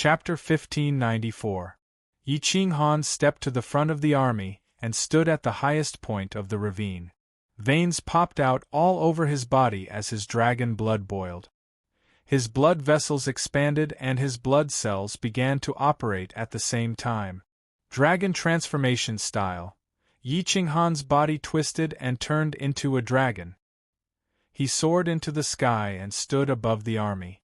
Chapter 1594. Yi Qinghan stepped to the front of the army and stood at the highest point of the ravine. Veins popped out all over his body as his dragon blood boiled. His blood vessels expanded and his blood cells began to operate at the same time. Dragon transformation style. Yi Qinghan's body twisted and turned into a dragon. He soared into the sky and stood above the army.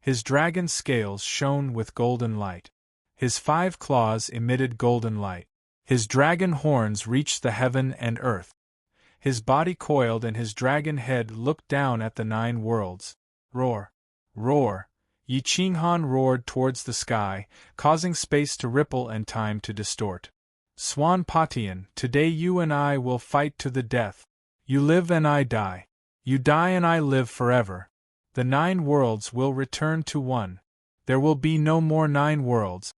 His dragon scales shone with golden light. His 5 claws emitted golden light. His dragon horns reached the heaven and earth. His body coiled and his dragon head looked down at the 9 worlds. Roar! Roar! Yi Qinghan roared towards the sky, causing space to ripple and time to distort. Swan Patian, today you and I will fight to the death. You live and I die. You die and I live forever. The 9 worlds will return to one. There will be no more 9 worlds.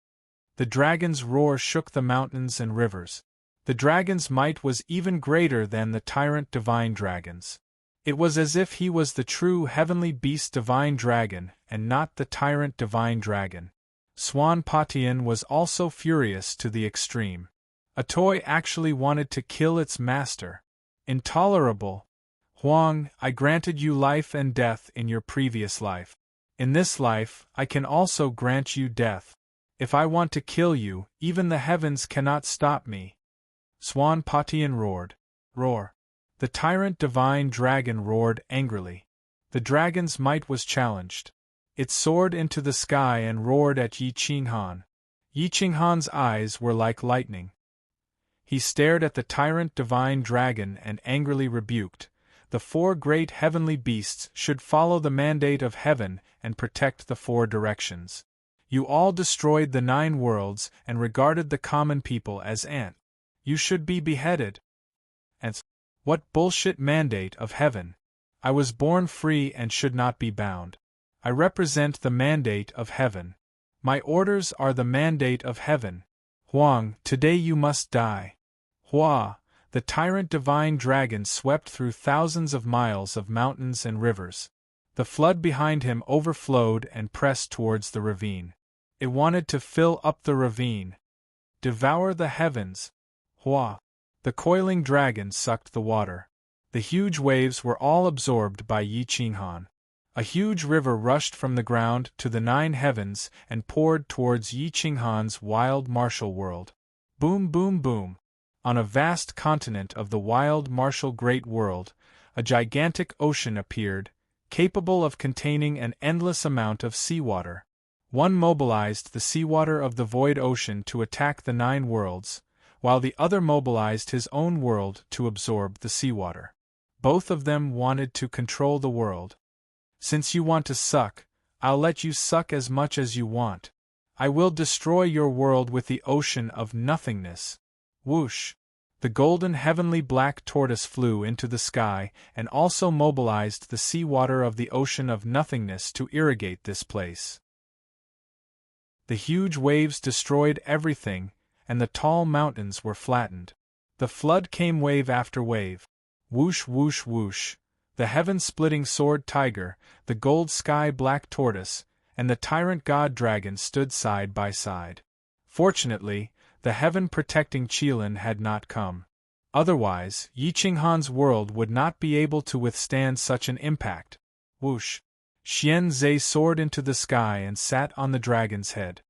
The dragon's roar shook the mountains and rivers. The dragon's might was even greater than the tyrant divine dragon's. It was as if he was the true heavenly beast divine dragon, and not the tyrant divine dragon. Swan Patian was also furious to the extreme. A toy actually wanted to kill its master. Intolerable! Huang, I granted you life and death in your previous life. In this life, I can also grant you death. If I want to kill you, even the heavens cannot stop me. Swan Patian roared. Roar! The tyrant divine dragon roared angrily. The dragon's might was challenged. It soared into the sky and roared at Yi Qinghan. Yi Qinghan's eyes were like lightning. He stared at the tyrant divine dragon and angrily rebuked. The 4 great heavenly beasts should follow the mandate of heaven and protect the 4 directions. You all destroyed the 9 worlds and regarded the common people as ant. You should be beheaded. And what bullshit mandate of heaven? I was born free and should not be bound. I represent the mandate of heaven. My orders are the mandate of heaven. Huang, today you must die. Hua! The tyrant divine dragon swept through thousands of miles of mountains and rivers. The flood behind him overflowed and pressed towards the ravine. It wanted to fill up the ravine. Devour the heavens. Hua! The coiling dragon sucked the water. The huge waves were all absorbed by Yi Qinghan. A huge river rushed from the ground to the 9 heavens and poured towards Yi Qinghan's wild martial world. Boom boom boom! On a vast continent of the wild martial great world, a gigantic ocean appeared, capable of containing an endless amount of seawater. One mobilized the seawater of the void ocean to attack the 9 worlds, while the other mobilized his own world to absorb the seawater. Both of them wanted to control the world. Since you want to suck, I'll let you suck as much as you want. I will destroy your world with the ocean of nothingness. Whoosh! The golden heavenly black tortoise flew into the sky and also mobilized the seawater of the ocean of nothingness to irrigate this place. The huge waves destroyed everything, and the tall mountains were flattened. The flood came wave after wave. Whoosh whoosh whoosh! The heaven-splitting sword tiger, the gold sky black tortoise, and the tyrant god dragon stood side by side. Fortunately, the heaven-protecting Qilin had not come. Otherwise, Yi Qinghan's world would not be able to withstand such an impact. Whoosh! Xian Zhe soared into the sky and sat on the dragon's head.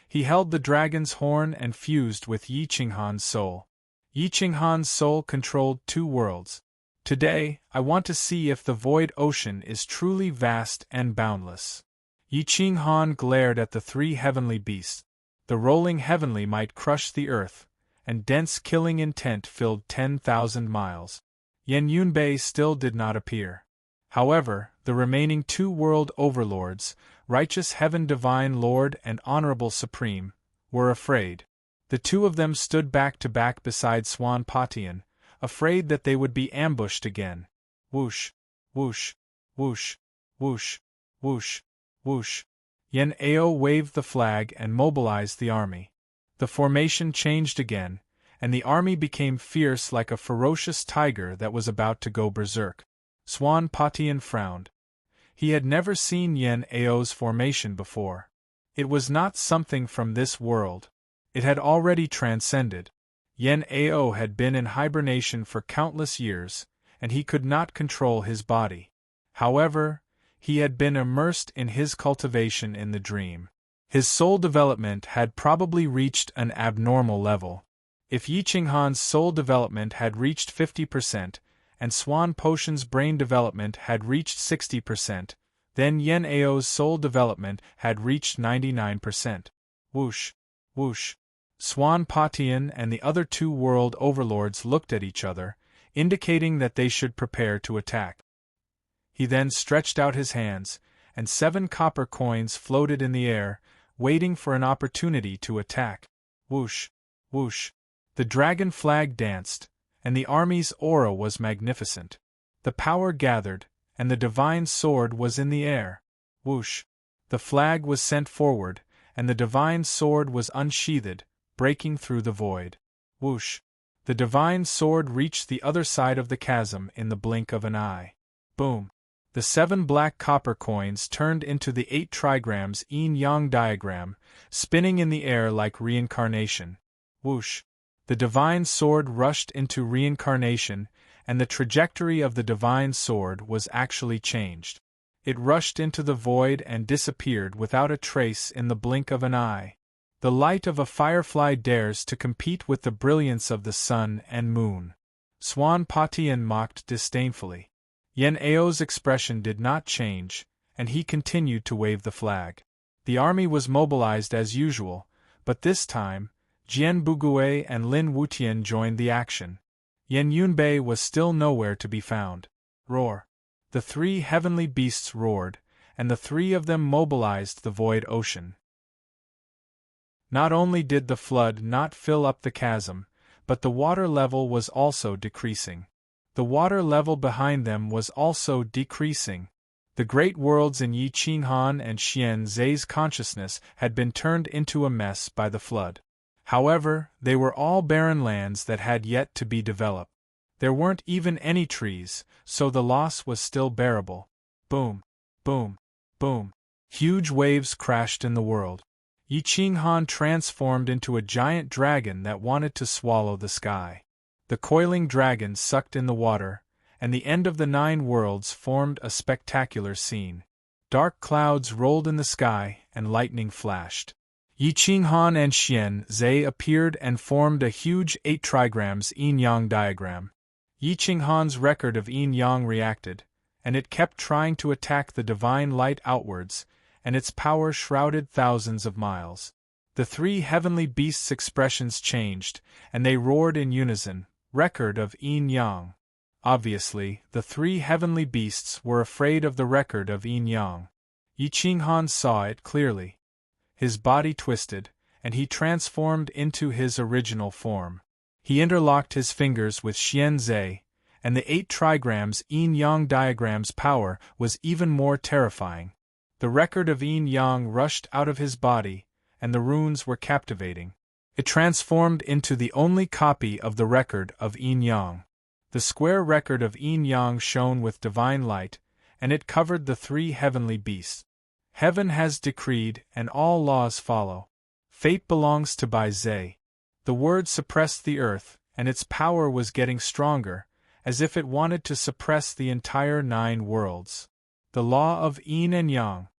He held the dragon's horn and fused with Yi Qinghan's soul. Yi Qinghan's soul controlled 2 worlds. Today, I want to see if the void ocean is truly vast and boundless. Yi Qinghan glared at the 3 heavenly beasts. The rolling heavenly might crushed the earth, and dense killing intent filled 10,000 miles. Yan Yunbei still did not appear. However, the remaining 2 world overlords, righteous heaven divine lord and honorable supreme, were afraid. The 2 of them stood back to back beside Swan Patian, afraid that they would be ambushed again. Whoosh! Whoosh! Whoosh! Whoosh! Whoosh! Whoosh! Yan Ao waved the flag and mobilized the army. The formation changed again, and the army became fierce like a ferocious tiger that was about to go berserk. Swan Patian frowned. He had never seen Yan Ao's formation before. It was not something from this world. It had already transcended. Yen Ao had been in hibernation for countless years, and he could not control his body. However, he had been immersed in his cultivation in the dream. His soul development had probably reached an abnormal level. If Yi Qinghan's soul development had reached 50%, and Swan Potion's brain development had reached 60%, then Yen Ao's soul development had reached 99%. Whoosh! Whoosh! Swan Patian and the other two world overlords looked at each other, indicating that they should prepare to attack. He then stretched out his hands, and 7 copper coins floated in the air, waiting for an opportunity to attack. Whoosh! Whoosh! The dragon flag danced, and the army's aura was magnificent. The power gathered, and the divine sword was in the air. Whoosh! The flag was sent forward, and the divine sword was unsheathed, breaking through the void. Whoosh! The divine sword reached the other side of the chasm in the blink of an eye. Boom! The 7 black copper coins turned into the 8 trigrams yin-yang diagram, spinning in the air like reincarnation. Whoosh! The divine sword rushed into reincarnation, and the trajectory of the divine sword was actually changed. It rushed into the void and disappeared without a trace in the blink of an eye. The light of a firefly dares to compete with the brilliance of the sun and moon. Swan Patian mocked disdainfully. Yen Ao's expression did not change, and he continued to wave the flag. The army was mobilized as usual, but this time, Jian Bugui and Lin Wutian joined the action. Yen Yunbei was still nowhere to be found. Roar! The 3 heavenly beasts roared, and the 3 of them mobilized the void ocean. Not only did the flood not fill up the chasm, but the water level was also decreasing. The water level behind them was also decreasing. The great worlds in Yi Qinghan and Xian Zai's consciousness had been turned into a mess by the flood. However, they were all barren lands that had yet to be developed. There weren't even any trees, so the loss was still bearable. Boom! Boom! Boom! Huge waves crashed in the world. Yi Qinghan transformed into a giant dragon that wanted to swallow the sky. The coiling dragon sucked in the water, and the end of the 9 worlds formed a spectacular scene. Dark clouds rolled in the sky, and lightning flashed. Yi Qinghan and Xian Zai appeared and formed a huge 8 trigrams yin-yang diagram. Yi Qinghan's record of yin-yang reacted, and it kept trying to attack the divine light outwards, and its power shrouded thousands of miles. The 3 heavenly beasts' expressions changed, and they roared in unison, record of yin-yang. Obviously, the 3 heavenly beasts were afraid of the record of yin-yang. Yi Qinghan saw it clearly. His body twisted, and he transformed into his original form. He interlocked his fingers with Xian Zai, and the 8 trigrams yin-yang diagram's power was even more terrifying. The record of yin-yang rushed out of his body, and the runes were captivating. It transformed into the only copy of the record of yin-yang. The square record of yin-yang shone with divine light, and it covered the 3 heavenly beasts. Heaven has decreed, and all laws follow. Fate belongs to Bai Zai. The word suppressed the earth, and its power was getting stronger, as if it wanted to suppress the entire 9 worlds. The law of yin and yang.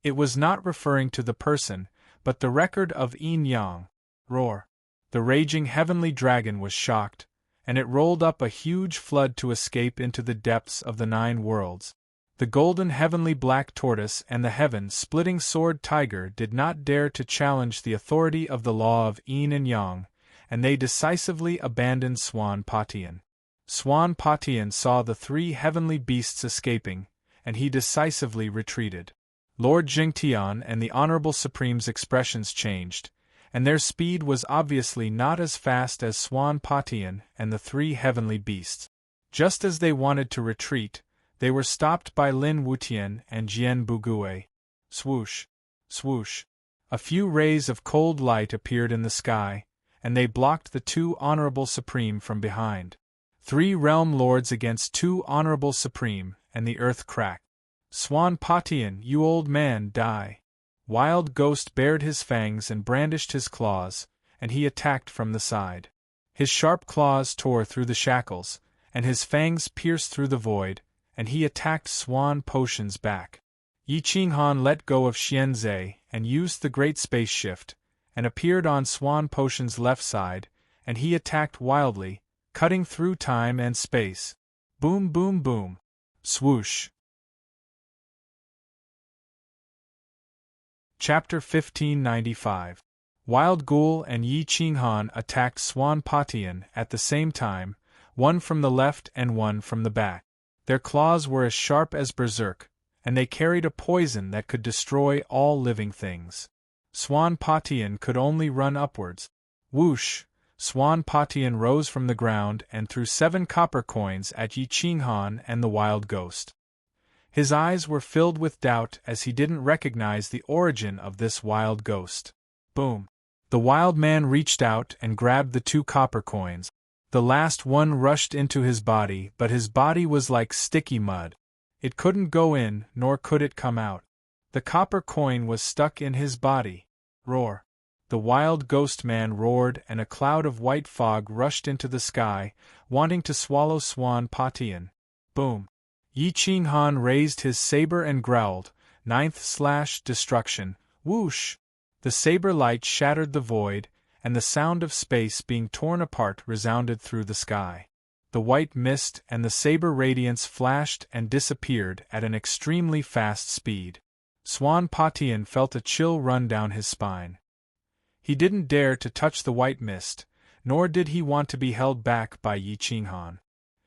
It was not referring to the person, but the record of yin-yang. Roar! The raging heavenly dragon was shocked, and it rolled up a huge flood to escape into the depths of the 9 worlds. The golden heavenly black tortoise and the heaven-splitting sword tiger did not dare to challenge the authority of the law of yin and yang, and they decisively abandoned Swan Patian. Swan Patian saw the 3 heavenly beasts escaping, and he decisively retreated. Lord Jingtian and the Honorable Supreme's expressions changed, and their speed was obviously not as fast as Swan Patian and the 3 heavenly beasts. Just as they wanted to retreat, they were stopped by Lin Wutian and Jian Bugui. Swoosh! Swoosh! A few rays of cold light appeared in the sky, and they blocked the 2 Honorable Supreme from behind. 3 realm lords against 2 Honorable Supreme, and the earth cracked. Swan Patian, you old man, die. Wild Ghost bared his fangs and brandished his claws, and he attacked from the side. His sharp claws tore through the shackles, and his fangs pierced through the void, and he attacked Swan Potion's back. Yi Qinghan let go of Xianzhe and used the Great Space Shift, and appeared on Swan Potion's left side, and he attacked wildly, cutting through time and space. Boom boom boom. Swoosh. Chapter 1595. Wild Ghoul and Yi Qinghan attacked Swan Potion at the same time, one from the left and one from the back. Their claws were as sharp as berserk, and they carried a poison that could destroy all living things. Swan Potion could only run upwards. Whoosh! Swan Potion rose from the ground and threw 7 copper coins at Yi Qinghan and the Wild Ghost. His eyes were filled with doubt as he didn't recognize the origin of this wild ghost. Boom! The wild man reached out and grabbed the 2 copper coins. The last one rushed into his body, but his body was like sticky mud. It couldn't go in, nor could it come out. The copper coin was stuck in his body. Roar! The wild ghost man roared, and a cloud of white fog rushed into the sky, wanting to swallow Swan Potion. Boom! Yi Qinghan raised his saber and growled, 9th / destruction, whoosh! The saber light shattered the void, and the sound of space being torn apart resounded through the sky. The white mist and the saber radiance flashed and disappeared at an extremely fast speed. Swan Potion felt a chill run down his spine. He didn't dare to touch the white mist, nor did he want to be held back by Yi Qinghan.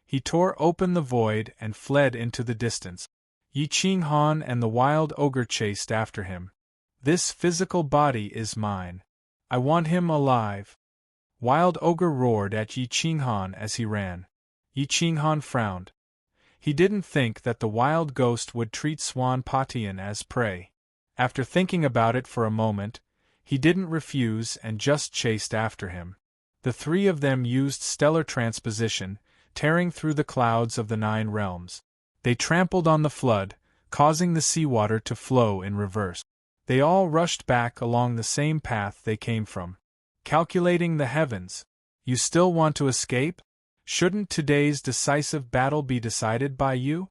He tore open the void and fled into the distance. Yi Qinghan and the wild ogre chased after him. This physical body is mine. I want him alive. Wild ogre roared at Yi Qinghan as he ran. Yi Qinghan frowned. He didn't think that the wild ghost would treat Swan Potion as prey. After thinking about it for a moment, he didn't refuse and just chased after him. The 3 of them used stellar transposition, tearing through the clouds of the 9 realms. They trampled on the flood, causing the seawater to flow in reverse. They all rushed back along the same path they came from. Calculating the heavens. You still want to escape? Shouldn't today's decisive battle be decided by you?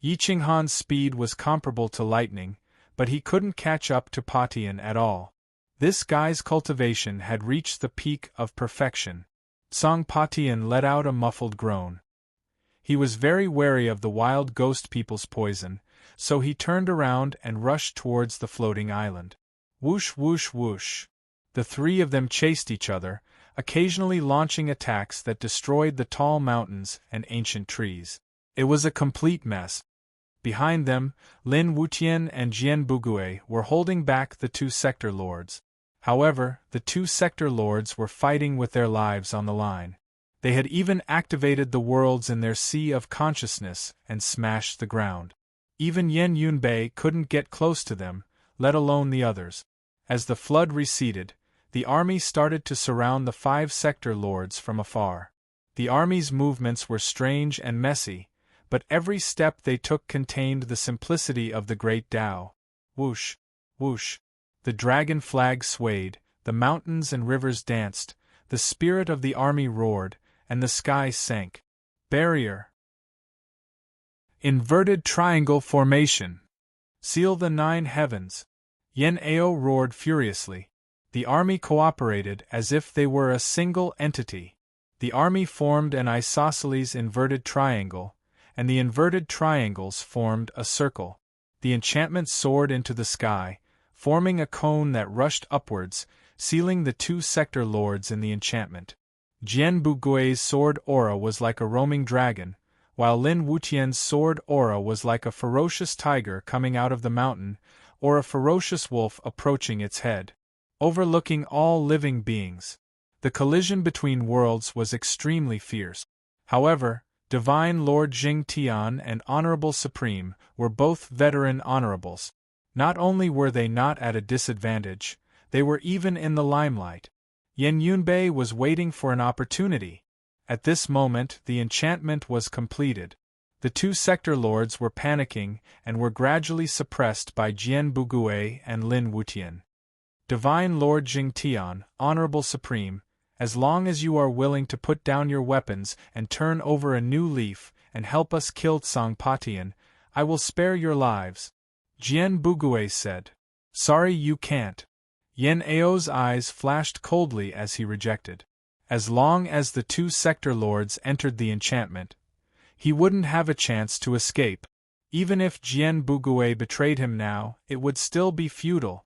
Yi Qinghan's speed was comparable to lightning, but he couldn't catch up to Potion at all. This guy's cultivation had reached the peak of perfection. Song Potion let out a muffled groan. He was very wary of the wild ghost people's poison, so he turned around and rushed towards the floating island. Whoosh whoosh whoosh. The 3 of them chased each other, occasionally launching attacks that destroyed the tall mountains and ancient trees. It was a complete mess. Behind them, Lin Wutian and Jian Bugui were holding back the 2 sector lords. However, the 2 sector lords were fighting with their lives on the line. They had even activated the worlds in their sea of consciousness and smashed the ground. Even Yen Yunbei couldn't get close to them, let alone the others. As the flood receded, the army started to surround the 5 sector lords from afar. The army's movements were strange and messy, but every step they took contained the simplicity of the great Tao. Whoosh! Whoosh! The dragon flag swayed, the mountains and rivers danced, the spirit of the army roared, and the sky sank. Barrier. Inverted triangle formation. Seal the 9 heavens. Yen Ao roared furiously. The army cooperated as if they were a single entity. The army formed an isosceles inverted triangle, and the inverted triangles formed a circle. The enchantment soared into the sky, forming a cone that rushed upwards, sealing the 2 sector lords in the enchantment. Jian Bugui's sword aura was like a roaming dragon, while Lin Wutian's sword aura was like a ferocious tiger coming out of the mountain, or a ferocious wolf approaching its head, overlooking all living beings. The collision between worlds was extremely fierce. However, Divine Lord Jing Tian and Honorable Supreme were both veteran honorables. Not only were they not at a disadvantage, they were even in the limelight. Yen Yunbei was waiting for an opportunity. At this moment the enchantment was completed. The two sector lords were panicking and were gradually suppressed by Jian Bugui and Lin Wutian. Divine Lord Jingtian, Honorable Supreme, as long as you are willing to put down your weapons and turn over a new leaf and help us kill Tsang Patian, I will spare your lives, Jian Bugui said. Sorry, you can't. Yan Ao's eyes flashed coldly as he rejected. As long as the two sector lords entered the enchantment, he wouldn't have a chance to escape. Even if Jian Bugui betrayed him now, it would still be futile.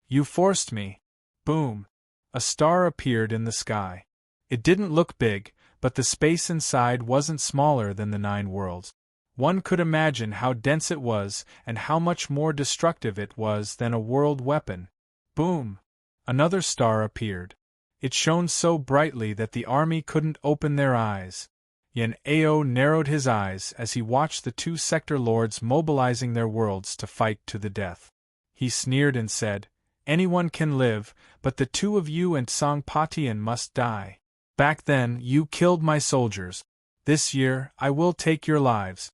You forced me. Boom. A star appeared in the sky. It didn't look big, but the space inside wasn't smaller than the 9 worlds. One could imagine how dense it was and how much more destructive it was than a world weapon. Boom! Another star appeared. It shone so brightly that the army couldn't open their eyes. Yan Ao narrowed his eyes as he watched the two sector lords mobilizing their worlds to fight to the death. He sneered and said, "Anyone can live, but the two of you and Tsang Patian must die. Back then, you killed my soldiers. This year, I will take your lives."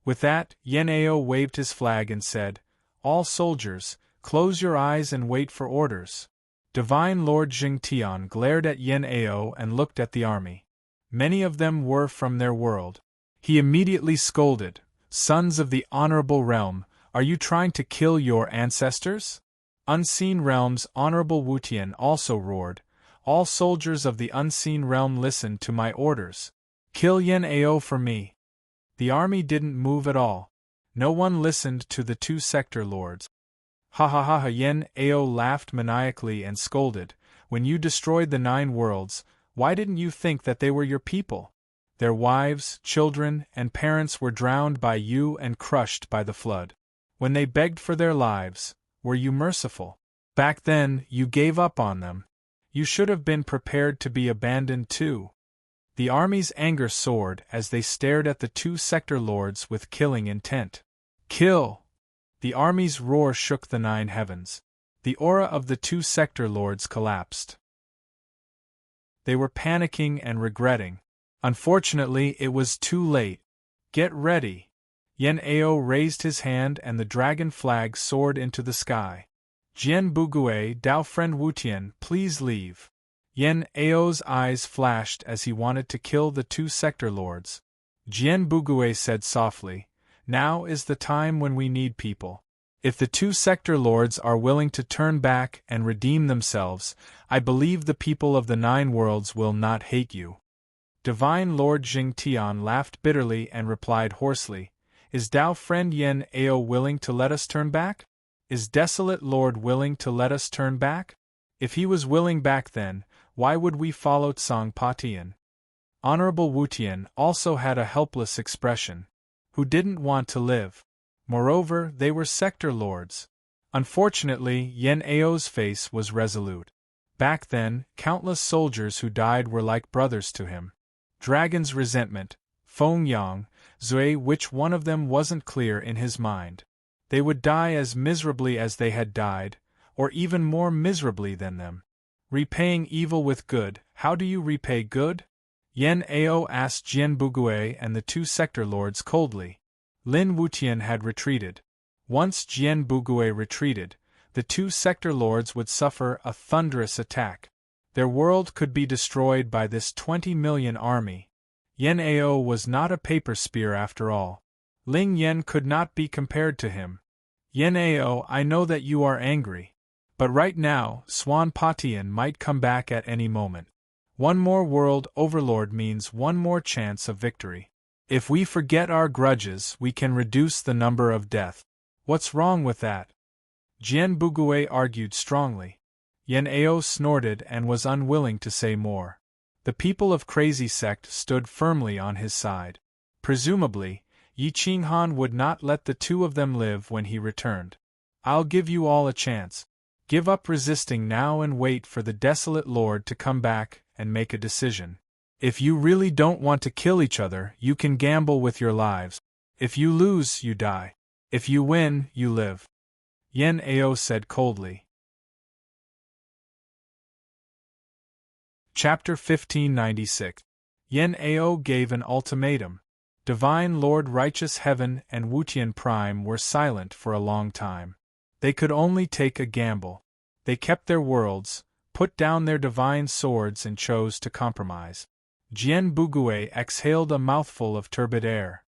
With that, Yan Ao waved his flag and said, "All soldiers, close your eyes and wait for orders." Divine Lord Jingtian glared at Yan Ao and looked at the army. Many of them were from their world. He immediately scolded, "Sons of the Honorable Realm, are you trying to kill your ancestors?" Unseen Realm's Honorable Wutian also roared, "All soldiers of the Unseen Realm listen to my orders. Kill Yan Ao for me." The army didn't move at all. No one listened to the two sector lords. Ha ha ha ha! Yan Ao laughed maniacally and scolded, "When you destroyed the 9 worlds, why didn't you think that they were your people? Their wives, children, and parents were drowned by you and crushed by the flood. When they begged for their lives, were you merciful? Back then, you gave up on them. You should have been prepared to be abandoned too." The army's anger soared as they stared at the two sector lords with killing intent. "Kill!" The army's roar shook the 9 heavens. The aura of the two sector lords collapsed. They were panicking and regretting. Unfortunately, it was too late. "Get ready!" Yan Ao raised his hand and the dragon flag soared into the sky. "Jian Bugui, Dao friend Wutian, please leave." Yan Ao's eyes flashed as he wanted to kill the two sector lords. Jian Bugui said softly, "Now is the time when we need people. If the two sector lords are willing to turn back and redeem themselves, I believe the people of the 9 worlds will not hate you." Divine Lord Jingtian laughed bitterly and replied hoarsely, "Is Dao friend Yan Ao willing to let us turn back? Is Desolate Lord willing to let us turn back? If he was willing back then, why would we follow Tsang Patian?" Honorable Wutian also had a helpless expression. Who didn't want to live? Moreover, they were sector lords. Unfortunately, Yan Ao's face was resolute. Back then, countless soldiers who died were like brothers to him. Dragon's resentment, Feng Yang, Zui, which one of them wasn't clear in his mind. They would die as miserably as they had died, or even more miserably than them. Repaying evil with good, how do you repay good? Yan Ao asked Jian Bugui and the two sector lords coldly. Lin Wutian had retreated. Once Jian Bugui retreated, the two sector lords would suffer a thunderous attack. Their world could be destroyed by this 20 million army. Yan Ao was not a paper spear after all. Ling Yan could not be compared to him. "Yan Ao, I know that you are angry. But right now, Swan Patian might come back at any moment. One more world overlord means one more chance of victory. If we forget our grudges, we can reduce the number of death. What's wrong with that?" Jian Bugui argued strongly. Yan Ao snorted and was unwilling to say more. The people of Crazy Sect stood firmly on his side. Presumably, Yi Qinghan would not let the two of them live when he returned. "I'll give you all a chance. Give up resisting now and wait for the Desolate Lord to come back and make a decision. If you really don't want to kill each other, you can gamble with your lives. If you lose, you die. If you win, you live." Yan Ao said coldly. Chapter 1596. Yan Ao gave an ultimatum. Divine Lord Righteous Heaven and Wutian Prime were silent for a long time. They could only take a gamble. They kept their worlds, put down their divine swords and chose to compromise. Jian Bugue exhaled a mouthful of turbid air.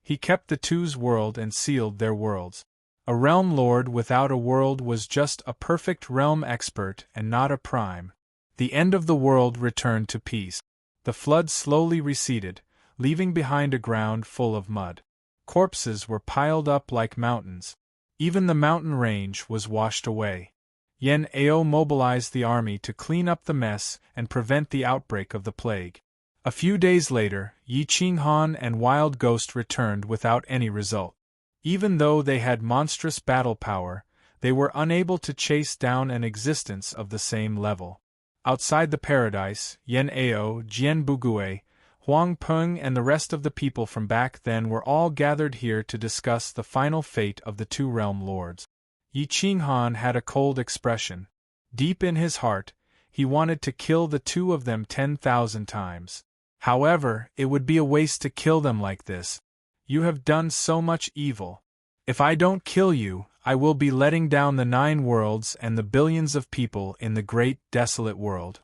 He kept the two's world and sealed their worlds. A realm lord without a world was just a perfect realm expert and not a prime. The end of the world returned to peace. The flood slowly receded, leaving behind a ground full of mud. Corpses were piled up like mountains. Even the mountain range was washed away. Yen Ao mobilized the army to clean up the mess and prevent the outbreak of the plague. A few days later, Yi Qinghan and Wild Ghost returned without any result. Even though they had monstrous battle power, they were unable to chase down an existence of the same level. Outside the paradise, Yen Ao, Jian Bugue, Huang Peng and the rest of the people from back then were all gathered here to discuss the final fate of the two realm lords. Yi Qinghan had a cold expression. Deep in his heart, he wanted to kill the two of them 10,000 times. However, it would be a waste to kill them like this. You have done so much evil. If I don't kill you, I will be letting down the 9 worlds and the billions of people in the great desolate world.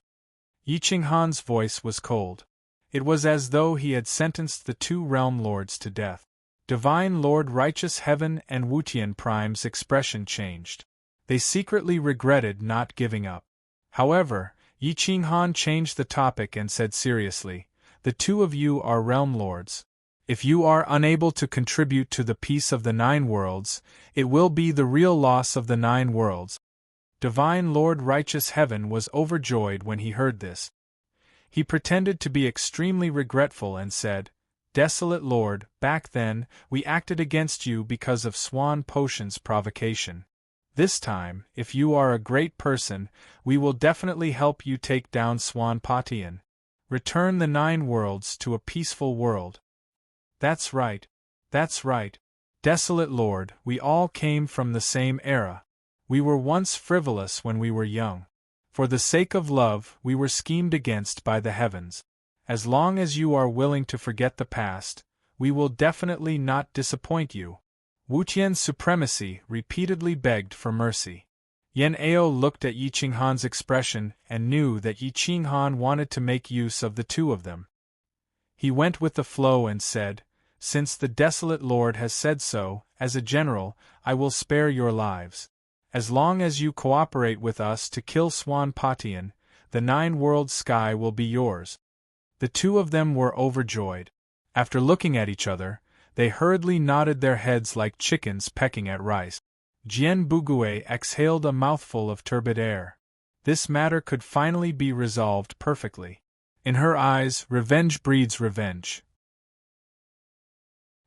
Yi Qinghan's voice was cold. It was as though he had sentenced the two realm lords to death. Divine Lord Righteous Heaven and Wutian Prime's expression changed. They secretly regretted not giving up. However, Yi Qinghan changed the topic and said seriously, "The two of you are realm lords. If you are unable to contribute to the peace of the 9 worlds, it will be the real loss of the 9 worlds." Divine Lord Righteous Heaven was overjoyed when he heard this. He pretended to be extremely regretful and said, "Desolate Lord, back then, we acted against you because of Swan Potion's provocation. This time, if you are a great person, we will definitely help you take down Swan Potion. Return the 9 worlds to a peaceful world." That's right. That's right. Desolate Lord, we all came from the same era. We were once frivolous when we were young. For the sake of love, we were schemed against by the heavens. As long as you are willing to forget the past, we will definitely not disappoint you. Wutian's supremacy repeatedly begged for mercy. Yen Ao looked at Yi Qinghan's expression and knew that Yi Qinghan wanted to make use of the two of them. He went with the flow and said, "Since the Desolate Lord has said so, as a general, I will spare your lives. As long as you cooperate with us to kill Swan Potion, the 9 world sky will be yours." The two of them were overjoyed. After looking at each other, they hurriedly nodded their heads like chickens pecking at rice. Jian Bugue exhaled a mouthful of turbid air. This matter could finally be resolved perfectly. In her eyes, revenge breeds revenge.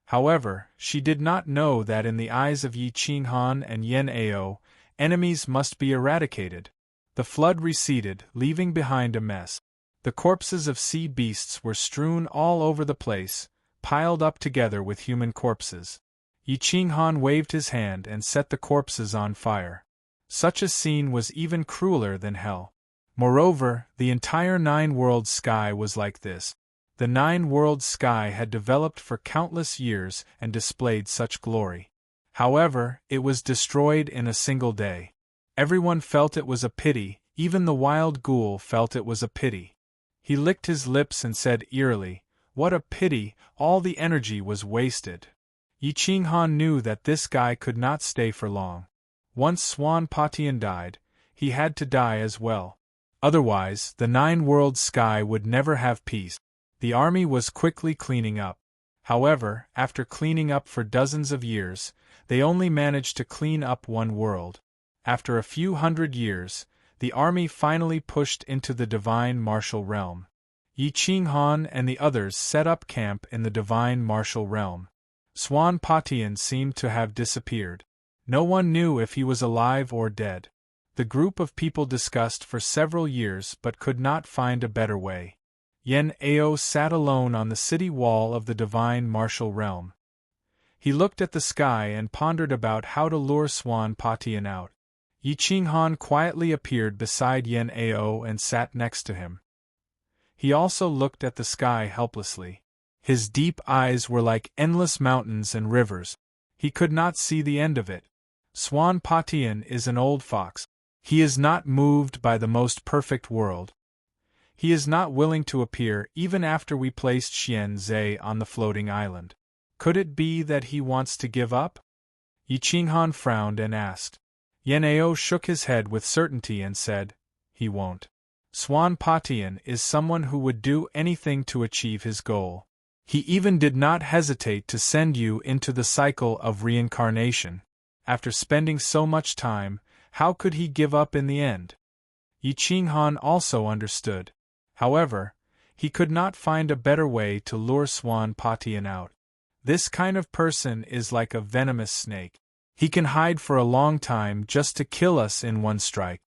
However, she did not know that in the eyes of Yi Qinghan and Yen Ao, enemies must be eradicated. The flood receded, leaving behind a mess. The corpses of sea beasts were strewn all over the place, piled up together with human corpses. Yi Qinghan waved his hand and set the corpses on fire. Such a scene was even crueler than hell. Moreover, the entire 9 world sky was like this. The 9 world sky had developed for countless years and displayed such glory. However, it was destroyed in a single day. Everyone felt it was a pity, even the wild ghoul felt it was a pity. He licked his lips and said eerily, "What a pity, all the energy was wasted." Yi Qinghan knew that this guy could not stay for long. Once Swan Potion died, he had to die as well. Otherwise, the 9 world sky would never have peace. The army was quickly cleaning up. However, after cleaning up for dozens of years, they only managed to clean up 1 world. After a few hundred years, the army finally pushed into the divine martial realm. Yi Qinghan and the others set up camp in the divine martial realm. Swan Potion seemed to have disappeared. No one knew if he was alive or dead. The group of people discussed for several years but could not find a better way. Yen Ao sat alone on the city wall of the divine martial realm. He looked at the sky and pondered about how to lure Swan Potion out. Yi Qinghan quietly appeared beside Yen Ao and sat next to him. He also looked at the sky helplessly. His deep eyes were like endless mountains and rivers. He could not see the end of it. Swan Patian is an old fox. He is not moved by the most perfect world. He is not willing to appear even after we placed Xian Zhe on the floating island. Could it be that he wants to give up? Yi Qinghan frowned and asked. Yan Ao shook his head with certainty and said, he won't. Swan Patian is someone who would do anything to achieve his goal. He even did not hesitate to send you into the cycle of reincarnation. After spending so much time, how could he give up in the end? Yi Qinghan also understood. However, he could not find a better way to lure Swan Patian out. This kind of person is like a venomous snake. He can hide for a long time just to kill us in one strike.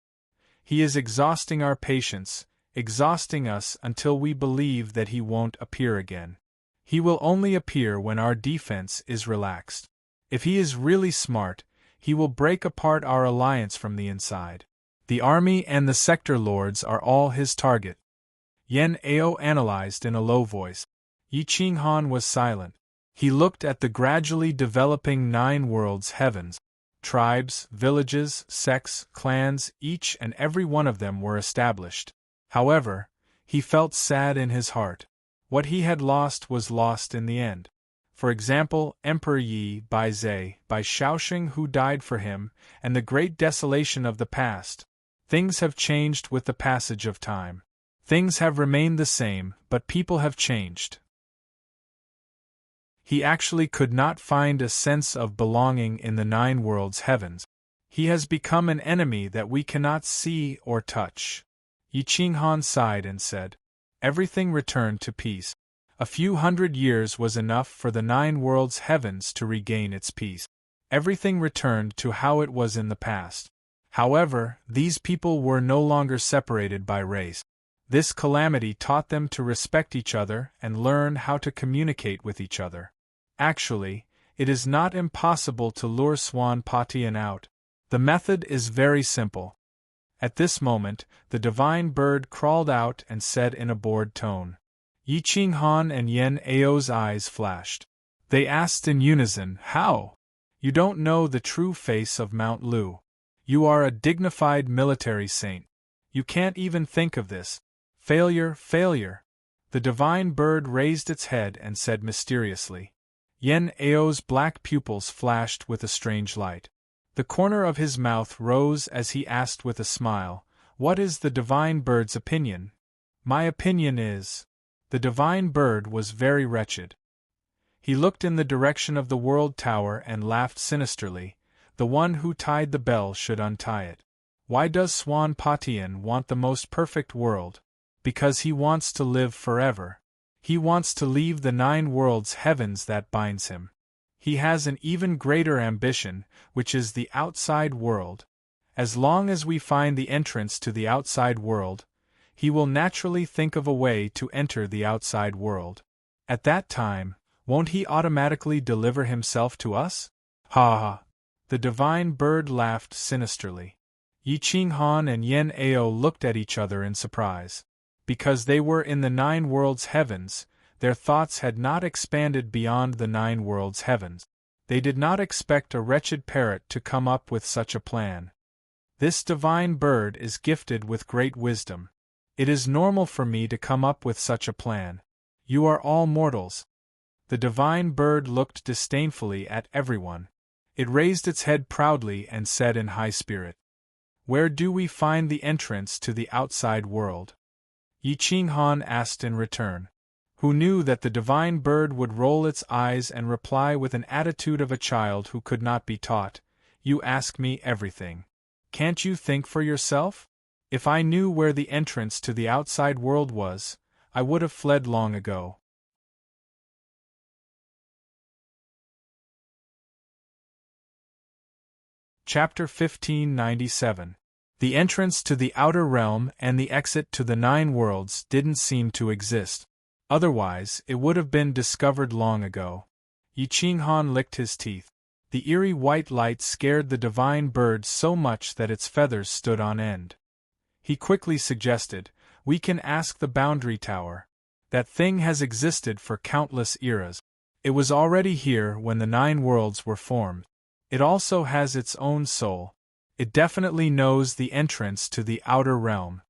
He is exhausting our patience, exhausting us until we believe that he won't appear again. He will only appear when our defense is relaxed. If he is really smart, he will break apart our alliance from the inside. The army and the sector lords are all his target. Yan Ao analyzed in a low voice. Yi Qinghan was silent. He looked at the gradually developing 9 worlds heavens. Tribes, villages, sects, clans, each and every one of them were established. However, he felt sad in his heart. What he had lost was lost in the end. For example, Emperor Yi Baizhe, by Shaoxing who died for him, and the great desolation of the past. Things have changed with the passage of time. Things have remained the same, but people have changed. He actually could not find a sense of belonging in the 9 worlds heavens. He has become an enemy that we cannot see or touch. Yi Qinghan sighed and said, everything returned to peace. A few hundred years was enough for the 9 worlds heavens to regain its peace. Everything returned to how it was in the past. However, these people were no longer separated by race. This calamity taught them to respect each other and learn how to communicate with each other. Actually, it is not impossible to lure Swan Patian out. The method is very simple. At this moment, the divine bird crawled out and said in a bored tone. Yi Qinghan and Yan Ao's eyes flashed. They asked in unison, how? You don't know the true face of Mount Lu. You are a dignified military saint. You can't even think of this. Failure, failure. The divine bird raised its head and said mysteriously. Yan Ao's black pupils flashed with a strange light. The corner of his mouth rose as he asked with a smile, what is the divine bird's opinion? My opinion is. The divine bird was very wretched. He looked in the direction of the world tower and laughed sinisterly. The one who tied the bell should untie it. Why does Swan Patian want the most perfect world? Because he wants to live forever. He wants to leave the 9 worlds heavens that binds him. He has an even greater ambition, which is the outside world. As long as we find the entrance to the outside world, he will naturally think of a way to enter the outside world. At that time, won't he automatically deliver himself to us? Ha ha! The divine bird laughed sinisterly. Yi Qinghan and Yan Ao looked at each other in surprise. Because they were in the 9 worlds heavens, their thoughts had not expanded beyond the 9 worlds heavens. They did not expect a wretched parrot to come up with such a plan. This divine bird is gifted with great wisdom. It is normal for me to come up with such a plan. You are all mortals. The divine bird looked disdainfully at everyone. It raised its head proudly and said in high spirit, where do we find the entrance to the outside world? Yi Qinghan asked in return, who knew that the divine bird would roll its eyes and reply with an attitude of a child who could not be taught, you ask me everything. Can't you think for yourself? If I knew where the entrance to the outside world was, I would have fled long ago. Chapter 1597. The entrance to the outer realm and the exit to the 9 worlds didn't seem to exist. Otherwise, it would have been discovered long ago. Yi Qinghan licked his teeth. The eerie white light scared the divine bird so much that its feathers stood on end. He quickly suggested, we can ask the boundary tower. That thing has existed for countless eras. It was already here when the 9 worlds were formed. It also has its own soul. It definitely knows the entrance to the outer realm.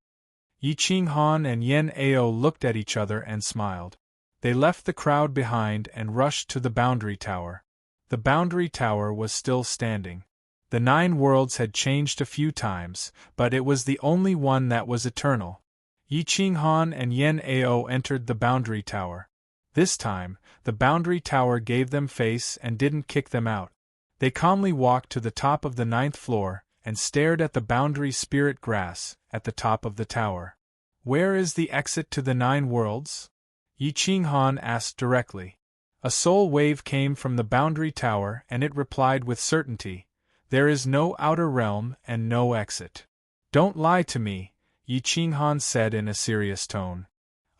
Yi Qinghan and Yen Ao looked at each other and smiled. They left the crowd behind and rushed to the boundary tower. The boundary tower was still standing. The 9 worlds had changed a few times, but it was the only one that was eternal. Yi Qinghan and Yen Ao entered the boundary tower. This time, the boundary tower gave them face and didn't kick them out. They calmly walked to the top of the 9th floor and stared at the boundary spirit grass at the top of the tower. Where is the exit to the 9 worlds? Yi Qinghan asked directly. A soul wave came from the boundary tower and it replied with certainty, "There is no outer realm and no exit." "Don't lie to me," Yi Qinghan said in a serious tone.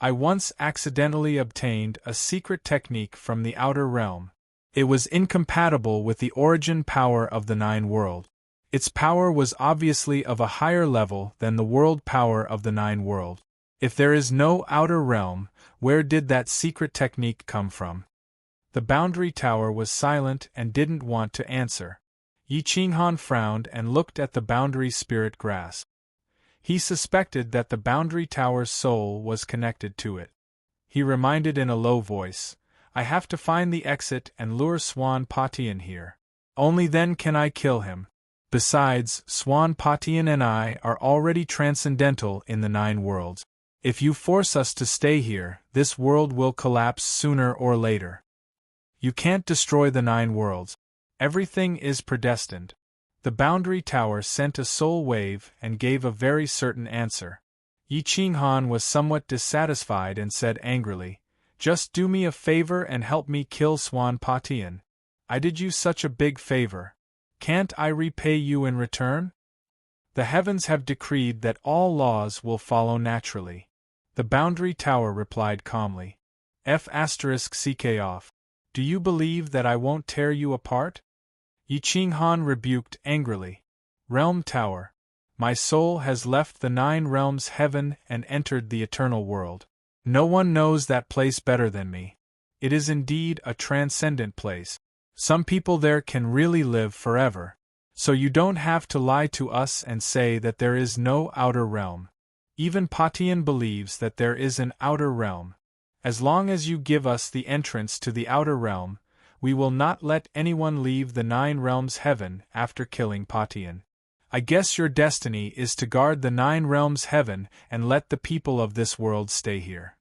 "I once accidentally obtained a secret technique from the outer realm. It was incompatible with the origin power of the 9 world. Its power was obviously of a higher level than the world power of the 9 world. If there is no outer realm, where did that secret technique come from?" The boundary tower was silent and didn't want to answer. Yi Qinghan frowned and looked at the boundary spirit grass. He suspected that the boundary tower's soul was connected to it. He reminded in a low voice, "I have to find the exit and lure Swan Patian here. Only then can I kill him. Besides, Swan Patian and I are already transcendental in the 9 worlds. If you force us to stay here, this world will collapse sooner or later. You can't destroy the 9 worlds. Everything is predestined." The boundary tower sent a soul wave and gave a very certain answer. Yi Qinghan was somewhat dissatisfied and said angrily, "Just do me a favor and help me kill Swan Patian. I did you such a big favor. Can't I repay you in return? The heavens have decreed that all laws will follow naturally." The boundary tower replied calmly. F***ck off. "Do you believe that I won't tear you apart?" Yi Qinghan rebuked angrily. "Realm Tower. My soul has left the 9 realms heaven and entered the eternal world. No one knows that place better than me. It is indeed a transcendent place. Some people there can really live forever. So you don't have to lie to us and say that there is no outer realm. Even Patian believes that there is an outer realm. As long as you give us the entrance to the outer realm, we will not let anyone leave the 9 realms heaven after killing Patian. I guess your destiny is to guard the 9 realms heaven and let the people of this world stay here.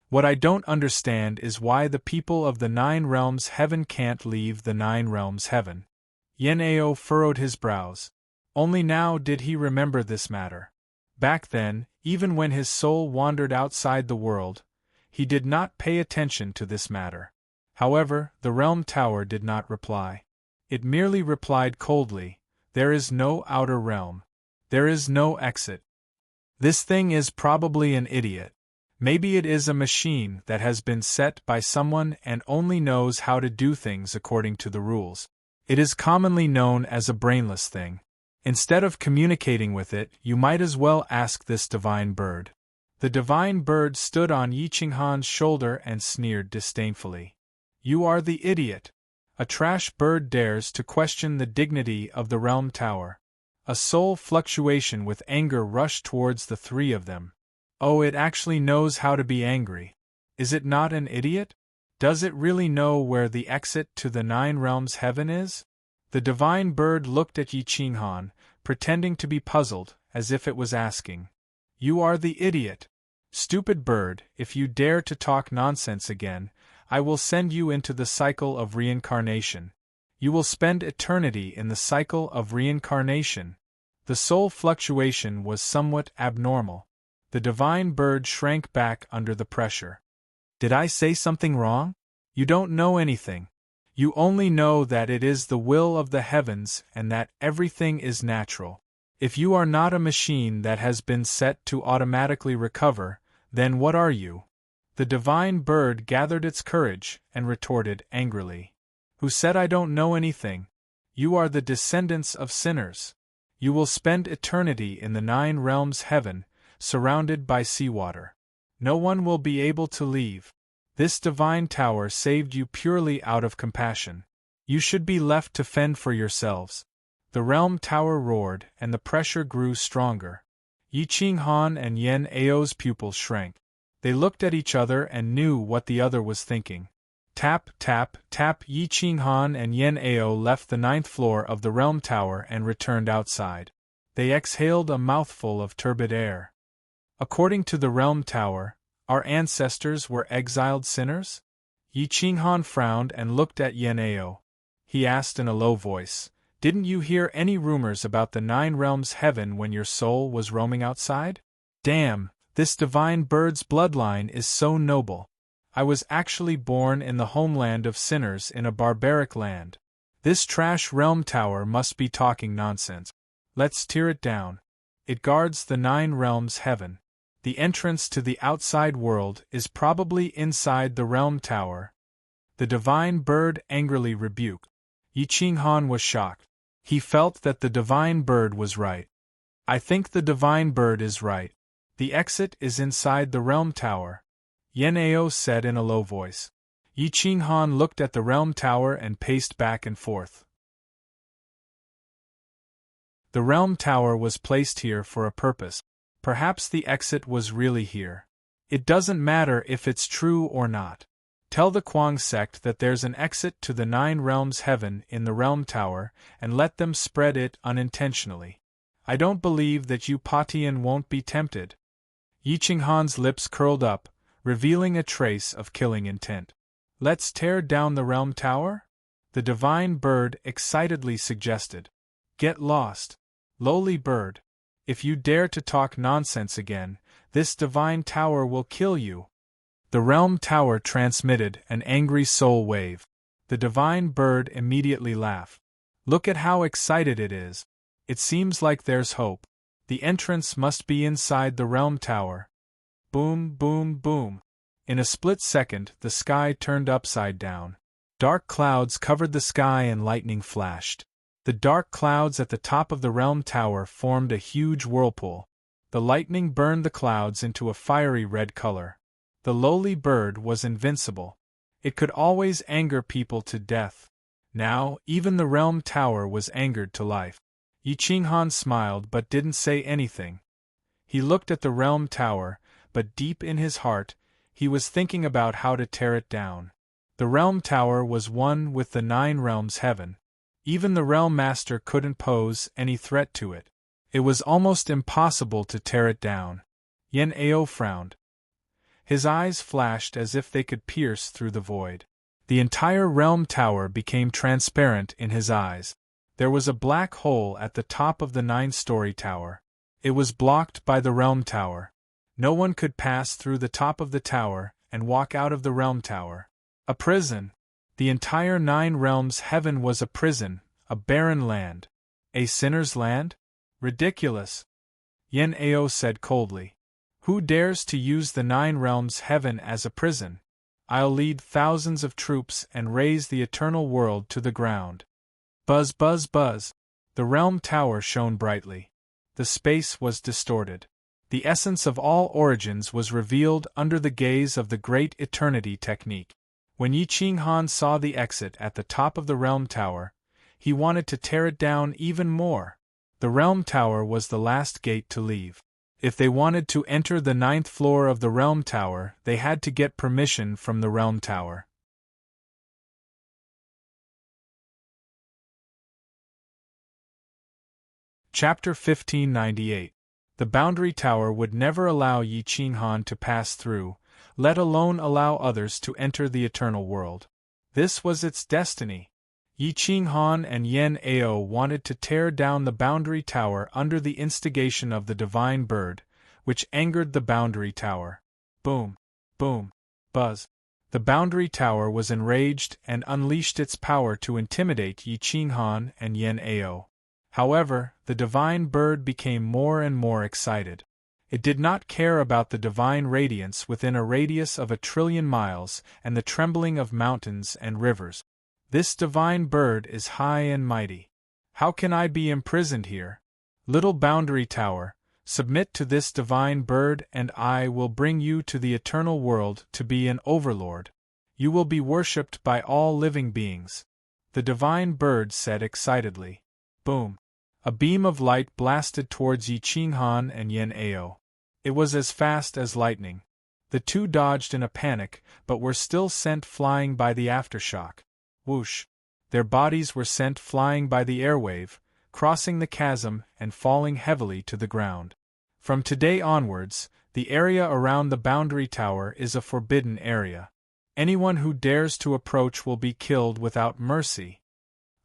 What I don't understand is why the people of the 9 realms heaven can't leave the 9 realms heaven." Yen Ao furrowed his brows. Only now did he remember this matter. Back then, even when his soul wandered outside the world, he did not pay attention to this matter. However, the realm tower did not reply. It merely replied coldly, "There is no outer realm. There is no exit. This thing is probably an idiot. Maybe it is a machine that has been set by someone and only knows how to do things according to the rules. It is commonly known as a brainless thing. Instead of communicating with it, you might as well ask this divine bird." The divine bird stood on Yi Qinghan's shoulder and sneered disdainfully. "You are the idiot. A trash bird dares to question the dignity of the realm tower." A soul fluctuation with anger rushed towards the 3 of them. Oh, it actually knows how to be angry. Is it not an idiot? Does it really know where the exit to the 9 realms heaven is? The divine bird looked at Yi Qinghan, pretending to be puzzled, as if it was asking, "You are the idiot. Stupid bird, if you dare to talk nonsense again, I will send you into the cycle of reincarnation. You will spend eternity in the cycle of reincarnation." The soul fluctuation was somewhat abnormal. The divine bird shrank back under the pressure. "Did I say something wrong? You don't know anything. You only know that it is the will of the heavens and that everything is natural. If you are not a machine that has been set to automatically recover, then what are you?" The divine bird gathered its courage and retorted angrily. "Who said I don't know anything? You are the descendants of sinners. You will spend eternity in the 9 realms heaven, surrounded by seawater. No one will be able to leave. This divine tower saved you purely out of compassion. You should be left to fend for yourselves. The realm tower roared, and the pressure grew stronger. Yi Qinghan and Yan Ao's pupils shrank. They looked at each other and knew what the other was thinking. Tap, tap, tap. Yi Qinghan and Yan Ao left the 9th floor of the realm tower and returned outside. They exhaled a mouthful of turbid air. According to the realm tower, our ancestors were exiled sinners? Yi Qinghan frowned and looked at Yan Ao. He asked in a low voice, "Didn't you hear any rumors about the 9 realms heaven when your soul was roaming outside? Damn, this divine bird's bloodline is so noble. I was actually born in the homeland of sinners in a barbaric land. This trash realm tower must be talking nonsense. Let's tear it down. It guards the 9 realms heaven. The entrance to the outside world is probably inside the realm tower." The divine bird angrily rebuked. Yi Qinghan was shocked. He felt that the divine bird was right. "I think the divine bird is right. The exit is inside the realm tower," Yan Ao said in a low voice. Yi Qinghan looked at the realm tower and paced back and forth. The realm tower was placed here for a purpose. Perhaps the exit was really here. It doesn't matter if it's true or not. Tell the Kuang sect that there's an exit to the 9 realms heaven in the realm tower, and let them spread it unintentionally. I don't believe that you Patian won't be tempted. Yi Qinghan's lips curled up, revealing a trace of killing intent. "Let's tear down the realm tower?" the divine bird excitedly suggested. "Get lost, lowly bird. If you dare to talk nonsense again, this divine tower will kill you." The realm tower transmitted an angry soul wave. The divine bird immediately laughed. "Look at how excited it is. It seems like there's hope. The entrance must be inside the realm tower." Boom, boom, boom. In a split second, the sky turned upside down. Dark clouds covered the sky and lightning flashed. The dark clouds at the top of the realm tower formed a huge whirlpool. The lightning burned the clouds into a fiery red color. The lowly bird was invincible. It could always anger people to death. Now, even the realm tower was angered to life. Yi Qinghan smiled but didn't say anything. He looked at the realm tower, but deep in his heart, he was thinking about how to tear it down. The realm tower was one with the 9 realms heaven. Even the realm master couldn't pose any threat to it. It was almost impossible to tear it down. Yan Ao frowned. His eyes flashed as if they could pierce through the void. The entire realm tower became transparent in his eyes. There was a black hole at the top of the 9-story tower. It was blocked by the realm tower. No one could pass through the top of the tower and walk out of the realm tower. A prison. The entire 9 realms heaven was a prison, a barren land. A sinner's land? Ridiculous. Yan Ao said coldly. "Who dares to use the 9 realms heaven as a prison? I'll lead thousands of troops and raze the eternal world to the ground." Buzz, buzz, buzz. The realm tower shone brightly. The space was distorted. The essence of all origins was revealed under the gaze of the great eternity technique. When Yi Qinghan saw the exit at the top of the realm tower, he wanted to tear it down even more. The realm tower was the last gate to leave. If they wanted to enter the 9th floor of the realm tower, they had to get permission from the realm tower. Chapter 1598. The boundary tower would never allow Yi Qinghan to pass through, let alone allow others to enter the eternal world. This was its destiny. Yi Qinghan and Yan Ao wanted to tear down the boundary tower under the instigation of the divine bird, which angered the boundary tower. Boom, boom, buzz. The boundary tower was enraged and unleashed its power to intimidate Yi Qinghan and Yan Ao. However, the divine bird became more and more excited. It did not care about the divine radiance within a radius of 1,000,000,000,000 miles and the trembling of mountains and rivers. This divine bird is high and mighty. How can I be imprisoned here? Little boundary tower, Submit to this divine bird and I will bring you to the eternal world to be an overlord. You will be worshipped by all living beings. The divine bird said excitedly. Boom! A beam of light blasted towards Yi Qinghan and Yen Ao. It was as fast as lightning. The two dodged in a panic, but were still sent flying by the aftershock. Whoosh! Their bodies were sent flying by the airwave, crossing the chasm and falling heavily to the ground. From today onwards, the area around the boundary tower is a forbidden area. Anyone who dares to approach will be killed without mercy.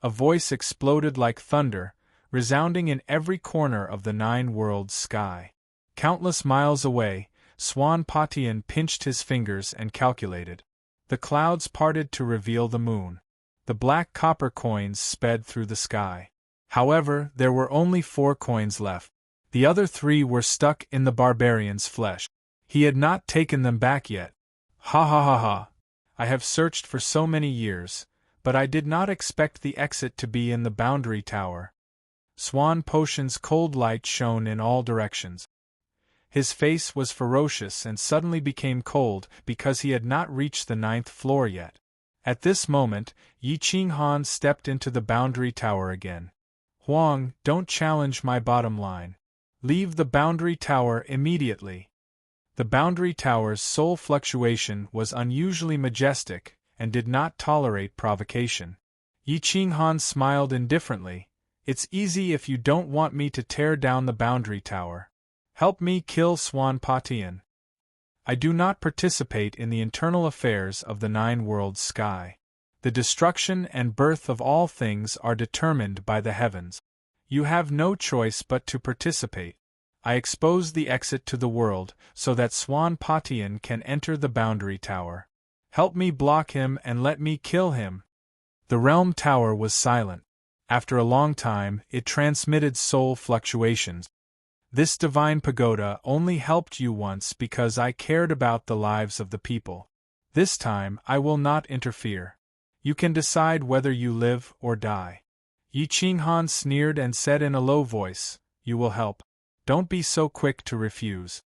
A voice exploded like thunder, resounding in every corner of the nine worlds sky. Countless miles away, Swan Patian pinched his fingers and calculated. The clouds parted to reveal the moon. The black copper coins sped through the sky. However, there were only 4 coins left. The other 3 were stuck in the barbarian's flesh. He had not taken them back yet. Ha ha ha ha! I have searched for so many years, but I did not expect the exit to be in the boundary tower. Swan Patian's cold light shone in all directions. His face was ferocious and suddenly became cold because he had not reached the 9th floor yet. At this moment, Yi Qinghan stepped into the boundary tower again. Huang, don't challenge my bottom line. Leave the boundary tower immediately. The boundary tower's soul fluctuation was unusually majestic and did not tolerate provocation. Yi Qinghan smiled indifferently. It's easy if you don't want me to tear down the boundary tower. Help me kill Swan Patian. I do not participate in the internal affairs of the nine worlds sky. The destruction and birth of all things are determined by the heavens. You have no choice but to participate. I expose the exit to the world so that Swan Patian can enter the boundary tower. Help me block him and let me kill him. The realm tower was silent. After a long time, it transmitted soul fluctuations. This divine pagoda only helped you once because I cared about the lives of the people. This time, I will not interfere. You can decide whether you live or die. Yi Qinghan sneered and said in a low voice, You will help. Don't be so quick to refuse.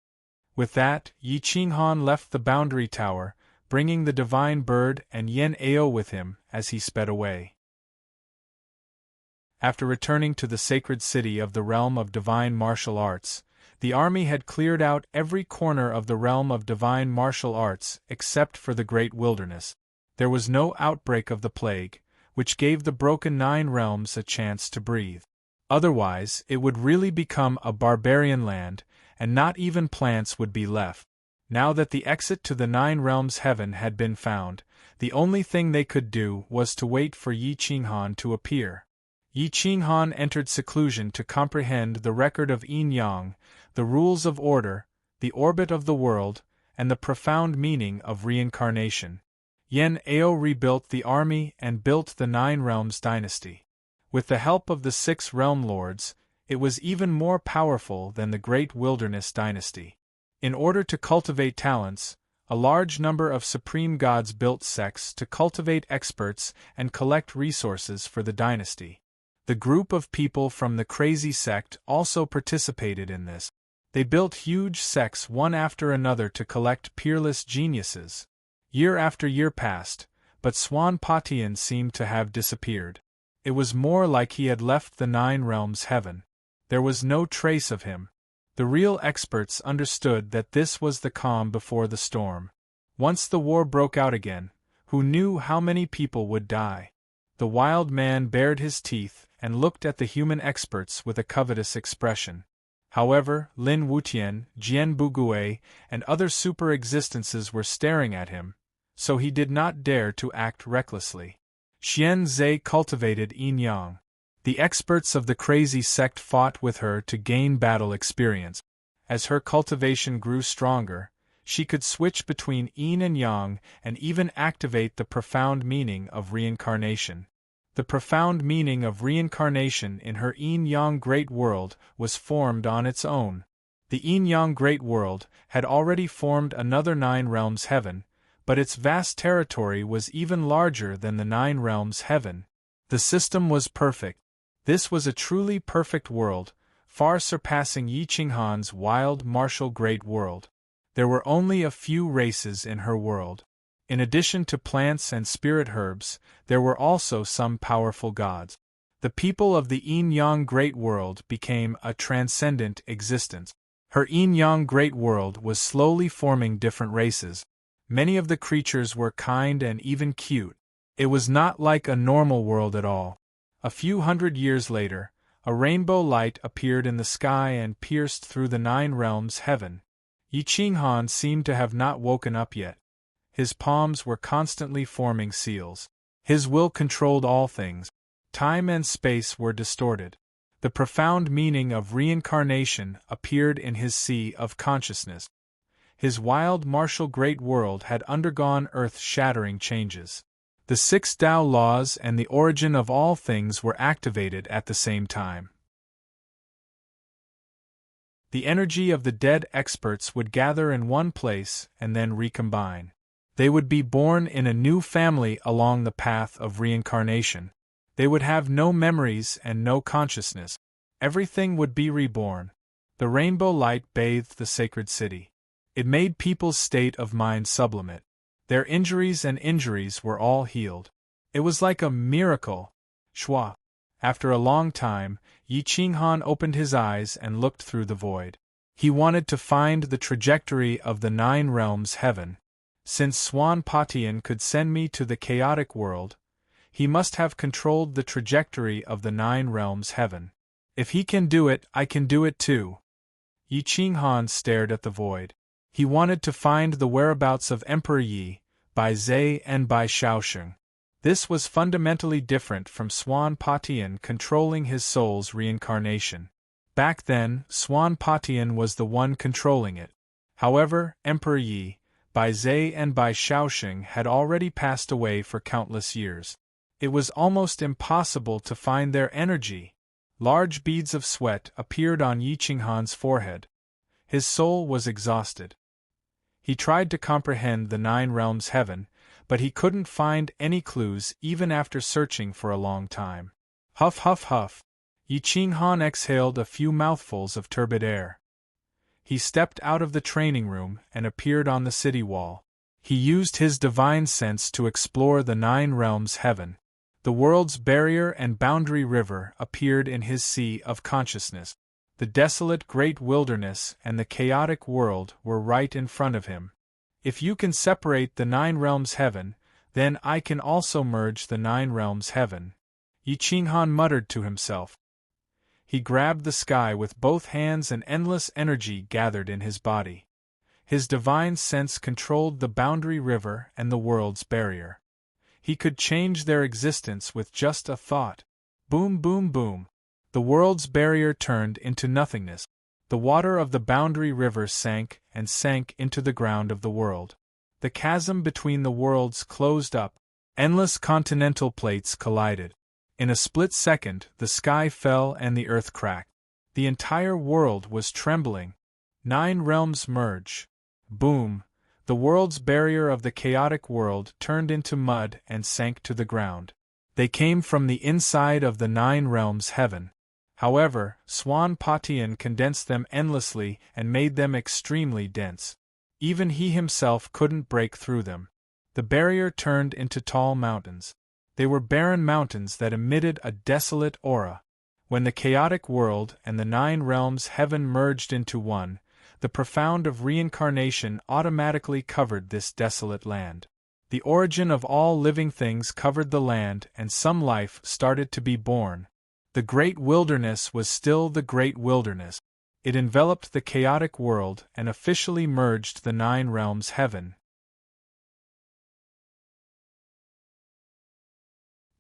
With that, Yi Qinghan left the boundary tower, bringing the divine bird and Yen Ao with him as he sped away. After returning to the sacred city of the realm of divine martial arts, the army had cleared out every corner of the realm of divine martial arts except for the great wilderness. There was no outbreak of the plague, which gave the broken 9 realms a chance to breathe. Otherwise, it would really become a barbarian land, and not even plants would be left. Now that the exit to the 9 realms heaven had been found, the only thing they could do was to wait for Yi Qinghan to appear. Yi Qinghan entered seclusion to comprehend the record of yin-yang, the rules of order, the orbit of the world, and the profound meaning of reincarnation. Yen Ao rebuilt the army and built the 9 realms dynasty. With the help of the 6 realm lords, it was even more powerful than the great wilderness dynasty. In order to cultivate talents, a large number of supreme gods built sects to cultivate experts and collect resources for the dynasty. The group of people from the crazy sect also participated in this. They built huge sects one after another to collect peerless geniuses. Year after year passed, but Swan Patian seemed to have disappeared. It was more like he had left the 9 realms heaven. There was no trace of him. The real experts understood that this was the calm before the storm. Once the war broke out again, who knew how many people would die? The wild man bared his teeth and looked at the human experts with a covetous expression. However, Lin Wutian, Jian Bugui, and other super-existences were staring at him, so he did not dare to act recklessly. Xian Zhe cultivated yin-yang. The experts of the crazy sect fought with her to gain battle experience. As her cultivation grew stronger, she could switch between yin and yang and even activate the profound meaning of reincarnation. The profound meaning of reincarnation in her yin-yang great world was formed on its own. The yin-yang great world had already formed another 9 realms heaven, but its vast territory was even larger than the 9 realms heaven. The system was perfect. This was a truly perfect world, far surpassing Yi Qinghan's wild, martial great world. There were only a few races in her world. In addition to plants and spirit herbs, there were also some powerful gods. The people of the Yin-Yang Great World became a transcendent existence. Her Yin-Yang Great World was slowly forming different races. Many of the creatures were kind and even cute. It was not like a normal world at all. A few hundred years later, a rainbow light appeared in the sky and pierced through the 9 realms heaven. Yi Qinghan seemed to have not woken up yet. His palms were constantly forming seals. His will controlled all things. Time and space were distorted. The profound meaning of reincarnation appeared in his sea of consciousness. His wild martial great world had undergone earth-shattering changes. The 6 Tao laws and the origin of all things were activated at the same time. The energy of the dead experts would gather in one place and then recombine. They would be born in a new family along the path of reincarnation. They would have no memories and no consciousness. Everything would be reborn. The rainbow light bathed the sacred city. It made people's state of mind sublimate. Their injuries were all healed. It was like a miracle. Shua. After a long time, Yi Qinghan opened his eyes and looked through the void. He wanted to find the trajectory of the 9 realms heaven. Since Swan Patian could send me to the chaotic world, he must have controlled the trajectory of the 9 realms heaven. If he can do it, I can do it too. Yi Qinghan stared at the void. He wanted to find the whereabouts of Emperor Yi, Bai Zhe and Bai Shaosheng. This was fundamentally different from Swan Patian controlling his soul's reincarnation. Back then, Swan Patian was the one controlling it. However, Emperor Yi, Bai Zhe and Bai Shaosheng had already passed away for countless years. It was almost impossible to find their energy. Large beads of sweat appeared on Yi Qinghan's forehead. His soul was exhausted. He tried to comprehend the 9 realms heaven, but he couldn't find any clues even after searching for a long time. Huff huff huff. Yi Qinghan exhaled a few mouthfuls of turbid air. He stepped out of the training room and appeared on the city wall. He used his divine sense to explore the 9 realms heaven. The world's barrier and boundary river appeared in his sea of consciousness. The desolate great wilderness and the chaotic world were right in front of him. If you can separate the 9 realms heaven, then I can also merge the 9 realms heaven. Yi Qinghan muttered to himself. He grabbed the sky with both hands and endless energy gathered in his body. His divine sense controlled the boundary river and the world's barrier. He could change their existence with just a thought. Boom boom boom. The world's barrier turned into nothingness. The water of the boundary river sank and sank into the ground of the world. The chasm between the worlds closed up. Endless continental plates collided. In a split second, the sky fell and the earth cracked. The entire world was trembling. 9 realms merge. Boom! The world's barrier of the chaotic world turned into mud and sank to the ground. They came from the inside of the 9 realms heaven. However, Swan Patian condensed them endlessly and made them extremely dense. Even he himself couldn't break through them. The barrier turned into tall mountains. They were barren mountains that emitted a desolate aura. When the chaotic world and the 9 realms heaven merged into one, the profound of reincarnation automatically covered this desolate land. The origin of all living things covered the land and some life started to be born. The great wilderness was still the great wilderness. It enveloped the chaotic world and officially merged the 9 realms heaven.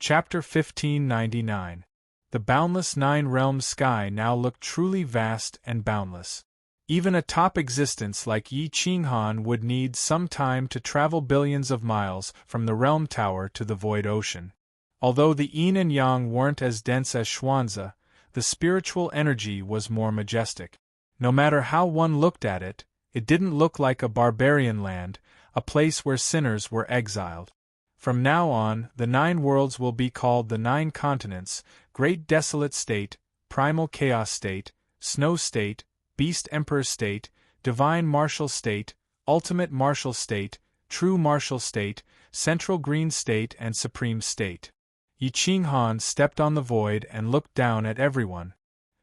Chapter 1599. The boundless 9 realms sky now looked truly vast and boundless. Even a top existence like Yi Qinghan would need some time to travel billions of miles from the realm tower to the void ocean. Although the yin and yang weren't as dense as Xuanzi, the spiritual energy was more majestic. No matter how one looked at it, it didn't look like a barbarian land, a place where sinners were exiled. From now on, the 9 worlds will be called the 9 continents, Great Desolate State, Primal Chaos State, Snow State, Beast Emperor State, Divine Martial State, Ultimate Martial State, True Martial State, Central Green State and Supreme State. Yi Qinghan stepped on the void and looked down at everyone.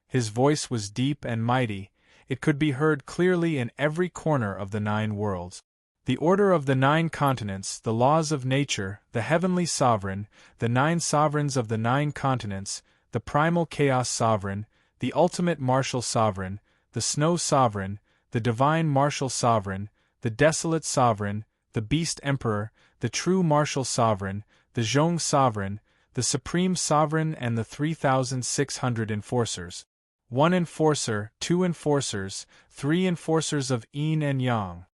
His voice was deep and mighty, it could be heard clearly in every corner of the 9 worlds. The order of the 9 continents, the laws of nature, the heavenly sovereign, the 9 sovereigns of the 9 continents, the primal chaos sovereign, the ultimate martial sovereign, the snow sovereign, the divine martial sovereign, the desolate sovereign, the beast emperor, the true martial sovereign, the Zhong sovereign, the supreme sovereign and the 3,600 enforcers. 1 enforcer, 2 enforcers, 3 enforcers of yin and yang.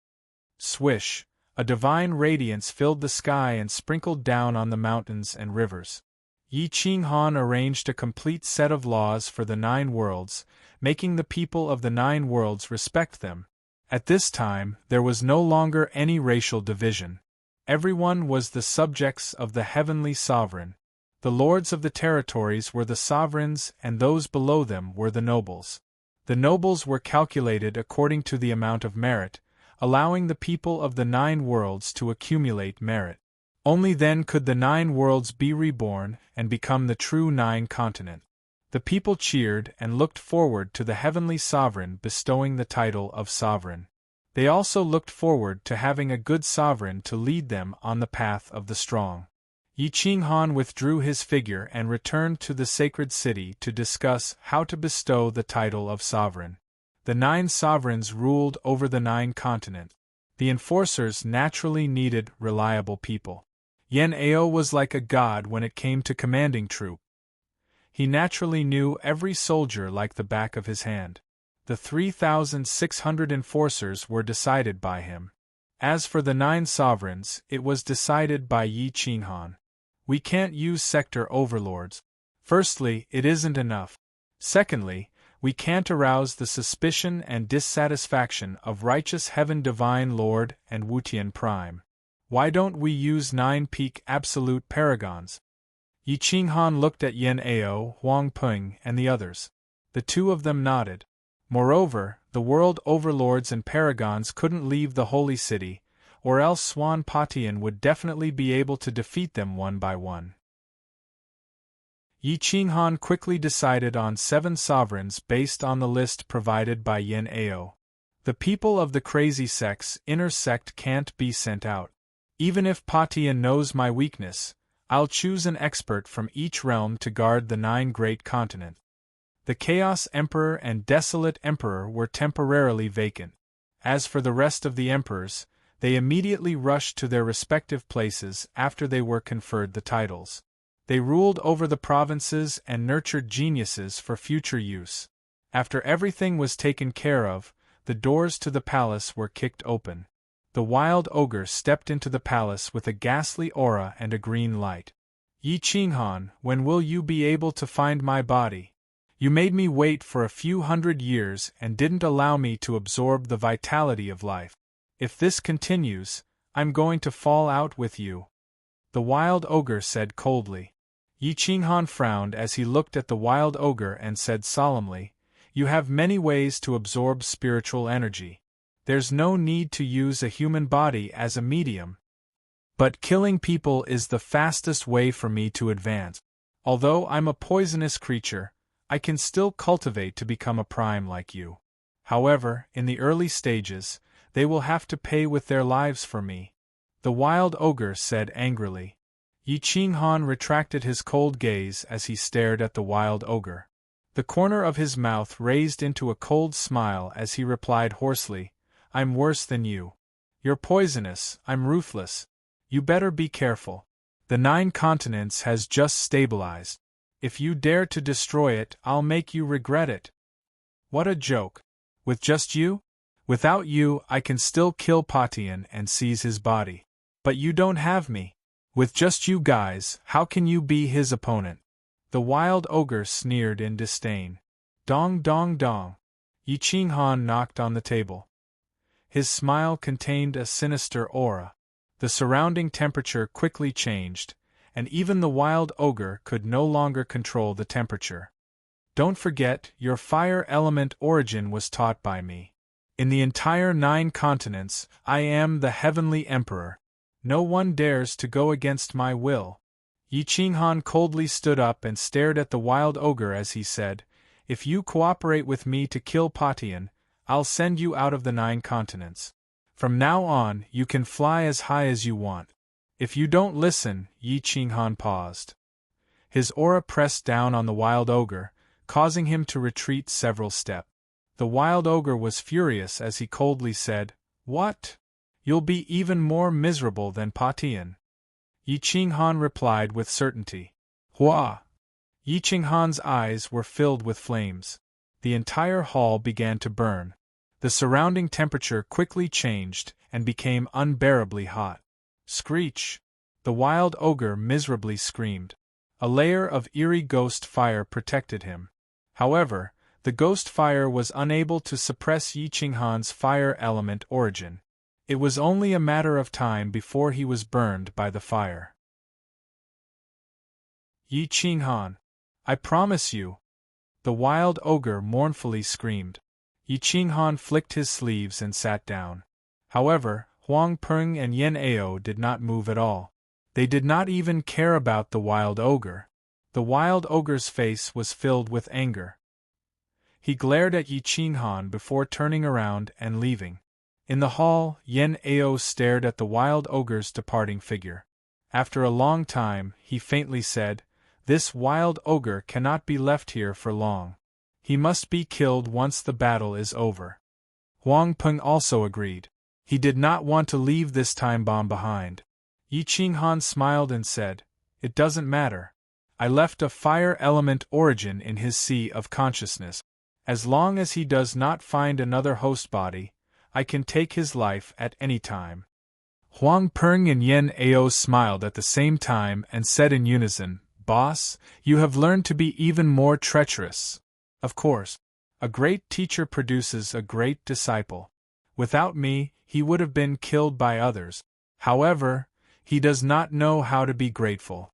Swish, a divine radiance filled the sky and sprinkled down on the mountains and rivers. Yi Qinghan arranged a complete set of laws for the 9 worlds, making the people of the 9 worlds respect them. At this time, there was no longer any racial division. Everyone was the subjects of the heavenly sovereign. The lords of the territories were the sovereigns and those below them were the nobles. The nobles were calculated according to the amount of merit, allowing the people of the 9 worlds to accumulate merit. Only then could the 9 worlds be reborn and become the true 9 continent. The people cheered and looked forward to the heavenly sovereign bestowing the title of sovereign. They also looked forward to having a good sovereign to lead them on the path of the strong. Yi Qinghan withdrew his figure and returned to the sacred city to discuss how to bestow the title of sovereign. The 9 sovereigns ruled over the 9 continents. The enforcers naturally needed reliable people. Yan Ao was like a god when it came to commanding troops. He naturally knew every soldier like the back of his hand. The 3,600 enforcers were decided by him. As for the 9 sovereigns, it was decided by Yi Qinghan. We can't use sector overlords. Firstly, it isn't enough. Secondly, we can't arouse the suspicion and dissatisfaction of righteous heaven divine lord and Wutian prime. Why don't we use 9 peak absolute paragons? Yi Qinghan looked at Yan Ao, Huang Peng, and the others. The 2 of them nodded. Moreover, the world overlords and paragons couldn't leave the holy city, or else Swan Patian would definitely be able to defeat them one by one. Yi Qinghan quickly decided on 7 sovereigns based on the list provided by Yan Ao. The people of the crazy sect's inner sect can't be sent out. Even if Patian knows my weakness, I'll choose an expert from each realm to guard the 9 great continents. The Chaos Emperor and Desolate Emperor were temporarily vacant. As for the rest of the emperors, they immediately rushed to their respective places after they were conferred the titles. They ruled over the provinces and nurtured geniuses for future use. After everything was taken care of, the doors to the palace were kicked open. The wild ogre stepped into the palace with a ghastly aura and a green light. Yi Qinghan, when will you be able to find my body? You made me wait for a few hundred years and didn't allow me to absorb the vitality of life. If this continues, I'm going to fall out with you. The wild ogre said coldly. Yi Qinghan frowned as he looked at the wild ogre and said solemnly, You have many ways to absorb spiritual energy. There's no need to use a human body as a medium. But killing people is the fastest way for me to advance. Although I'm a poisonous creature, I can still cultivate to become a prime like you. However, in the early stages, they will have to pay with their lives for me. The wild ogre said angrily. Yi Qinghan retracted his cold gaze as he stared at the wild ogre. The corner of his mouth raised into a cold smile as he replied hoarsely, I'm worse than you. You're poisonous, I'm ruthless. You better be careful. The 9 continents has just stabilized. If you dare to destroy it, I'll make you regret it. What a joke. With just you? Without you, I can still kill Patian and seize his body. But you don't have me. With just you guys, how can you be his opponent? The wild ogre sneered in disdain. Dong dong dong. Yi Qinghan knocked on the table. His smile contained a sinister aura. The surrounding temperature quickly changed, and even the wild ogre could no longer control the temperature. Don't forget, your fire element origin was taught by me. In the entire 9 continents, I am the Heavenly Emperor. No one dares to go against my will. Yi Qinghan coldly stood up and stared at the wild ogre as he said, "If you cooperate with me to kill Patian, I'll send you out of the 9 continents. From now on, you can fly as high as you want. If you don't listen," Yi Qinghan paused. His aura pressed down on the wild ogre, causing him to retreat several steps. The wild ogre was furious as he coldly said, "What? You'll be even more miserable than Patian." Yi Qinghan replied with certainty. "Hua!" Yi Qinghan's eyes were filled with flames. The entire hall began to burn. The surrounding temperature quickly changed and became unbearably hot. Screech! The wild ogre miserably screamed. A layer of eerie ghost fire protected him. However, the ghost fire was unable to suppress Yi Qinghan's fire element origin. It was only a matter of time before he was burned by the fire. "Yi Qinghan, I promise you!" the wild ogre mournfully screamed. Yi Qinghan flicked his sleeves and sat down. However, Huang Peng and Yen Ao did not move at all. They did not even care about the wild ogre. The wild ogre's face was filled with anger. He glared at Yi Qinghan before turning around and leaving. In the hall, Yen Ao stared at the wild ogre's departing figure. After a long time, he faintly said, "This wild ogre cannot be left here for long. He must be killed once the battle is over." Huang Peng also agreed. He did not want to leave this time bomb behind. Yi Qinghan smiled and said, "It doesn't matter. I left a fire element origin in his sea of consciousness. As long as he does not find another host body, I can take his life at any time." Huang Peng and Yen Ao smiled at the same time and said in unison, "Boss, you have learned to be even more treacherous." Of course, a great teacher produces a great disciple. Without me, he would have been killed by others. However, he does not know how to be grateful.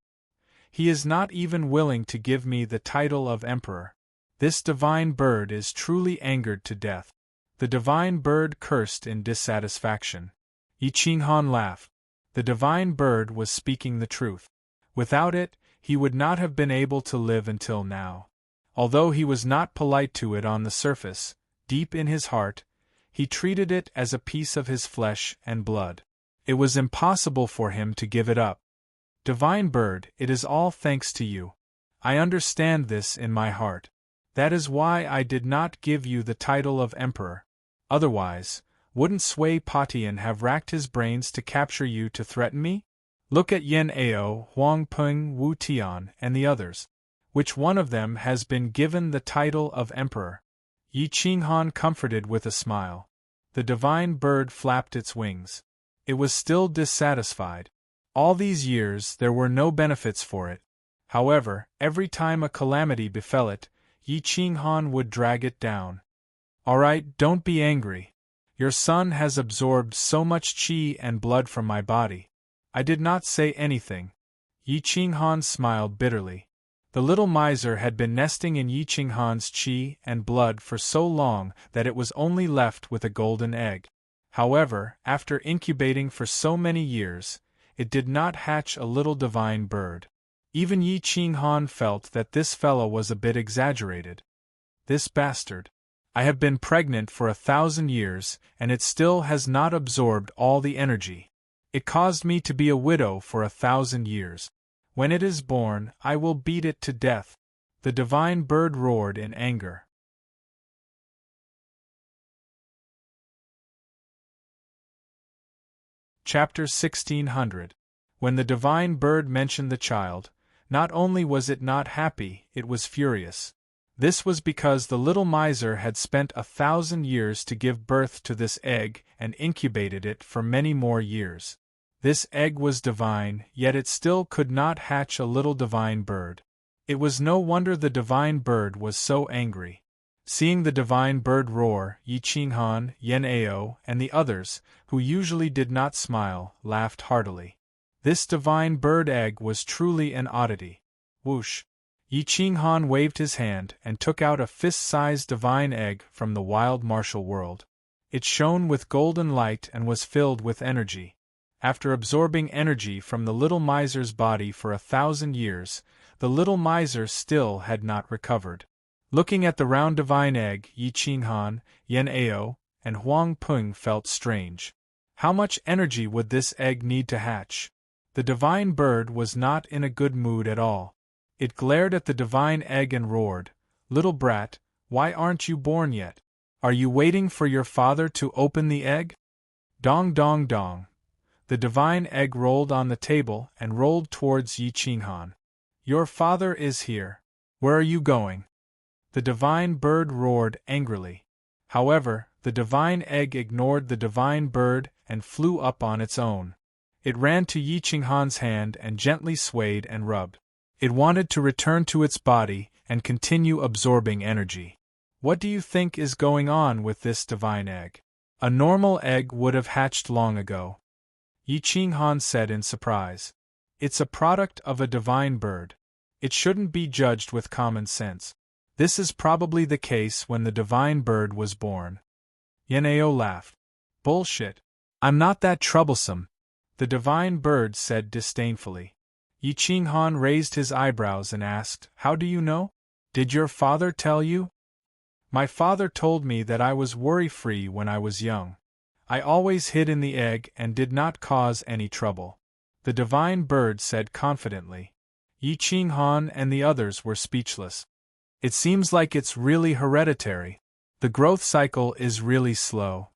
He is not even willing to give me the title of emperor. This divine bird is truly angered to death. The divine bird cursed in dissatisfaction. Yi Qinghan laughed. The divine bird was speaking the truth. Without it, he would not have been able to live until now. Although he was not polite to it on the surface, deep in his heart, he treated it as a piece of his flesh and blood. It was impossible for him to give it up. "Divine bird, it is all thanks to you. I understand this in my heart. That is why I did not give you the title of emperor. Otherwise, wouldn't Sui Patian have racked his brains to capture you to threaten me? Look at Yen Ao, Huang Peng, Wu Tian, and the others. Which one of them has been given the title of emperor?" Yi Qinghan comforted with a smile. The divine bird flapped its wings. It was still dissatisfied. All these years there were no benefits for it. However, every time a calamity befell it, Yi Qinghan would drag it down. "All right, don't be angry. Your son has absorbed so much qi and blood from my body. I did not say anything." Yi Qinghan smiled bitterly. The little miser had been nesting in Yi Qinghan's qi and blood for so long that it was only left with a golden egg. However, after incubating for so many years, it did not hatch a little divine bird. Even Yi Qinghan felt that this fellow was a bit exaggerated. This bastard. I have been pregnant for 1,000 years, and it still has not absorbed all the energy. It caused me to be a widow for 1,000 years. When it is born, I will beat it to death." The divine bird roared in anger. Chapter 1600. When the divine bird mentioned the child, not only was it not happy, it was furious. This was because the little miser had spent 1,000 years to give birth to this egg and incubated it for many more years. This egg was divine, yet it still could not hatch a little divine bird. It was no wonder the divine bird was so angry. Seeing the divine bird roar, Yi Qinghan, Yen Ao, and the others, who usually did not smile, laughed heartily. This divine bird egg was truly an oddity. Whoosh! Yi Qinghan waved his hand and took out a fist-sized divine egg from the wild martial world. It shone with golden light and was filled with energy. After absorbing energy from the little miser's body for 1,000 years, the little miser still had not recovered. Looking at the round divine egg, Yi Qinghan, Yan Ao, and Huang Peng felt strange. How much energy would this egg need to hatch? The divine bird was not in a good mood at all. It glared at the divine egg and roared, "Little brat, why aren't you born yet? Are you waiting for your father to open the egg?" Dong dong dong. The divine egg rolled on the table and rolled towards Yi Qinghan. "Your father is here. Where are you going?" The divine bird roared angrily. However, the divine egg ignored the divine bird and flew up on its own. It ran to Yi Qinghan's hand and gently swayed and rubbed. It wanted to return to its body and continue absorbing energy. What do you think is going on with this divine egg? A normal egg would have hatched long ago. Yi Qinghan said in surprise. It's a product of a divine bird. It shouldn't be judged with common sense. This is probably the case when the divine bird was born. Yan Ao laughed. Bullshit. I'm not that troublesome, the divine bird said disdainfully. Yi Qinghan raised his eyebrows and asked, "How do you know? Did your father tell you?" "My father told me that I was worry-free when I was young. I always hid in the egg and did not cause any trouble," the divine bird said confidently. Yi Qinghan and the others were speechless. "It seems like it's really hereditary. The growth cycle is really slow,"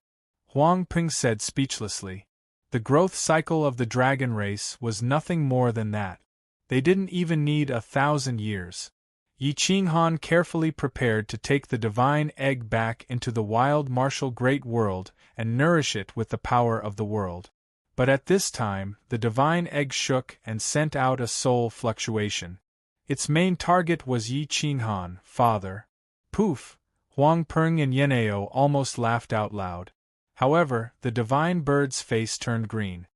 Huang Peng said speechlessly. The growth cycle of the dragon race was nothing more than that. They didn't even need 1,000 years. Yi Qinghan carefully prepared to take the divine egg back into the wild martial great world and nourish it with the power of the world. But at this time, the divine egg shook and sent out a soul fluctuation. Its main target was Yi Qinghan, father. Poof! Huang Peng and Yan Ao almost laughed out loud. However, the divine bird's face turned green.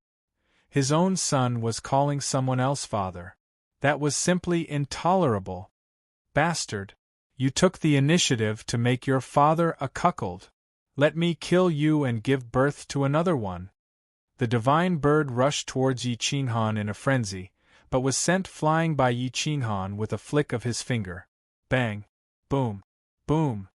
His own son was calling someone else father. That was simply intolerable. Bastard! You took the initiative to make your father a cuckold. Let me kill you and give birth to another one. The divine bird rushed towards Yi Qinghan in a frenzy, but was sent flying by Yi Qinghan with a flick of his finger. Bang! Boom! Boom!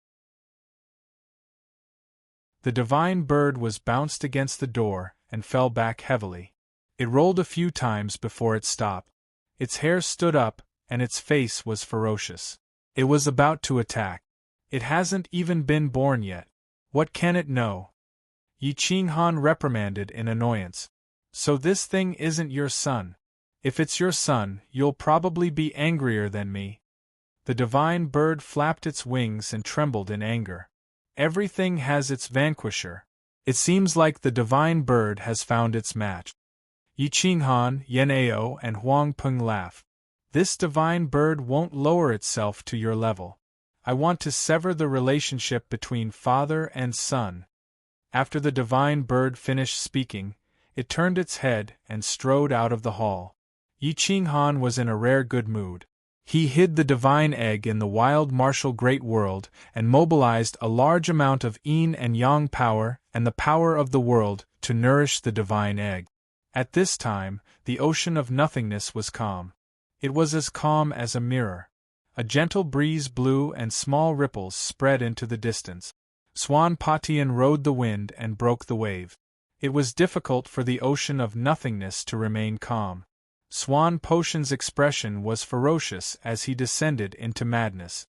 The divine bird was bounced against the door and fell back heavily. It rolled a few times before it stopped. Its hair stood up, and its face was ferocious. It was about to attack. It hasn't even been born yet. What can it know? Yi Qinghan reprimanded in annoyance. So this thing isn't your son. If it's your son, you'll probably be angrier than me. The divine bird flapped its wings and trembled in anger. Everything has its vanquisher. It seems like the divine bird has found its match. Yi Qinghan, Yan Ao, and Huang Peng laughed. This divine bird won't lower itself to your level. I want to sever the relationship between father and son. After the divine bird finished speaking, it turned its head and strode out of the hall. Yi Qinghan was in a rare good mood. He hid the divine egg in the wild martial great world and mobilized a large amount of yin and yang power and the power of the world to nourish the divine egg. At this time, the ocean of nothingness was calm. It was as calm as a mirror. A gentle breeze blew and small ripples spread into the distance. Swan Patian rode the wind and broke the wave. It was difficult for the ocean of nothingness to remain calm. Swan Potion's expression was ferocious as he descended into madness.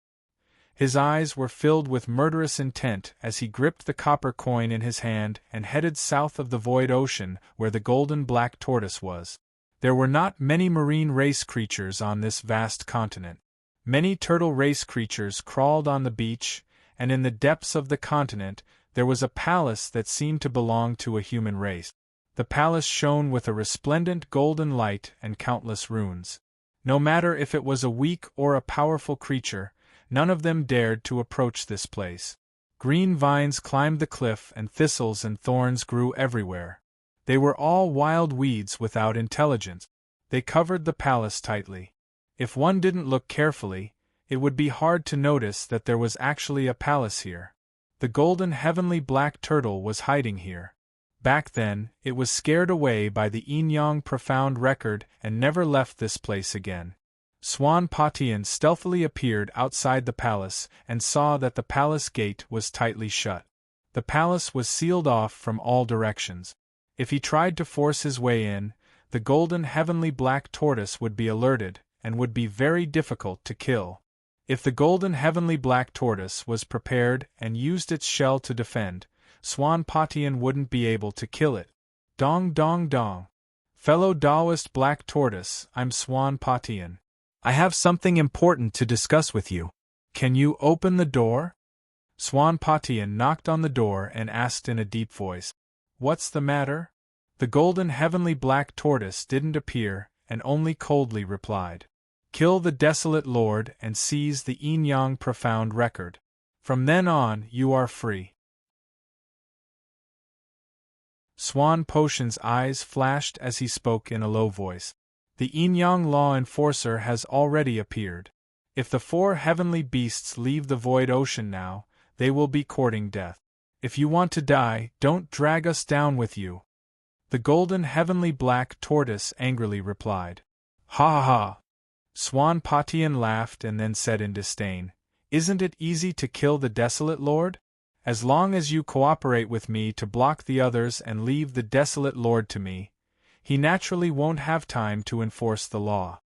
His eyes were filled with murderous intent as he gripped the copper coin in his hand and headed south of the void ocean where the golden black tortoise was. There were not many marine race creatures on this vast continent. Many turtle race creatures crawled on the beach, and in the depths of the continent there was a palace that seemed to belong to a human race. The palace shone with a resplendent golden light and countless runes. No matter if it was a weak or a powerful creature, none of them dared to approach this place. Green vines climbed the cliff and thistles and thorns grew everywhere. They were all wild weeds without intelligence. They covered the palace tightly. If one didn't look carefully, it would be hard to notice that there was actually a palace here. The golden heavenly black turtle was hiding here. Back then, it was scared away by the yin-yang profound record and never left this place again. Swan Patian stealthily appeared outside the palace and saw that the palace gate was tightly shut. The palace was sealed off from all directions. If he tried to force his way in, the golden heavenly black tortoise would be alerted and would be very difficult to kill. If the golden heavenly black tortoise was prepared and used its shell to defend, Swan Patian wouldn't be able to kill it. Dong dong dong. Fellow Taoist black tortoise, I'm Swan Patian. I have something important to discuss with you. Can you open the door? Swan Patian knocked on the door and asked in a deep voice. What's the matter? The golden heavenly black tortoise didn't appear and only coldly replied. Kill the desolate lord and seize the yin-yang profound record. From then on, you are free. Swan Patian's eyes flashed as he spoke in a low voice. The yin-yang law enforcer has already appeared. If the 4 heavenly beasts leave the void ocean now, they will be courting death. If you want to die, don't drag us down with you. The golden heavenly black tortoise angrily replied. Ha ha ha! Swan Patian laughed and then said in disdain, Isn't it easy to kill the desolate lord? As long as you cooperate with me to block the others and leave the desolate lord to me, he naturally won't have time to enforce the law.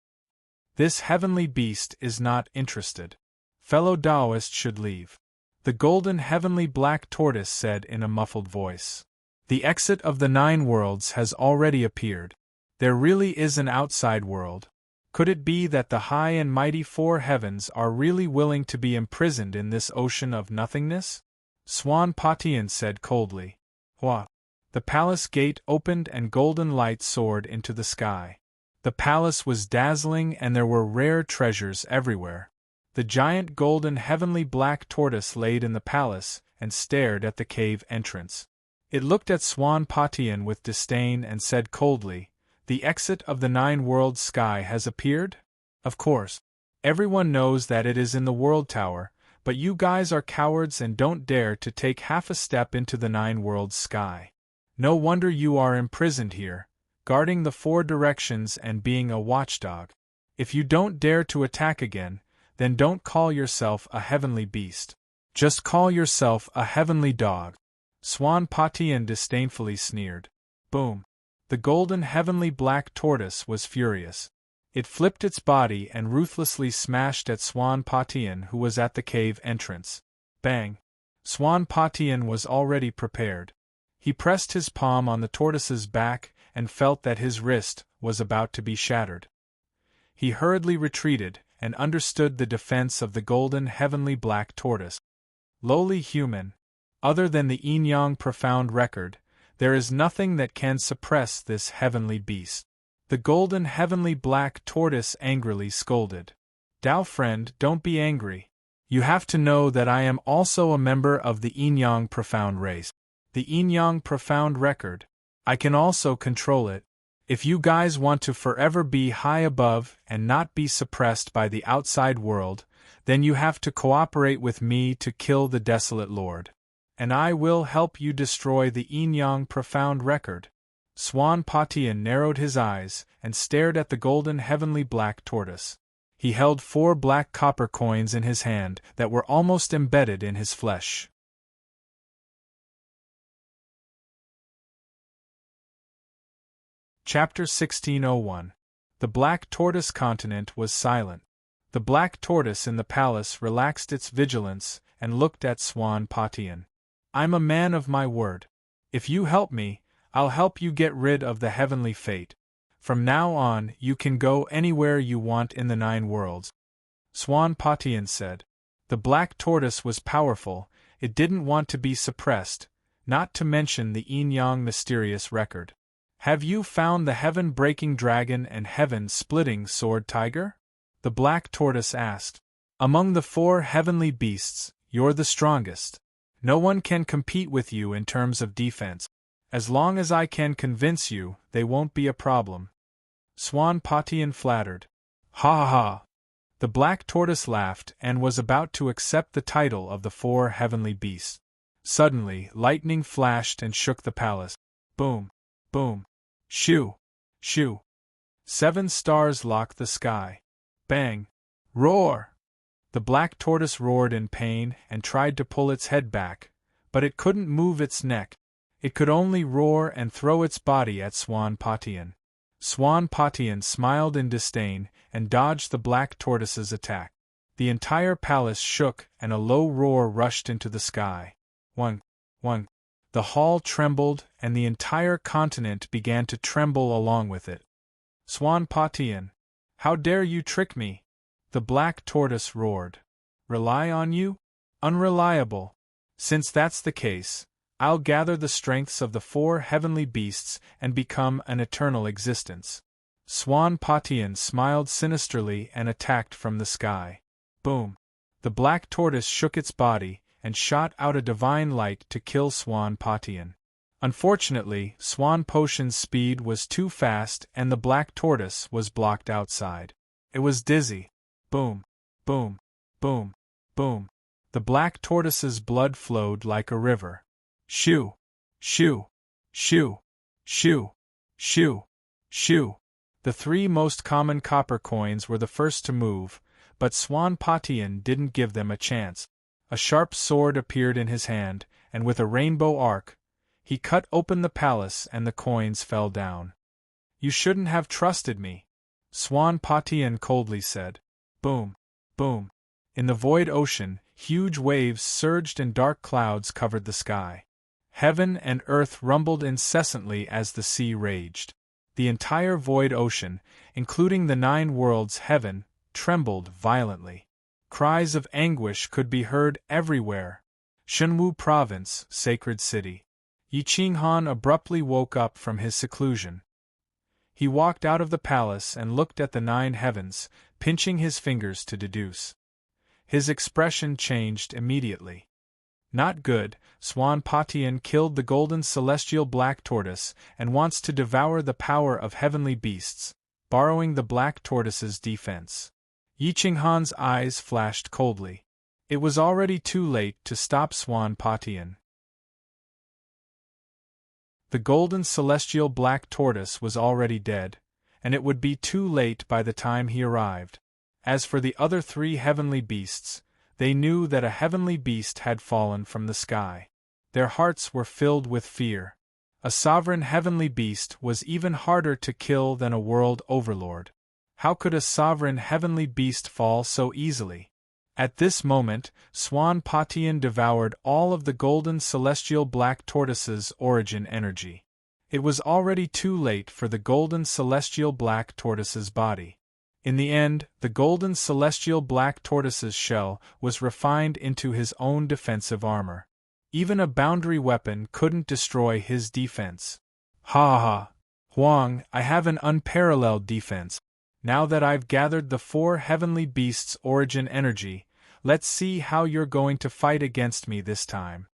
This heavenly beast is not interested. Fellow Taoist should leave. The golden heavenly black tortoise said in a muffled voice. The exit of the 9 worlds has already appeared. There really is an outside world. Could it be that the high and mighty 4 heavens are really willing to be imprisoned in this ocean of nothingness? Swan Patian said coldly. What? The palace gate opened and golden light soared into the sky. The palace was dazzling and there were rare treasures everywhere. The giant golden heavenly black tortoise laid in the palace and stared at the cave entrance. It looked at Swan Patian with disdain and said coldly, The exit of the 9 worlds sky has appeared? Of course. Everyone knows that it is in the world tower, but you guys are cowards and don't dare to take half a step into the 9 worlds sky. No wonder you are imprisoned here, guarding the 4 directions and being a watchdog. If you don't dare to attack again, then don't call yourself a heavenly beast. Just call yourself a heavenly dog. Swan Patian disdainfully sneered. Boom! The golden heavenly black tortoise was furious. It flipped its body and ruthlessly smashed at Swan Patian, who was at the cave entrance. Bang! Swan Patian was already prepared. He pressed his palm on the tortoise's back and felt that his wrist was about to be shattered. He hurriedly retreated and understood the defense of the golden heavenly black tortoise. Lowly human, other than the yin-yang profound record, there is nothing that can suppress this heavenly beast. The golden heavenly black tortoise angrily scolded. Tao friend, don't be angry. You have to know that I am also a member of the yin-yang profound race. The yin-yang profound record. I can also control it. If you guys want to forever be high above and not be suppressed by the outside world, then you have to cooperate with me to kill the desolate lord. And I will help you destroy the yin-yang profound record. Swan Patian narrowed his eyes and stared at the golden heavenly black tortoise. He held 4 black copper coins in his hand that were almost embedded in his flesh. Chapter 1601. The Black Tortoise Continent was silent. The black tortoise in the palace relaxed its vigilance and looked at Swan Patian. I'm a man of my word. If you help me, I'll help you get rid of the heavenly fate. From now on, you can go anywhere you want in the 9 worlds. Swan Patian said. The black tortoise was powerful, it didn't want to be suppressed, not to mention the yin-yang mysterious record. Have you found the heaven-breaking dragon and heaven-splitting sword tiger? The black tortoise asked. Among the 4 heavenly beasts, you're the strongest. No one can compete with you in terms of defense. As long as I can convince you, they won't be a problem. Swan Patian flattered. Ha ha ha! The black tortoise laughed and was about to accept the title of the four heavenly beasts. Suddenly, lightning flashed and shook the palace. Boom! Boom! Shoo! Shoo! 7 stars locked the sky. Bang! Roar! The black tortoise roared in pain and tried to pull its head back, but it couldn't move its neck. It could only roar and throw its body at Swan Patian. Swan Patian smiled in disdain and dodged the black tortoise's attack. The entire palace shook and a low roar rushed into the sky. One. The hall trembled and the entire continent began to tremble along with it. Swan Patian, how dare you trick me? The black tortoise roared. Rely on you? Unreliable. Since that's the case, I'll gather the strengths of the four heavenly beasts and become an eternal existence. Swan Patian smiled sinisterly and attacked from the sky. Boom! The black tortoise shook its body and shot out a divine light to kill Swan Patian. Unfortunately, Swan Patian's speed was too fast and the black tortoise was blocked outside. It was dizzy. Boom! Boom! Boom! Boom! The black tortoise's blood flowed like a river. Shoo! Shoo! Shoo! Shoo! Shoo! Shoo! The 3 most common copper coins were the first to move, but Swan Patian didn't give them a chance. A sharp sword appeared in his hand, and with a rainbow arc, he cut open the palace and the coins fell down. You shouldn't have trusted me, Swan Patian coldly said. Boom! Boom! In the void ocean, huge waves surged and dark clouds covered the sky. Heaven and earth rumbled incessantly as the sea raged. The entire void ocean, including the 9 worlds heaven, trembled violently. Cries of anguish could be heard everywhere. Shenwu Province, Sacred City. Yi Qinghan abruptly woke up from his seclusion. He walked out of the palace and looked at the 9 heavens, pinching his fingers to deduce. His expression changed immediately. Not good, Swan Patian killed the golden celestial black tortoise and wants to devour the power of heavenly beasts, borrowing the black tortoise's defense. Yi Qinghan's eyes flashed coldly. It was already too late to stop Swan Patian. The golden celestial black tortoise was already dead, and it would be too late by the time he arrived. As for the other 3 heavenly beasts, they knew that a heavenly beast had fallen from the sky. Their hearts were filled with fear. A sovereign heavenly beast was even harder to kill than a world overlord. How could a sovereign heavenly beast fall so easily? At this moment, Swan Patian devoured all of the golden celestial black tortoise's origin energy. It was already too late for the golden celestial black tortoise's body. In the end, the golden celestial black tortoise's shell was refined into his own defensive armor. Even a boundary weapon couldn't destroy his defense. Ha ha! Huang, I have an unparalleled defense. Now that I've gathered the 4 heavenly beasts' origin energy, let's see how you're going to fight against me this time.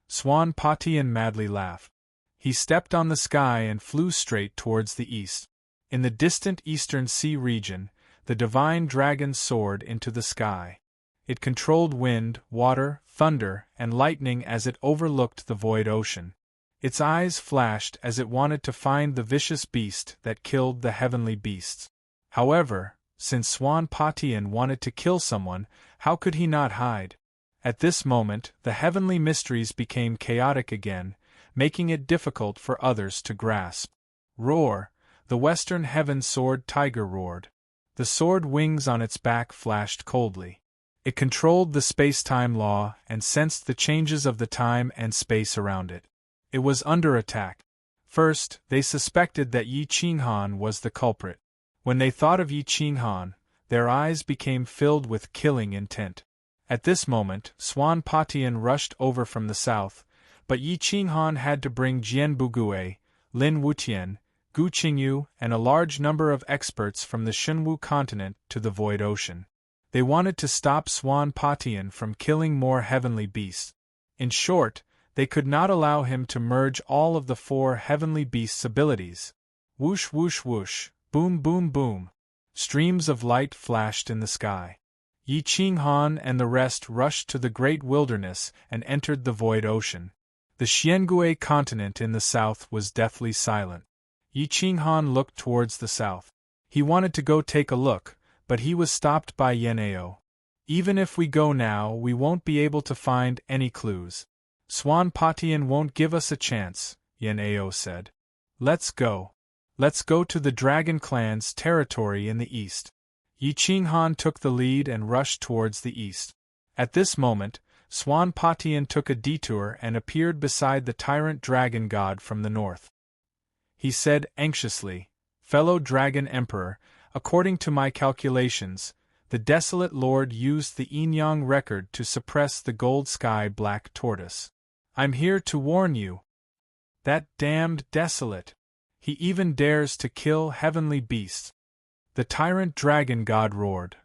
Swan Patian madly laughed. He stepped on the sky and flew straight towards the east. In the distant eastern sea region, the divine dragon soared into the sky. It controlled wind, water, thunder, and lightning as it overlooked the void ocean. Its eyes flashed as it wanted to find the vicious beast that killed the heavenly beasts. However, since Swan Patian wanted to kill someone, how could he not hide? At this moment, the heavenly mysteries became chaotic again, making it difficult for others to grasp. Roar! The western heaven sword tiger roared. The sword wings on its back flashed coldly. It controlled the space-time law and sensed the changes of the time and space around it. It was under attack. First, they suspected that Yi Qinghan was the culprit. When they thought of Yi Qinghan, their eyes became filled with killing intent. At this moment, Swan Patian rushed over from the south, but Yi Qinghan had to bring Jian Bugue, Lin Wutian, Gu Qingyu, and a large number of experts from the Shenwu continent to the Void Ocean. They wanted to stop Swan Patian from killing more heavenly beasts. In short, they could not allow him to merge all of the 4 heavenly beasts' abilities. Whoosh whoosh whoosh, boom boom boom. Streams of light flashed in the sky. Yi Qinghan and the rest rushed to the great wilderness and entered the void ocean. The Xiangui continent in the south was deathly silent. Yi Qinghan looked towards the south. He wanted to go take a look, but he was stopped by Yan'ao. Even if we go now, we won't be able to find any clues. Swan Patian won't give us a chance, Yan'ao said. Let's go. Let's go to the Dragon Clan's territory in the east. Yi Qinghan took the lead and rushed towards the east. At this moment, Swan Patian took a detour and appeared beside the tyrant dragon god from the north. He said anxiously, "Fellow Dragon Emperor, according to my calculations, the desolate lord used the yin-yang record to suppress the gold sky black tortoise. I'm here to warn you. That damned desolate. He even dares to kill heavenly beasts." The tyrant dragon god roared.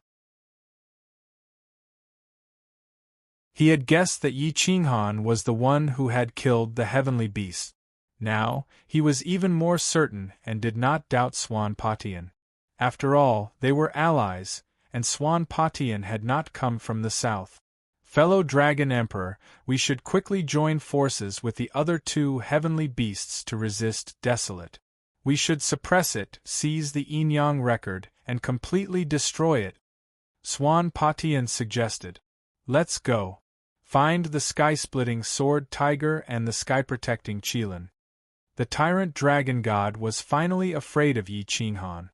He had guessed that Yi Qinghan was the one who had killed the heavenly beast. Now, he was even more certain and did not doubt Swan Patian. After all, they were allies, and Swan Patian had not come from the south. Fellow Dragon Emperor, we should quickly join forces with the other two heavenly beasts to resist Desolate. We should suppress it, seize the yin-yang record, and completely destroy it. Swan Patian suggested. Let's go. Find the sky-splitting sword tiger and the sky-protecting Qilin. The tyrant dragon god was finally afraid of Yi Qinghan.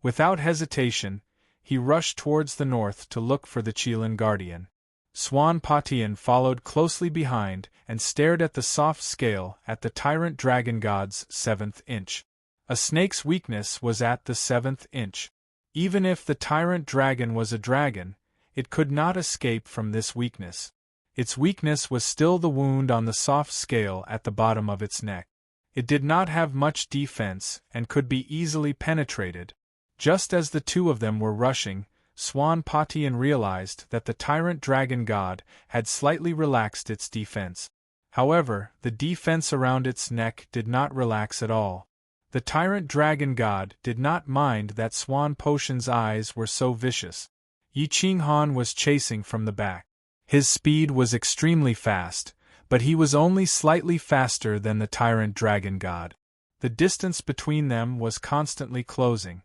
Without hesitation, he rushed towards the north to look for the Qilin guardian. Swan Patian followed closely behind and stared at the soft scale at the tyrant dragon god's 7th inch. A snake's weakness was at the 7th inch. Even if the tyrant dragon was a dragon, it could not escape from this weakness. Its weakness was still the wound on the soft scale at the bottom of its neck. It did not have much defense and could be easily penetrated. Just as the two of them were rushing, Swan Patian realized that the tyrant dragon god had slightly relaxed its defense. However, the defense around its neck did not relax at all. The tyrant dragon god did not mind that Swan Patian's eyes were so vicious. Yi Qinghan was chasing from the back. His speed was extremely fast, but he was only slightly faster than the tyrant dragon god. The distance between them was constantly closing.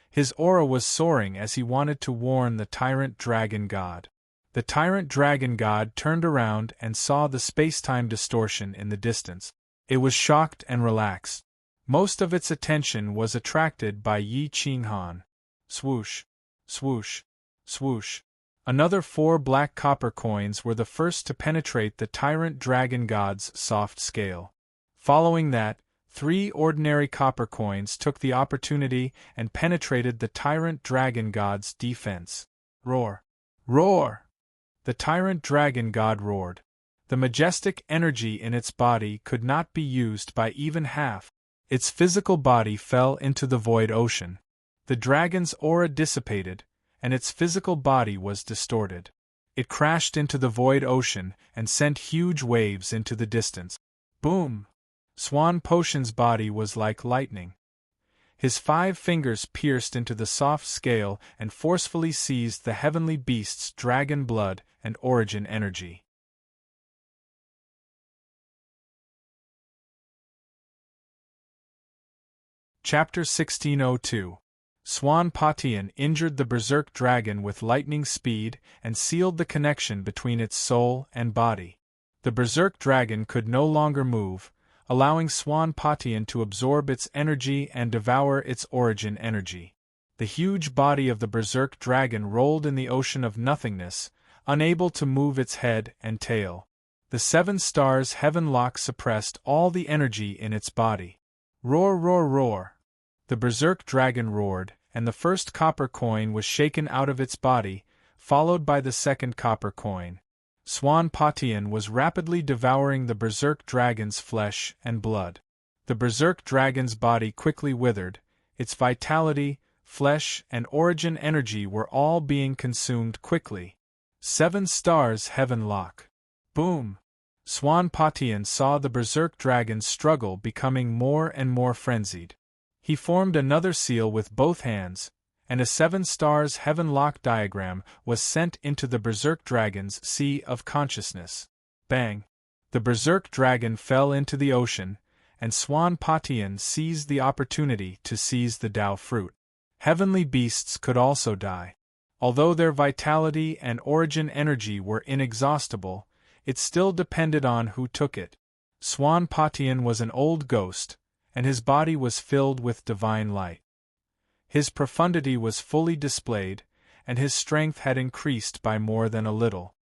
His aura was soaring as he wanted to warn the tyrant dragon god. The tyrant dragon god turned around and saw the space-time distortion in the distance. It was shocked and relaxed. Most of its attention was attracted by Yi Qinghan. Swoosh, swoosh, swoosh. Another 4 black copper coins were the first to penetrate the tyrant dragon god's soft scale. Following that, 3 ordinary copper coins took the opportunity and penetrated the tyrant dragon god's defense. Roar! Roar! The tyrant dragon god roared. The majestic energy in its body could not be used by even half. Its physical body fell into the void ocean. The dragon's aura dissipated, and its physical body was distorted. It crashed into the void ocean and sent huge waves into the distance. Boom! Swan Patian's body was like lightning. His 5 fingers pierced into the soft scale and forcefully seized the heavenly beast's dragon blood and origin energy. Chapter 1602. Swan Patian injured the berserk dragon with lightning speed and sealed the connection between its soul and body. The berserk dragon could no longer move, allowing Swan Patian to absorb its energy and devour its origin energy. The huge body of the berserk dragon rolled in the ocean of nothingness, unable to move its head and tail. The 7 stars heaven lock suppressed all the energy in its body. Roar, roar, roar! The berserk dragon roared, and the first copper coin was shaken out of its body, followed by the second copper coin. Swan Patian was rapidly devouring the berserk dragon's flesh and blood. The berserk dragon's body quickly withered, its vitality, flesh, and origin energy were all being consumed quickly. 7 stars heaven lock. Boom! Swan Patian saw the berserk dragon's struggle becoming more and more frenzied. He formed another seal with both hands, and a 7 stars heaven-lock diagram was sent into the Berserk Dragon's Sea of Consciousness. Bang! The Berserk Dragon fell into the ocean, and Swan Patian seized the opportunity to seize the Tao fruit. Heavenly beasts could also die. Although their vitality and origin energy were inexhaustible, it still depended on who took it. Swan Patian was an old ghost, and his body was filled with divine light. His profundity was fully displayed, and his strength had increased by more than a little.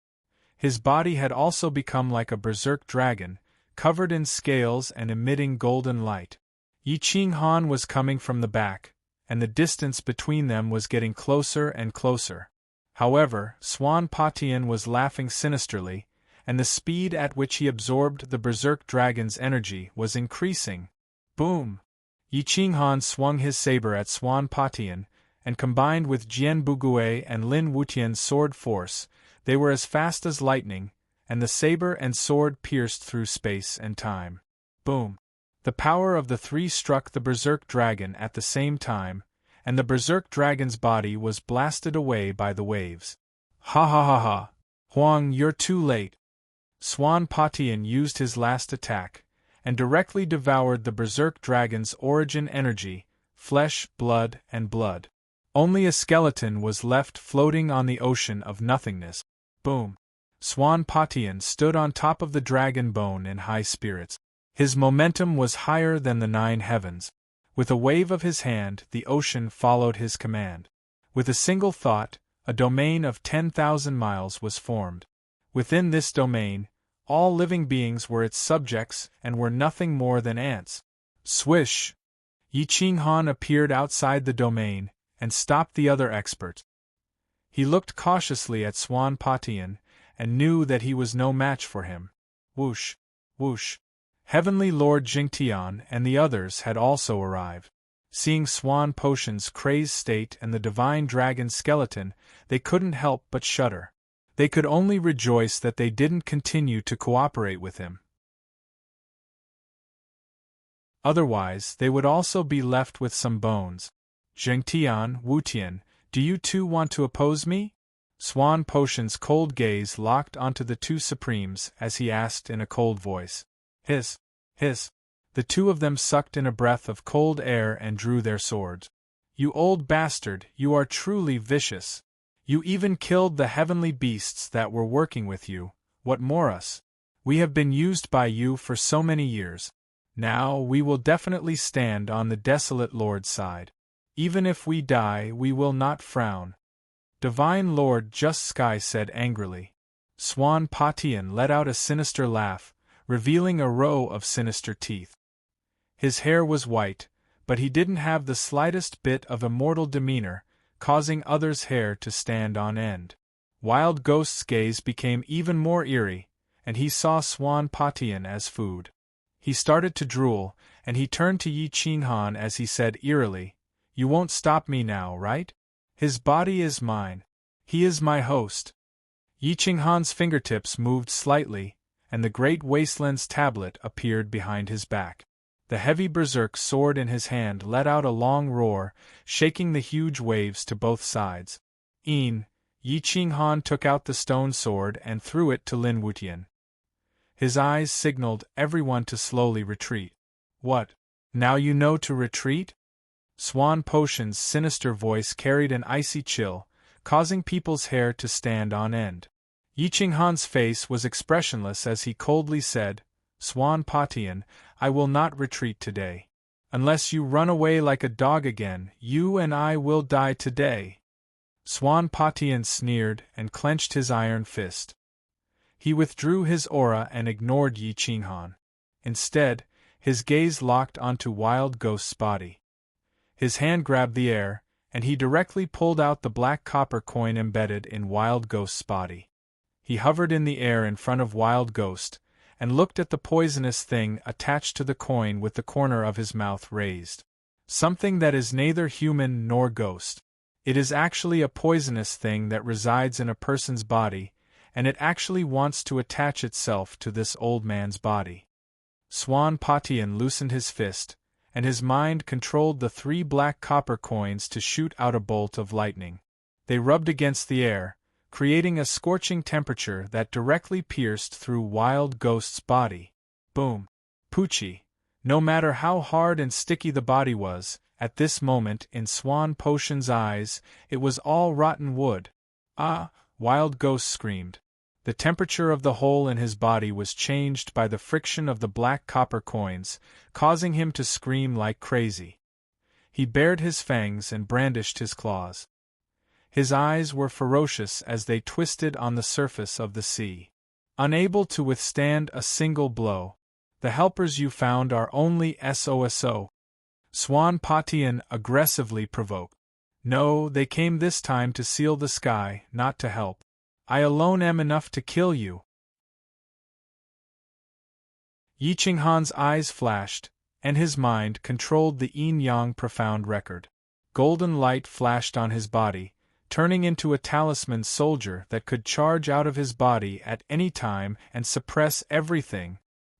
His body had also become like a berserk dragon, covered in scales and emitting golden light. Yi Ching Han was coming from the back, and the distance between them was getting closer and closer. However, Swan Patian was laughing sinisterly, and the speed at which he absorbed the berserk dragon's energy was increasing. Boom! Yi Ching Han swung his saber at Swan Patian, and combined with Jian Bugui and Lin Wutian's sword force, they were as fast as lightning, and the saber and sword pierced through space and time. Boom! The power of the three struck the berserk dragon at the same time, and the berserk dragon's body was blasted away by the waves. Ha ha ha ha! Huang, you're too late! Swan Patian used his last attack, and directly devoured the berserk dragon's origin energy, flesh, blood, and blood. Only a skeleton was left floating on the ocean of nothingness. Boom! Swan Patian stood on top of the dragon bone in high spirits. His momentum was higher than the 9 heavens. With a wave of his hand, the ocean followed his command. With a single thought, a domain of 10,000 miles was formed. Within this domain, all living beings were its subjects and were nothing more than ants. Swish! Yi Ching Han appeared outside the domain and stopped the other experts. He looked cautiously at Swan Patian and knew that he was no match for him. Whoosh! Whoosh! Heavenly Lord Jingtian and the others had also arrived. Seeing Swan Patian's crazed state and the divine dragon skeleton, they couldn't help but shudder. They could only rejoice that they didn't continue to cooperate with him. Otherwise, they would also be left with some bones. Jingtian, Wutian, do you two want to oppose me? Swan Patian's cold gaze locked onto the two supremes as he asked in a cold voice. Hiss! Hiss! The two of them sucked in a breath of cold air and drew their swords. You old bastard, you are truly vicious. You even killed the heavenly beasts that were working with you. What more us? We have been used by you for so many years. Now we will definitely stand on the desolate Lord's side. Even if we die, we will not frown. Divine Lord Just Sky said angrily. Swan Patian let out a sinister laugh, revealing a row of sinister teeth. His hair was white, but he didn't have the slightest bit of immortal demeanor, causing others' hair to stand on end. Wild Ghost's gaze became even more eerie, and he saw Swan Patian as food. He started to drool, and he turned to Yi Ching Han as he said eerily, You won't stop me now, right? His body is mine. He is my host. Yi Ching Han's fingertips moved slightly, and the Great Wasteland's tablet appeared behind his back. The heavy berserk sword in his hand let out a long roar, shaking the huge waves to both sides. Yi Ching Han took out the stone sword and threw it to Lin Wutian. His eyes signaled everyone to slowly retreat. What? Now you know to retreat? Swan Patian's sinister voice carried an icy chill, causing people's hair to stand on end. Yi Ching Han's face was expressionless as he coldly said, Swan Patian, I will not retreat today. Unless you run away like a dog again, you and I will die today. Swan Patian sneered and clenched his iron fist. He withdrew his aura and ignored Yi Ching Han. Instead, his gaze locked onto Wild Ghost's body. His hand grabbed the air, and he directly pulled out the black copper coin embedded in Wild Ghost's body. He hovered in the air in front of Wild Ghost, and looked at the poisonous thing attached to the coin with the corner of his mouth raised. Something that is neither human nor ghost. It is actually a poisonous thing that resides in a person's body, and it actually wants to attach itself to this old man's body. Swan Patian loosened his fist, and his mind controlled the 3 black copper coins to shoot out a bolt of lightning. They rubbed against the air, creating a scorching temperature that directly pierced through Wild Ghost's body. Boom! Poochie! No matter how hard and sticky the body was, at this moment in Swan Potion's eyes, it was all rotten wood. Ah! Wild Ghost screamed. The temperature of the hole in his body was changed by the friction of the black copper coins, causing him to scream like crazy. He bared his fangs and brandished his claws. His eyes were ferocious as they twisted on the surface of the sea. Unable to withstand a single blow, the helpers you found are only SOSO. Swan Patian aggressively provoked. No, they came this time to seal the sky, not to help. I alone am enough to kill you. Yi Qinghan's eyes flashed, and his mind controlled the yin-yang profound record. Golden light flashed on his body, turning into a talisman soldier that could charge out of his body at any time and suppress everything.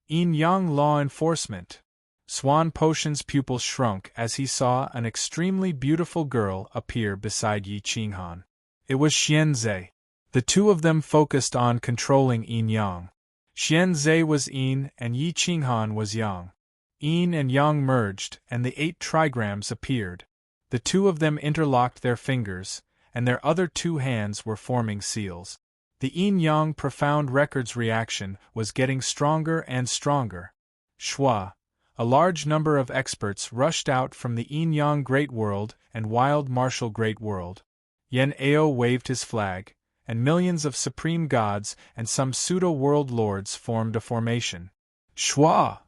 Yin-yang law enforcement. Swan Potion's pupils shrunk as he saw an extremely beautiful girl appear beside Yi Qinghan. It was Xianzhe. The two of them focused on controlling yin-yang. Xianzhe was yin and Yi Qinghan was yang. Yin and yang merged and the 8 trigrams appeared. The two of them interlocked their fingers, and their other 2 hands were forming seals. The yin-yang profound records reaction was getting stronger and stronger. Shua. A large number of experts rushed out from the yin-yang Great World and Wild Martial Great World. Yan Ao waved his flag, and millions of supreme gods and some pseudo-world lords formed a formation. Shua!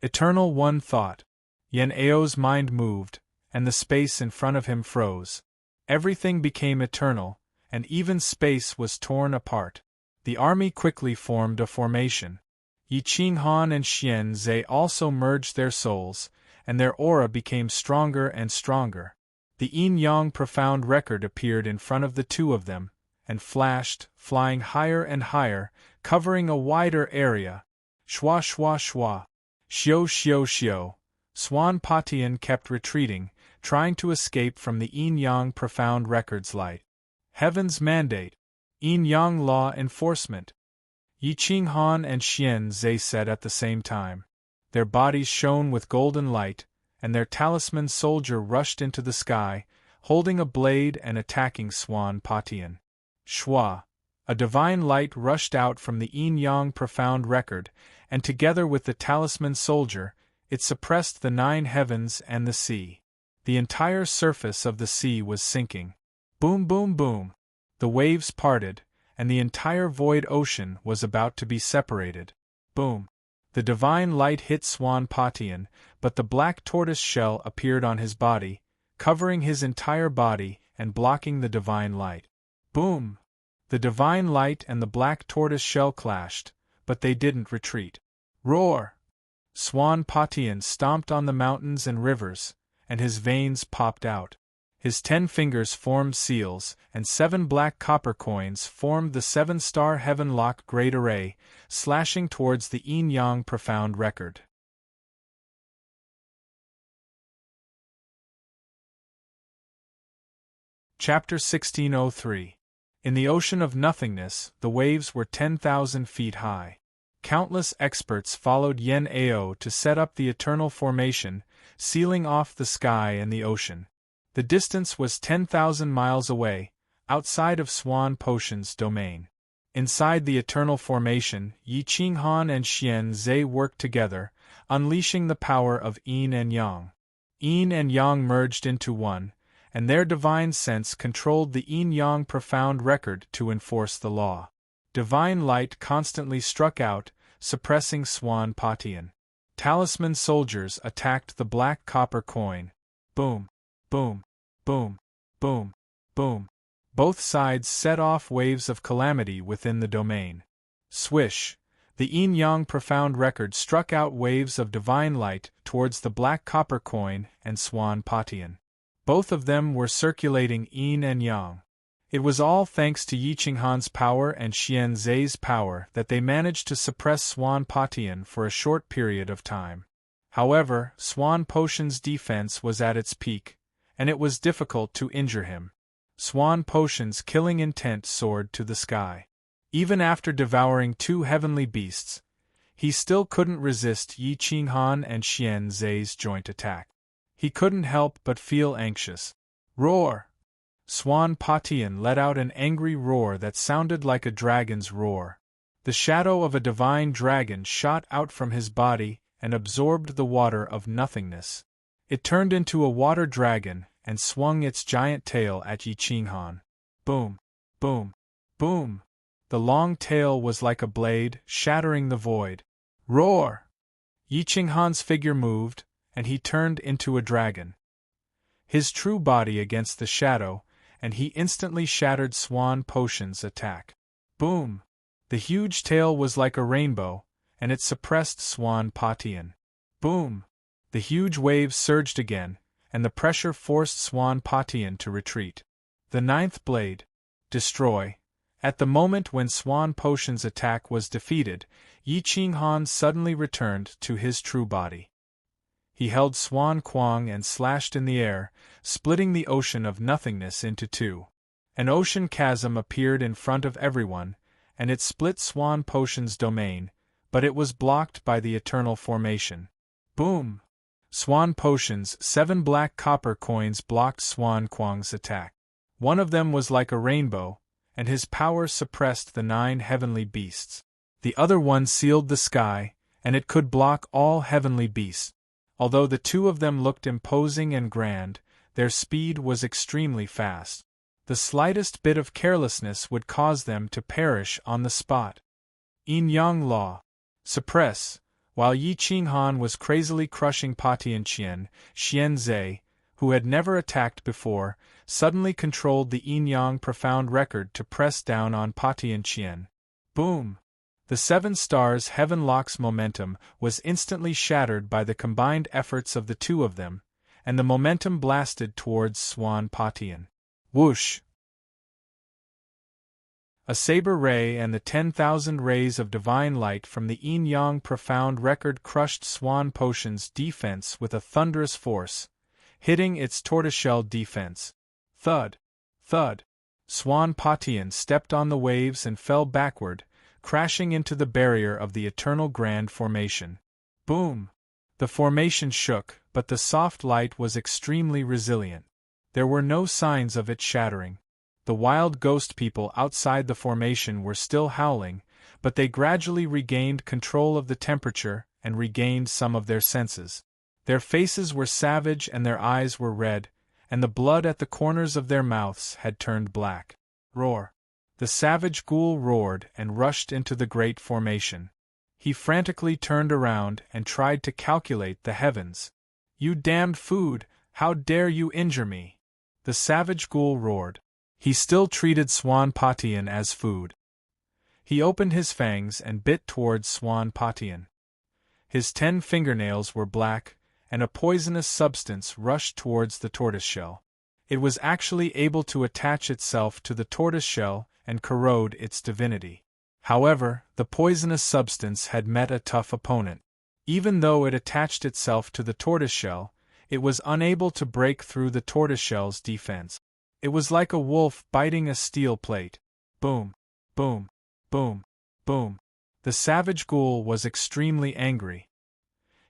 Eternal One thought. Yan Ao's mind moved, and the space in front of him froze. Everything became eternal, and even space was torn apart. The army quickly formed a formation. Yi Qinghan and Xianzhe also merged their souls, and their aura became stronger and stronger. The yin-yang profound record appeared in front of the two of them, and flashed, flying higher and higher, covering a wider area. Shwa shwa shwa. Xiao xiao xiao. Swan Patian kept retreating, trying to escape from the yin-yang profound records light. Heaven's mandate. Yin-yang law enforcement. Yi Qinghan and Xianzhe said at the same time. Their bodies shone with golden light, and their talisman soldier rushed into the sky, holding a blade and attacking Swan Patian. Shwa. A divine light rushed out from the yin-yang profound record, and together with the talisman soldier, it suppressed the 9 heavens and the sea. The entire surface of the sea was sinking. Boom boom boom. The waves parted, and the entire void ocean was about to be separated. Boom. The divine light hit Swan Patian, but the black tortoise shell appeared on his body, covering his entire body and blocking the divine light. Boom. The divine light and the black tortoise shell clashed, but they didn't retreat. Roar! Swan Patian stomped on the mountains and rivers, and his veins popped out. His 10 fingers formed seals, and 7 black copper coins formed the 7-star Heaven Lock Great Array, slashing towards the yin-yang profound record. Chapter 1603. In the ocean of nothingness, the waves were 10,000 feet high. Countless experts followed Yan Ao to set up the eternal formation, sealing off the sky and the ocean. The distance was 10,000 miles away, outside of Swan Potion's domain. Inside the eternal formation, Yi Qinghan and Xianzhe worked together, unleashing the power of yin and yang. Yin and yang merged into one, and their divine sense controlled the yin-yang profound record to enforce the law. Divine light constantly struck out, suppressing Swan Patian. Talisman soldiers attacked the black copper coin. Boom, boom, boom, boom, boom. Both sides set off waves of calamity within the domain. Swish! The yin-yang profound record struck out waves of divine light towards the black copper coin and Swan Patian. Both of them were circulating yin and yang. It was all thanks to Yi Qinghan's power and Xianzhe's power that they managed to suppress Swan Patian for a short period of time. However, Swan Potion's defense was at its peak, and it was difficult to injure him. Swan Potion's killing intent soared to the sky. Even after devouring 2 heavenly beasts, he still couldn't resist Yi Qinghan and Xian Zhe's joint attack. He couldn't help but feel anxious. Roar! Swan Patian let out an angry roar that sounded like a dragon's roar. The shadow of a divine dragon shot out from his body and absorbed the water of nothingness. It turned into a water dragon and swung its giant tail at Yi Qinghan. Boom! Boom! Boom! The long tail was like a blade, shattering the void. Roar! Yi Qinghan's figure moved, and he turned into a dragon. His true body against the shadow, and he instantly shattered Swan Potion's attack. Boom! The huge tail was like a rainbow, and it suppressed Swan Patian. Boom! The huge waves surged again, and the pressure forced Swan Patian to retreat. The 9th blade. Destroy. At the moment when Swan Potion's attack was defeated, Yi Qinghan suddenly returned to his true body. He held Swan Kuang and slashed in the air, splitting the ocean of nothingness into 2. An ocean chasm appeared in front of everyone, and it split Swan Potion's domain, but it was blocked by the eternal formation. Boom! Swan Potion's 7 black copper coins blocked Swan Kuang's attack. One of them was like a rainbow, and his power suppressed the 9 heavenly beasts. The other one sealed the sky, and it could block all heavenly beasts. Although the 2 of them looked imposing and grand, their speed was extremely fast. The slightest bit of carelessness would cause them to perish on the spot. Yin-Yang Law. Suppress. While Yi Qinghan was crazily crushing Patian Qian, Xian Zhe, who had never attacked before, suddenly controlled the Yin-Yang Profound Record to press down on Patian Qian. Boom! The 7 stars Heaven Lock's momentum was instantly shattered by the combined efforts of the 2 of them, and the momentum blasted towards Swan Patian. Whoosh! A saber ray and the 10,000 rays of divine light from the Yin-Yang Profound Record crushed Swan Potion's defense with a thunderous force, hitting its tortoiseshell defense. Thud! Thud! Swan Patian stepped on the waves and fell backward, crashing into the barrier of the eternal grand formation. Boom! The formation shook, but the soft light was extremely resilient. There were no signs of it shattering. The wild ghost people outside the formation were still howling, but they gradually regained control of the temperature and regained some of their senses. Their faces were savage and their eyes were red, and the blood at the corners of their mouths had turned black. Roar! The savage ghoul roared and rushed into the great formation. He frantically turned around and tried to calculate the heavens. "You damned food, how dare you injure me?" The savage ghoul roared. He still treated Swan Patian as food. He opened his fangs and bit towards Swan Patian. His 10 fingernails were black, and a poisonous substance rushed towards the tortoiseshell. It was actually able to attach itself to the tortoiseshell and corrode its divinity. However, the poisonous substance had met a tough opponent. Even though it attached itself to the tortoiseshell, it was unable to break through the tortoiseshell's defense. It was like a wolf biting a steel plate. Boom! Boom! Boom! Boom! The savage ghoul was extremely angry.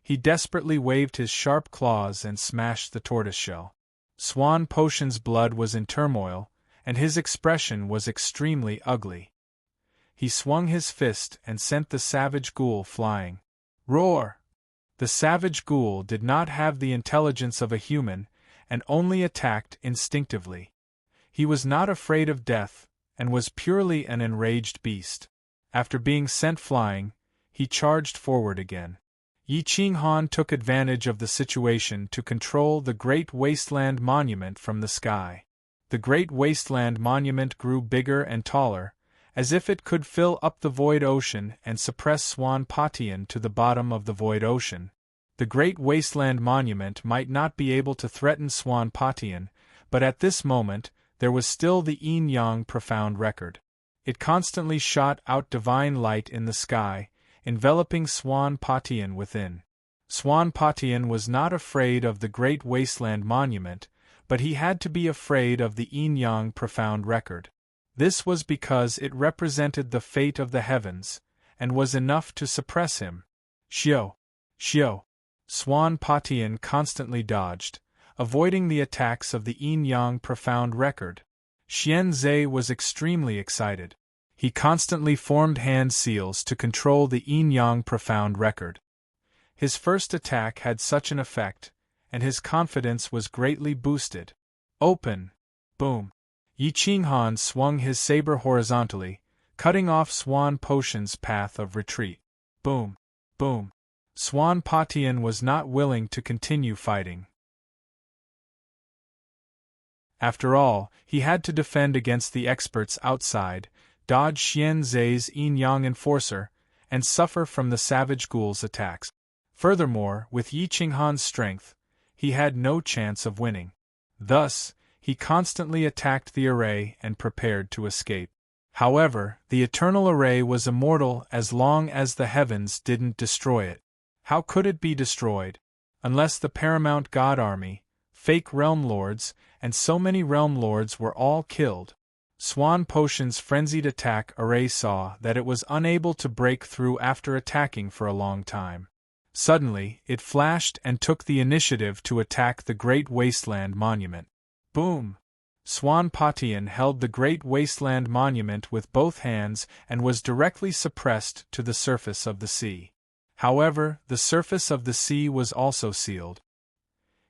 He desperately waved his sharp claws and smashed the tortoiseshell. Swan Potion's blood was in turmoil, and his expression was extremely ugly. He swung his fist and sent the savage ghoul flying. Roar! The savage ghoul did not have the intelligence of a human, and only attacked instinctively. He was not afraid of death, and was purely an enraged beast. After being sent flying, he charged forward again. Yi Qinghan took advantage of the situation to control the Great Wasteland Monument from the sky. The Great Wasteland Monument grew bigger and taller, as if it could fill up the void ocean and suppress Swan Patian to the bottom of the void ocean. The Great Wasteland Monument might not be able to threaten Swan Patian, but at this moment, there was still the Yin-Yang Profound Record. It constantly shot out divine light in the sky, enveloping Swan Patian within. Swanpatian was not afraid of the Great Wasteland Monument, but he had to be afraid of the Yin-Yang Profound Record. This was because it represented the fate of the heavens, and was enough to suppress him. Xiao! Xiao! Swanpatian constantly dodged, avoiding the attacks of the Yin-Yang Profound Record. Xianzhe was extremely excited. He constantly formed hand seals to control the Yin-Yang Profound Record. His first attack had such an effect, and his confidence was greatly boosted. Open! Boom! Yi Qinghan swung his saber horizontally, cutting off Swanpotian's path of retreat. Boom! Boom! Swanpatian was not willing to continue fighting. After all, he had to defend against the experts outside, dodge Xianzhe's Yin-Yang enforcer, and suffer from the savage ghoul's attacks. Furthermore, with Yi Qinghan's strength, he had no chance of winning. Thus, he constantly attacked the array and prepared to escape. However, the eternal array was immortal as long as the heavens didn't destroy it. How could it be destroyed? Unless the paramount god army, fake realm lords, and so many realm lords were all killed. Swanpotian's frenzied attack array saw that it was unable to break through after attacking for a long time. Suddenly, it flashed and took the initiative to attack the Great Wasteland Monument. Boom! Swanpatian held the Great Wasteland Monument with both hands and was directly suppressed to the surface of the sea. However, the surface of the sea was also sealed.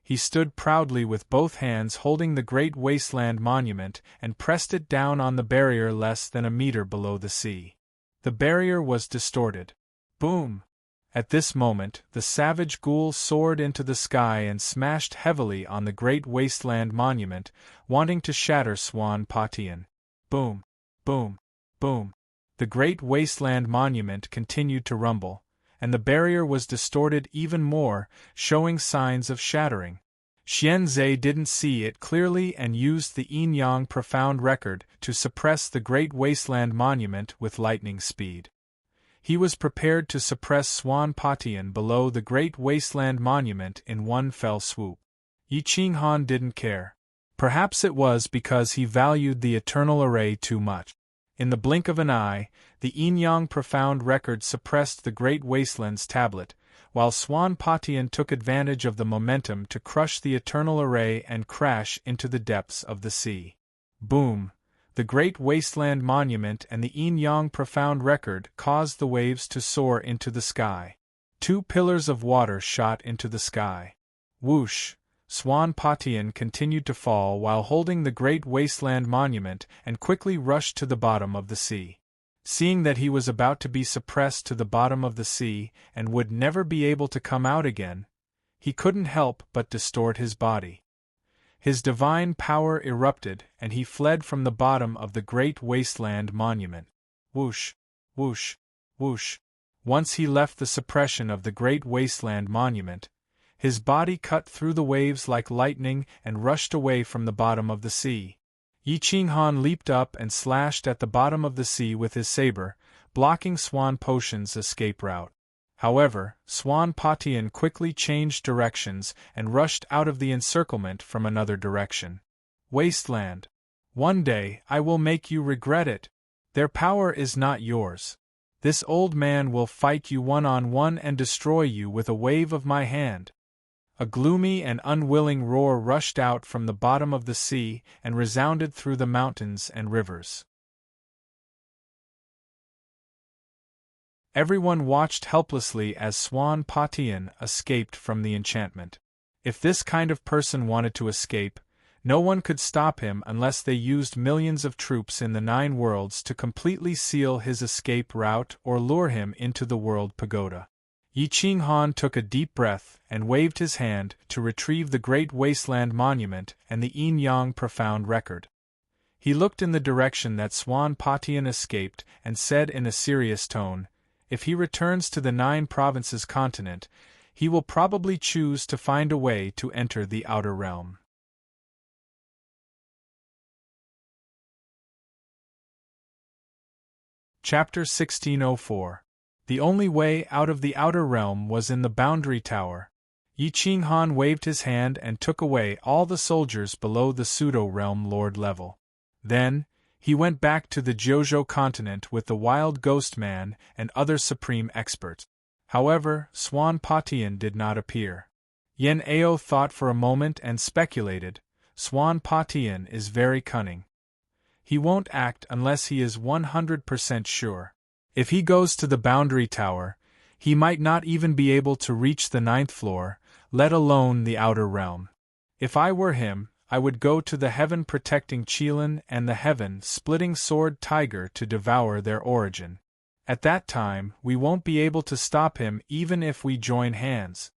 He stood proudly with both hands holding the Great Wasteland Monument and pressed it down on the barrier less than a meter below the sea. The barrier was distorted. Boom! At this moment, the savage ghoul soared into the sky and smashed heavily on the Great Wasteland Monument, wanting to shatter Swanpatian. Boom! Boom! Boom! The Great Wasteland Monument continued to rumble, and the barrier was distorted even more, showing signs of shattering. Xianzhe didn't see it clearly and used the Yin-Yang Profound Record to suppress the Great Wasteland Monument with lightning speed. He was prepared to suppress Swanpatian below the Great Wasteland Monument in one fell swoop. Yi Qinghan didn't care. Perhaps it was because he valued the eternal array too much. In the blink of an eye, the Yin-Yang Profound Record suppressed the Great Wasteland's tablet, while Swanpatian took advantage of the momentum to crush the eternal array and crash into the depths of the sea. Boom! The Great Wasteland Monument and the Yin-Yang Profound Record caused the waves to soar into the sky. Two pillars of water shot into the sky. Whoosh! Swanpatian continued to fall while holding the Great Wasteland Monument and quickly rushed to the bottom of the sea. Seeing that he was about to be suppressed to the bottom of the sea and would never be able to come out again, he couldn't help but distort his body. His divine power erupted and he fled from the bottom of the Great Wasteland Monument. Whoosh! Whoosh! Whoosh! Once he left the suppression of the Great Wasteland Monument, his body cut through the waves like lightning and rushed away from the bottom of the sea. Yi Qinghan leaped up and slashed at the bottom of the sea with his saber, blocking Swanpotian's escape route. However, Swanpatian quickly changed directions and rushed out of the encirclement from another direction. Wasteland! One day I will make you regret it. Their power is not yours. This old man will fight you one-on-one and destroy you with a wave of my hand. A gloomy and unwilling roar rushed out from the bottom of the sea and resounded through the mountains and rivers. Everyone watched helplessly as Swanpatian escaped from the enchantment. If this kind of person wanted to escape, no one could stop him unless they used millions of troops in the 9 worlds to completely seal his escape route or lure him into the world pagoda. Yi Qinghan took a deep breath and waved his hand to retrieve the Great Wasteland Monument and the Yin-Yang Profound Record. He looked in the direction that Swanpatian escaped and said in a serious tone, "If he returns to the 9 provinces continent, he will probably choose to find a way to enter the outer realm." Chapter 1604. The only way out of the outer realm was in the boundary tower. Yi Qinghan waved his hand and took away all the soldiers below the pseudo-realm lord level. Then, he went back to the Jiuzhou continent with the wild ghost man and other supreme experts. However, Swan Patian did not appear. Yan Ao thought for a moment and speculated, Swan Patian is very cunning. He won't act unless he is 100% sure. If he goes to the boundary tower, he might not even be able to reach the 9th floor, let alone the outer realm. If I were him, I would go to the heaven-protecting Qilin and the heaven-splitting sword tiger to devour their origin. At that time, we won't be able to stop him even if we join hands.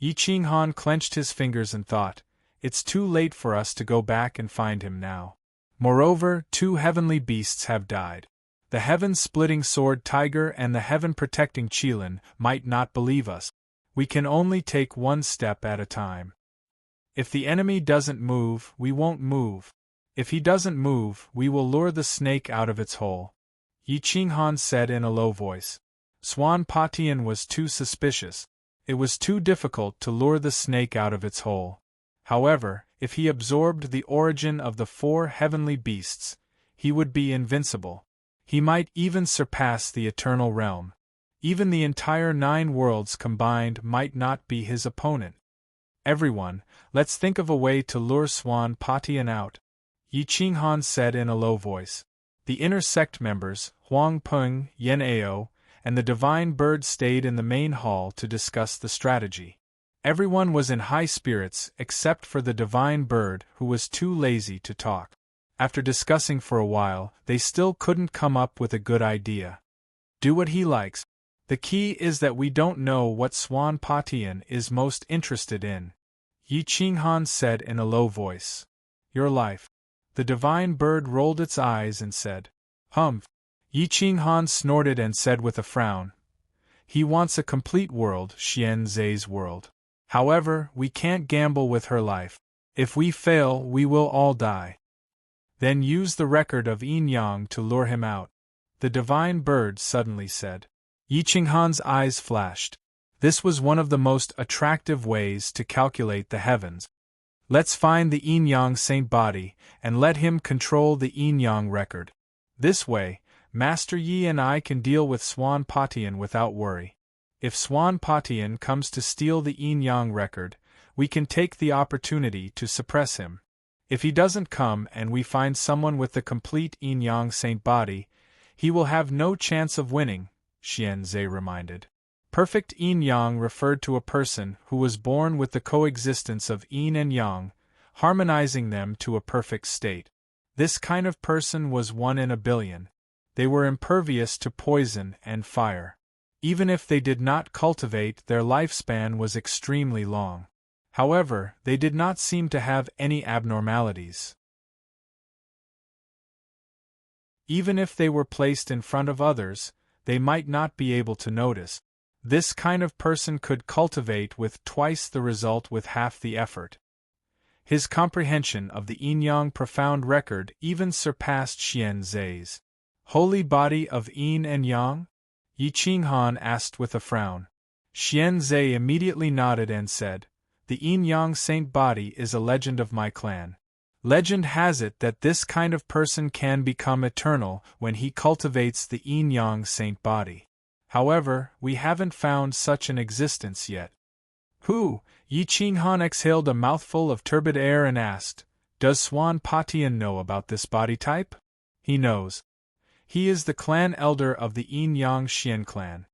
Yi Qinghan clenched his fingers and thought, it's too late for us to go back and find him now. Moreover, 2 heavenly beasts have died. The heaven-splitting sword tiger and the heaven-protecting Qilin might not believe us. We can only take one step at a time. If the enemy doesn't move, we won't move. If he doesn't move, we will lure the snake out of its hole. Yi Qinghan said in a low voice. Swan Patian was too suspicious. It was too difficult to lure the snake out of its hole. However, if he absorbed the origin of the 4 heavenly beasts, he would be invincible. He might even surpass the eternal realm. Even the entire 9 worlds combined might not be his opponent. Everyone, let's think of a way to lure Swan Patian out, Yi Qinghan said in a low voice. The inner sect members, Huang Peng, Yan Ao, and the divine bird stayed in the main hall to discuss the strategy. Everyone was in high spirits except for the divine bird, who was too lazy to talk. After discussing for a while, they still couldn't come up with a good idea. Do what he likes. The key is that we don't know what Swan Patian is most interested in, Yi Qinghan said in a low voice. Your life. The divine bird rolled its eyes and said, Humph. Yi Qinghan snorted and said with a frown, he wants a complete world, Xian Zhe's world. However, we can't gamble with her life. If we fail, we will all die. Then use the record of Yin Yang to lure him out, the divine bird suddenly said. Yi Qinghan's eyes flashed. This was one of the most attractive ways to calculate the heavens. Let's find the Yin Yang saint body, and let him control the Yin Yang record. This way, Master Yi and I can deal with Swan Patian without worry. If Swan Patian comes to steal the Yin Yang record, we can take the opportunity to suppress him. If he doesn't come and we find someone with the complete Yin Yang saint body, he will have no chance of winning, Xian Zhe reminded. Perfect Yin Yang referred to a person who was born with the coexistence of Yin and Yang, harmonizing them to a perfect state. This kind of person was 1 in a billion. They were impervious to poison and fire. Even if they did not cultivate, their lifespan was extremely long. However, they did not seem to have any abnormalities. Even if they were placed in front of others, they might not be able to notice. This kind of person could cultivate with twice the result with half the effort. His comprehension of the Yin-Yang profound record even surpassed Xian Zhe's. Holy body of Yin and Yang? Yi Qinghan asked with a frown. Xian Zhe immediately nodded and said, the Yin-Yang saint body is a legend of my clan. Legend has it that this kind of person can become eternal when he cultivates the Yin-Yang saint body. However, we haven't found such an existence yet. Who? Yi Qinghan exhaled a mouthful of turbid air and asked, does Swan Patian know about this body type? He knows. He is the clan elder of the Yin-Yang Xian clan.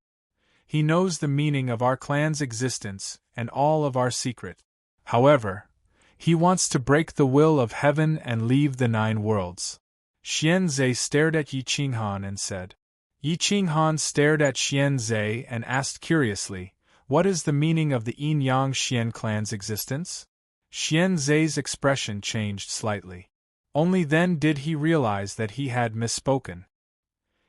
He knows the meaning of our clan's existence and all of our secret. However, he wants to break the will of heaven and leave the 9 worlds. Xian Zhe stared at Yi Qinghan and said. Yi Qinghan stared at Xian Zhe and asked curiously, what is the meaning of the Yin-Yang Xian clan's existence? Xian Zhe's expression changed slightly. Only then did he realize that he had misspoken.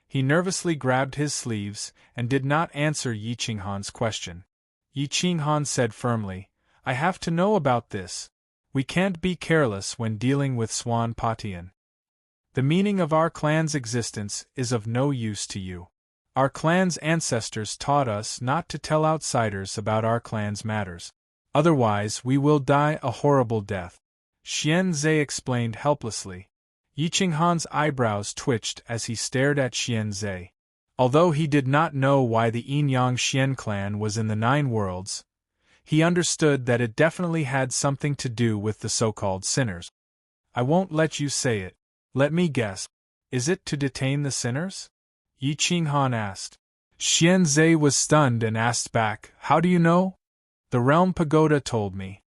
He nervously grabbed his sleeves and did not answer Yi Qinghan's question. Yi Qinghan said firmly, I have to know about this. We can't be careless when dealing with Swan Patian. The meaning of our clan's existence is of no use to you. Our clan's ancestors taught us not to tell outsiders about our clan's matters. Otherwise, we will die a horrible death. Xian Zhe explained helplessly. Yi Qinghan's eyebrows twitched as he stared at Xian Zhe. Although he did not know why the Yin-Yang Xian clan was in the Nine Worlds, he understood that it definitely had something to do with the so-called sinners. I won't let you say it. Let me guess. Is it to detain the sinners? Yi Qinghan asked. Xian Zhe was stunned and asked back, How do you know? The Realm Pagoda told me.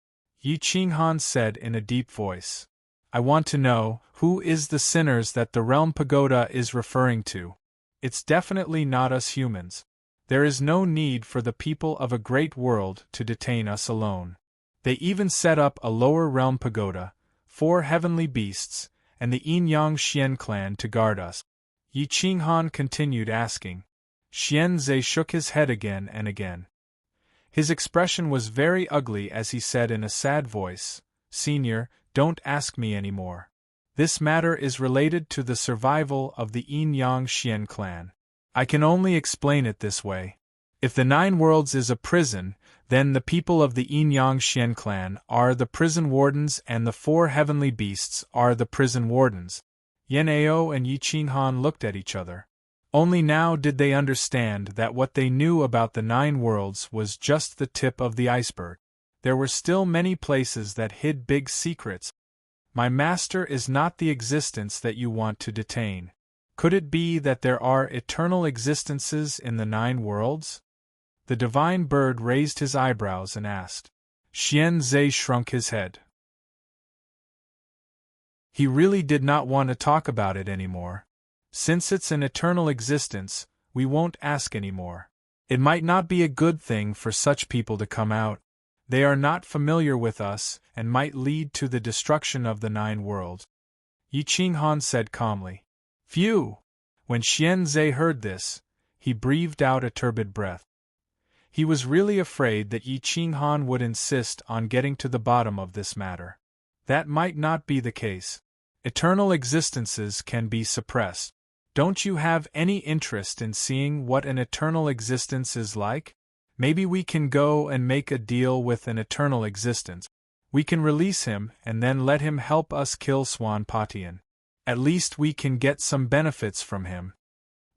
Yi Qinghan said in a deep voice. I want to know, who is the sinners that the Realm Pagoda is referring to? It's definitely not us humans. There is no need for the people of a great world to detain us alone. They even set up a lower realm pagoda, 4 heavenly beasts, and the Yin-Yang Xian clan to guard us. Yi Qinghan continued asking. Xian Zhe shook his head again and again. His expression was very ugly as he said in a sad voice, Senior, don't ask me anymore. This matter is related to the survival of the Yin-Yang Xian clan. I can only explain it this way. If the Nine Worlds is a prison, then the people of the Yin-Yang Xian clan are the prison wardens and the 4 heavenly beasts are the prison wardens. Yan Ao and Yi Qinghan looked at each other. Only now did they understand that what they knew about the Nine Worlds was just the tip of the iceberg. There were still many places that hid big secrets. My master is not the existence that you want to detain. Could it be that there are eternal existences in the Nine Worlds? The divine bird raised his eyebrows and asked. Xian Zhe shrunk his head. He really did not want to talk about it anymore. Since it's an eternal existence, we won't ask anymore. It might not be a good thing for such people to come out. They are not familiar with us and might lead to the destruction of the Nine Worlds. Yi Qinghan said calmly. Phew! When Xian Zhe heard this, he breathed out a turbid breath. He was really afraid that Yi Qinghan would insist on getting to the bottom of this matter. That might not be the case. Eternal existences can be suppressed. Don't you have any interest in seeing what an eternal existence is like? Maybe we can go and make a deal with an eternal existence. We can release him and then let him help us kill Swan Patian. At least we can get some benefits from him.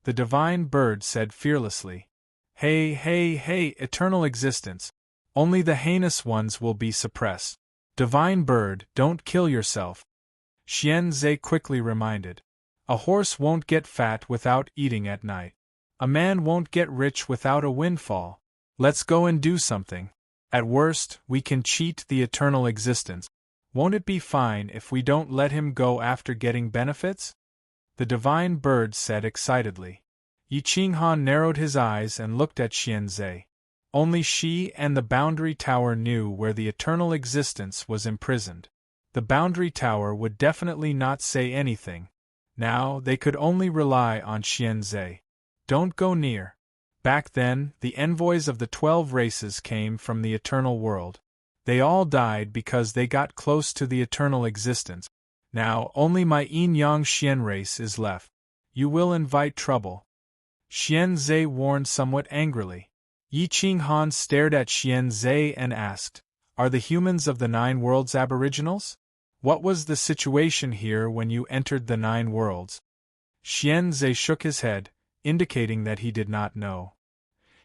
The divine bird said fearlessly. Hey, hey, hey, eternal existence. Only the heinous ones will be suppressed. Divine bird, don't kill yourself. Xian Zhe quickly reminded. A horse won't get fat without eating at night. A man won't get rich without a windfall. Let's go and do something. At worst, we can cheat the eternal existence. Won't it be fine if we don't let him go after getting benefits? The divine bird said excitedly. Yi Qinghan narrowed his eyes and looked at Xian Zhe. Only she and the Boundary Tower knew where the eternal existence was imprisoned. The Boundary Tower would definitely not say anything. Now they could only rely on Xian Zhe. Don't go near. Back then, the envoys of the 12 races came from the eternal world. They all died because they got close to the eternal existence. Now only my Yin-Yang Xian race is left. You will invite trouble. Xian Zhe warned somewhat angrily. Yi Qinghan stared at Xian Zhe and asked, Are the humans of the Nine Worlds aboriginals? What was the situation here when you entered the Nine Worlds? Xian Zhe shook his head, indicating that he did not know.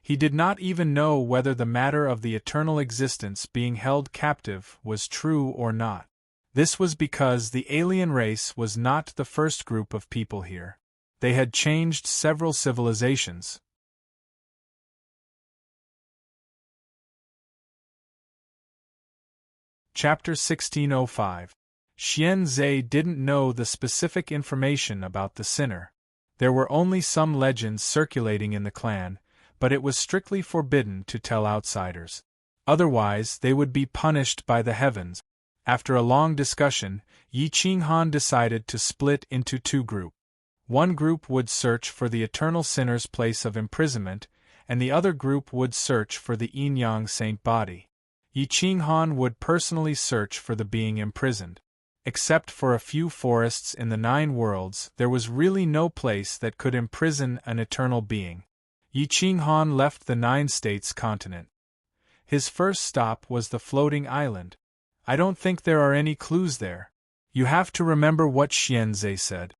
He did not even know whether the matter of the eternal existence being held captive was true or not. This was because the alien race was not the first group of people here. They had changed several civilizations. Chapter 1605. Xian Zhe didn't know the specific information about the sinner. There were only some legends circulating in the clan, but it was strictly forbidden to tell outsiders. Otherwise, they would be punished by the heavens. After a long discussion, Yi Qinghan decided to split into 2 groups. One group would search for the eternal sinner's place of imprisonment, and the other group would search for the Yin-Yang saint body. Yi Qinghan would personally search for the being imprisoned. Except for a few forests in the Nine Worlds, there was really no place that could imprison an eternal being. Yi Qinghan left the Nine States continent. His first stop was the floating island. I don't think there are any clues there. You have to remember what Xianzhe said.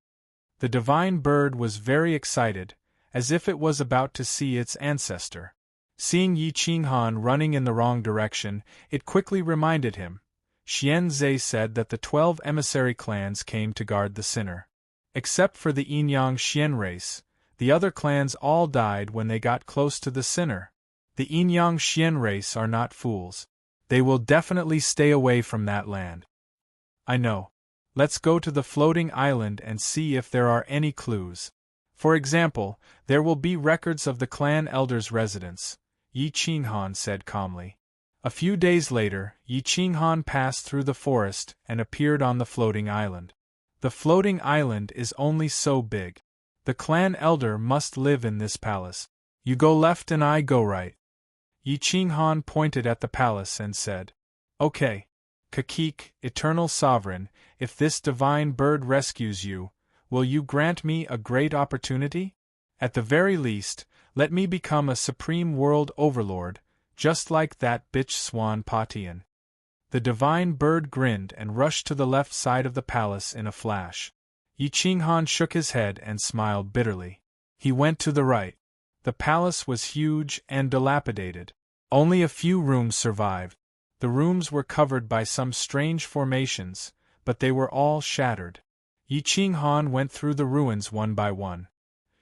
The divine bird was very excited, as if it was about to see its ancestor. Seeing Yi Qinghan running in the wrong direction, it quickly reminded him. Xianzhe said that the 12 emissary clans came to guard the sinner. Except for the Yinyang Xian race, the other clans all died when they got close to the sinner. The Yinyang Xian race are not fools. They will definitely stay away from that land. I know. Let's go to the floating island and see if there are any clues. For example, there will be records of the clan elder's residence, Yi Qinghan said calmly. A few days later, Yi Qinghan passed through the forest and appeared on the floating island. The floating island is only so big. The clan elder must live in this palace. You go left and I go right. Yi Qinghan pointed at the palace and said, Okay, Kakik, eternal sovereign, if this divine bird rescues you, will you grant me a great opportunity? At the very least, let me become a supreme world overlord, just like that bitch Swan Patian. The divine bird grinned and rushed to the left side of the palace in a flash. Yi Qinghan shook his head and smiled bitterly. He went to the right. The palace was huge and dilapidated. Only a few rooms survived. The rooms were covered by some strange formations, but they were all shattered. Yi Qinghan went through the ruins one by one.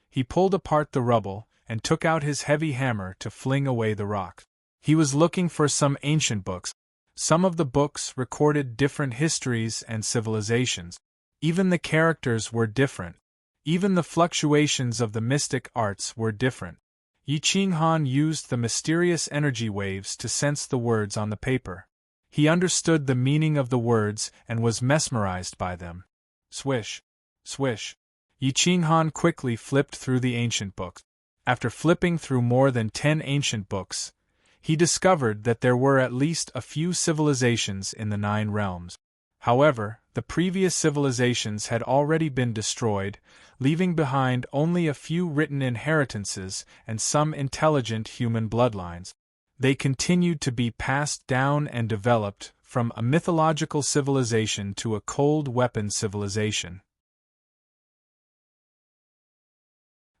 He pulled apart the rubble and took out his heavy hammer to fling away the rock. He was looking for some ancient books. Some of the books recorded different histories and civilizations. Even the characters were different. Even the fluctuations of the mystic arts were different. Yi Qinghan used the mysterious energy waves to sense the words on the paper. He understood the meaning of the words and was mesmerized by them. Swish, swish. Yi Qinghan quickly flipped through the ancient books. After flipping through more than 10 ancient books, he discovered that there were at least a few civilizations in the 9 realms. However, the previous civilizations had already been destroyed, leaving behind only a few written inheritances and some intelligent human bloodlines. They continued to be passed down and developed from a mythological civilization to a cold weapon civilization.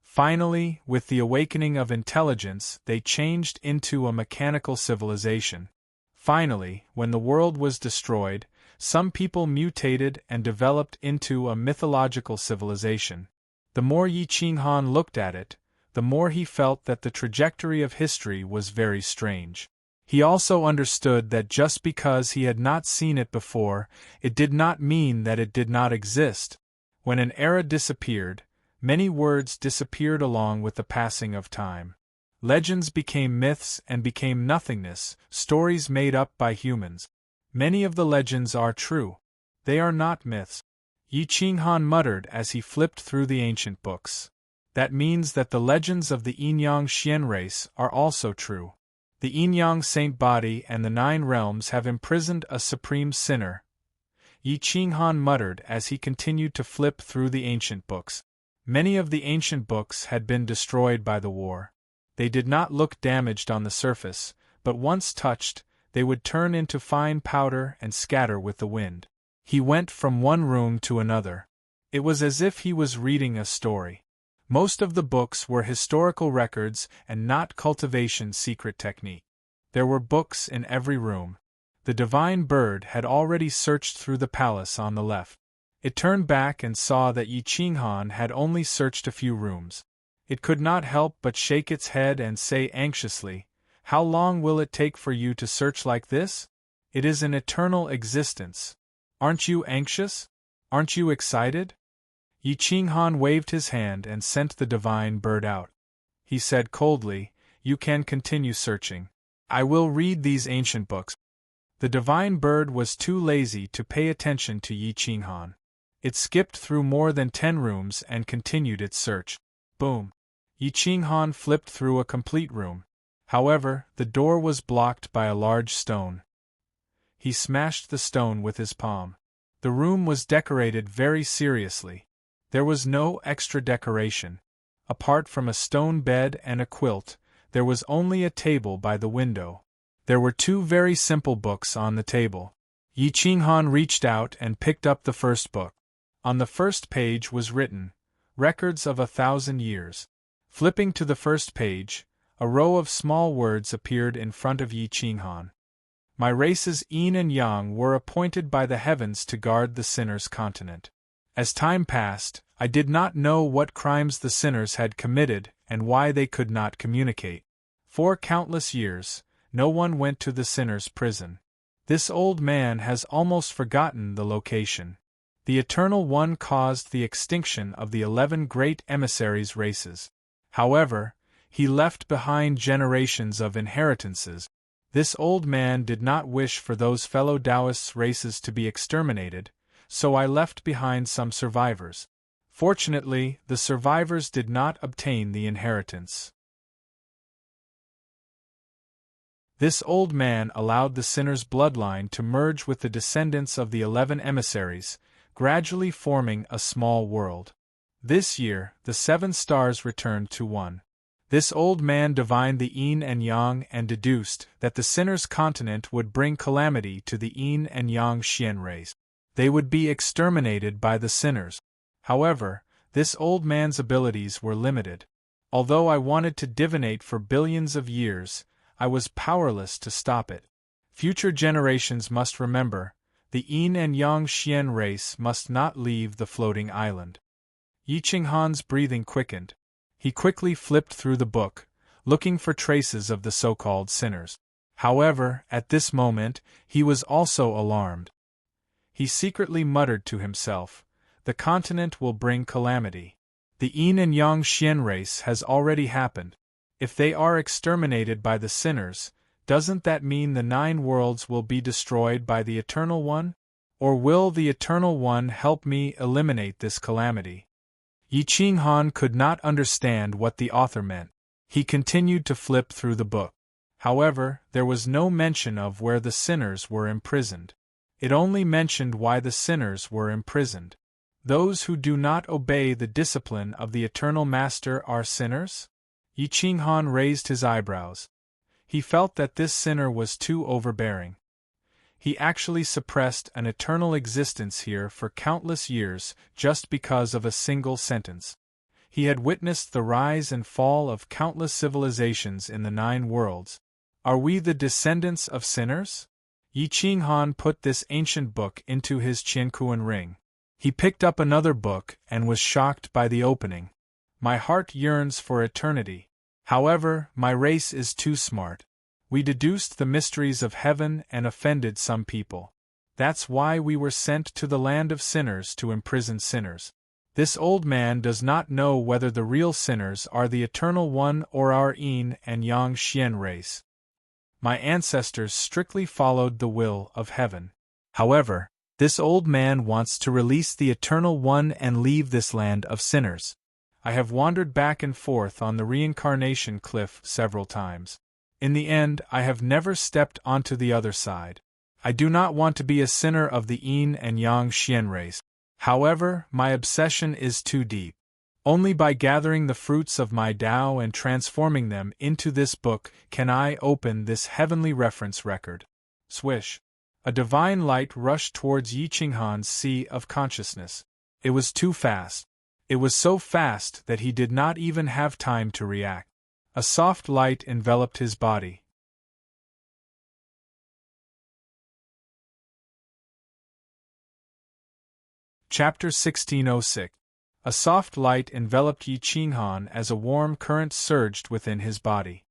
Finally, with the awakening of intelligence, they changed into a mechanical civilization. Finally, when the world was destroyed, some people mutated and developed into a mythological civilization. The more Yi Qinghan looked at it, the more he felt that the trajectory of history was very strange. He also understood that just because he had not seen it before, it did not mean that it did not exist. When an era disappeared, many words disappeared along with the passing of time. Legends became myths and became nothingness, stories made up by humans. Many of the legends are true. They are not myths. Yi Qinghan muttered as he flipped through the ancient books. That means that the legends of the Yinyang Xian race are also true. The Yinyang Saint Body and the 9 realms have imprisoned a supreme sinner. Yi Qinghan muttered as he continued to flip through the ancient books. Many of the ancient books had been destroyed by the war. They did not look damaged on the surface, but once touched, they would turn into fine powder and scatter with the wind. He went from one room to another. It was as if he was reading a story. Most of the books were historical records and not cultivation secret technique. There were books in every room. The divine bird had already searched through the palace on the left. It turned back and saw that Yi Qinghan had only searched a few rooms. It could not help but shake its head and say anxiously, "How long will it take for you to search like this? It is an eternal existence. Aren't you anxious? Aren't you excited?" Yi Qinghan waved his hand and sent the divine bird out. He said coldly, "You can continue searching. I will read these ancient books." The divine bird was too lazy to pay attention to Yi Qinghan. It skipped through more than 10 rooms and continued its search. Boom! Yi Qinghan flipped through a complete room. However, the door was blocked by a large stone. He smashed the stone with his palm. The room was decorated very seriously. There was no extra decoration. Apart from a stone bed and a quilt, there was only a table by the window. There were two very simple books on the table. Yi Qinghan reached out and picked up the first book. On the first page was written, "Records of 1,000 years." Flipping to the first page, a row of small words appeared in front of Yi Qinghan. My races Yin and Yang were appointed by the heavens to guard the sinners' continent. As time passed, I did not know what crimes the sinners had committed and why they could not communicate. For countless years, no one went to the sinners' prison. This old man has almost forgotten the location. The Eternal One caused the extinction of the 11 great emissaries' races. However, he left behind generations of inheritances. This old man did not wish for those fellow Taoists' races to be exterminated, so I left behind some survivors. Fortunately, the survivors did not obtain the inheritance. This old man allowed the sinner's bloodline to merge with the descendants of the 11 emissaries, gradually forming a small world. This year, the 7 stars returned to 1. This old man divined the Yin and Yang and deduced that the sinner's continent would bring calamity to the Yin and Yang Xian race. They would be exterminated by the sinners. However, this old man's abilities were limited. Although I wanted to divinate for billions of years, I was powerless to stop it. Future generations must remember, the Yin and Yang Xian race must not leave the floating island. Yi Qinghan's breathing quickened. He quickly flipped through the book, looking for traces of the so-called sinners. However, at this moment, he was also alarmed. He secretly muttered to himself, "The continent will bring calamity. The Yin and Yang Xian race has already happened. If they are exterminated by the sinners, doesn't that mean the 9 worlds will be destroyed by the Eternal One? Or will the Eternal One help me eliminate this calamity?" Yi Qinghan could not understand what the author meant. He continued to flip through the book. However, there was no mention of where the sinners were imprisoned. It only mentioned why the sinners were imprisoned. Those who do not obey the discipline of the Eternal Master are sinners? Yi Qinghan raised his eyebrows. He felt that this sinner was too overbearing. He actually suppressed an eternal existence here for countless years just because of a single sentence. He had witnessed the rise and fall of countless civilizations in the 9 worlds. Are we the descendants of sinners? Yi Qinghan put this ancient book into his Qiankuan ring. He picked up another book and was shocked by the opening. My heart yearns for eternity. However, my race is too smart. We deduced the mysteries of heaven and offended some people. That's why we were sent to the land of sinners to imprison sinners. This old man does not know whether the real sinners are the Eternal One or our Yin and Yang Xian race. My ancestors strictly followed the will of heaven. However, this old man wants to release the Eternal One and leave this land of sinners. I have wandered back and forth on the reincarnation cliff several times. In the end, I have never stepped onto the other side. I do not want to be a sinner of the Yin and Yang Xian race. However, my obsession is too deep. Only by gathering the fruits of my Tao and transforming them into this book can I open this heavenly reference record. Swish! A divine light rushed towards Yi Qinghan's sea of consciousness. It was too fast. It was so fast that he did not even have time to react. A soft light enveloped his body. Chapter 1606. A soft light enveloped Yi Qinghan as a warm current surged within his body.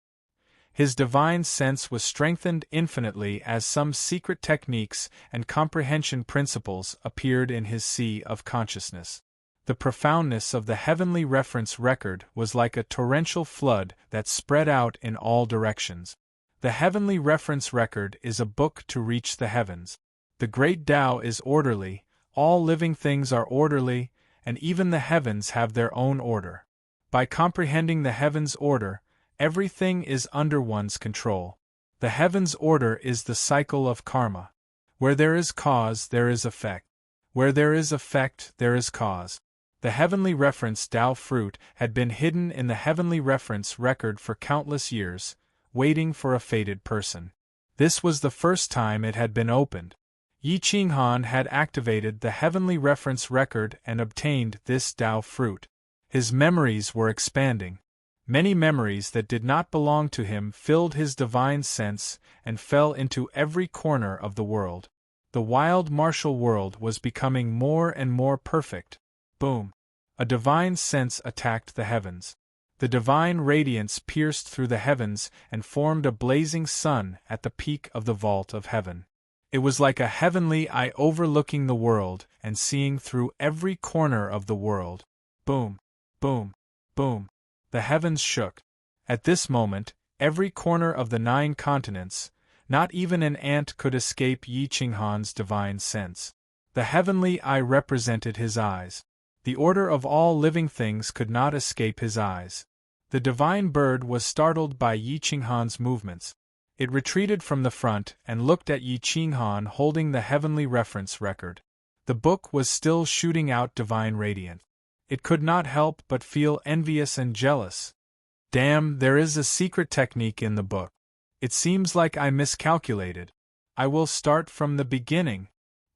His divine sense was strengthened infinitely as some secret techniques and comprehension principles appeared in his sea of consciousness. The profoundness of the heavenly reference record was like a torrential flood that spread out in all directions. The heavenly reference record is a book to reach the heavens. The great Tao is orderly, all living things are orderly, and even the heavens have their own order. By comprehending the heavens' order, everything is under one's control. The heavens' order is the cycle of karma. Where there is cause, there is effect. Where there is effect, there is cause. The heavenly reference Tao fruit had been hidden in the heavenly reference record for countless years, waiting for a fated person. This was the first time it had been opened. Yi Qinghan had activated the heavenly reference record and obtained this Tao fruit. His memories were expanding. Many memories that did not belong to him filled his divine sense and fell into every corner of the world. The wild martial world was becoming more and more perfect. Boom! A divine sense attacked the heavens. The divine radiance pierced through the heavens and formed a blazing sun at the peak of the vault of heaven. It was like a heavenly eye overlooking the world and seeing through every corner of the world. Boom! Boom! Boom! The heavens shook. At this moment, every corner of the 9 continents, not even an ant could escape Yi Qinghan's divine sense. The heavenly eye represented his eyes. The order of all living things could not escape his eyes. The divine bird was startled by Yi Qinghan's movements. It retreated from the front and looked at Yi Qinghan holding the heavenly reference record. The book was still shooting out divine radiance. It could not help but feel envious and jealous. Damn, there is a secret technique in the book. It seems like I miscalculated. I will start from the beginning.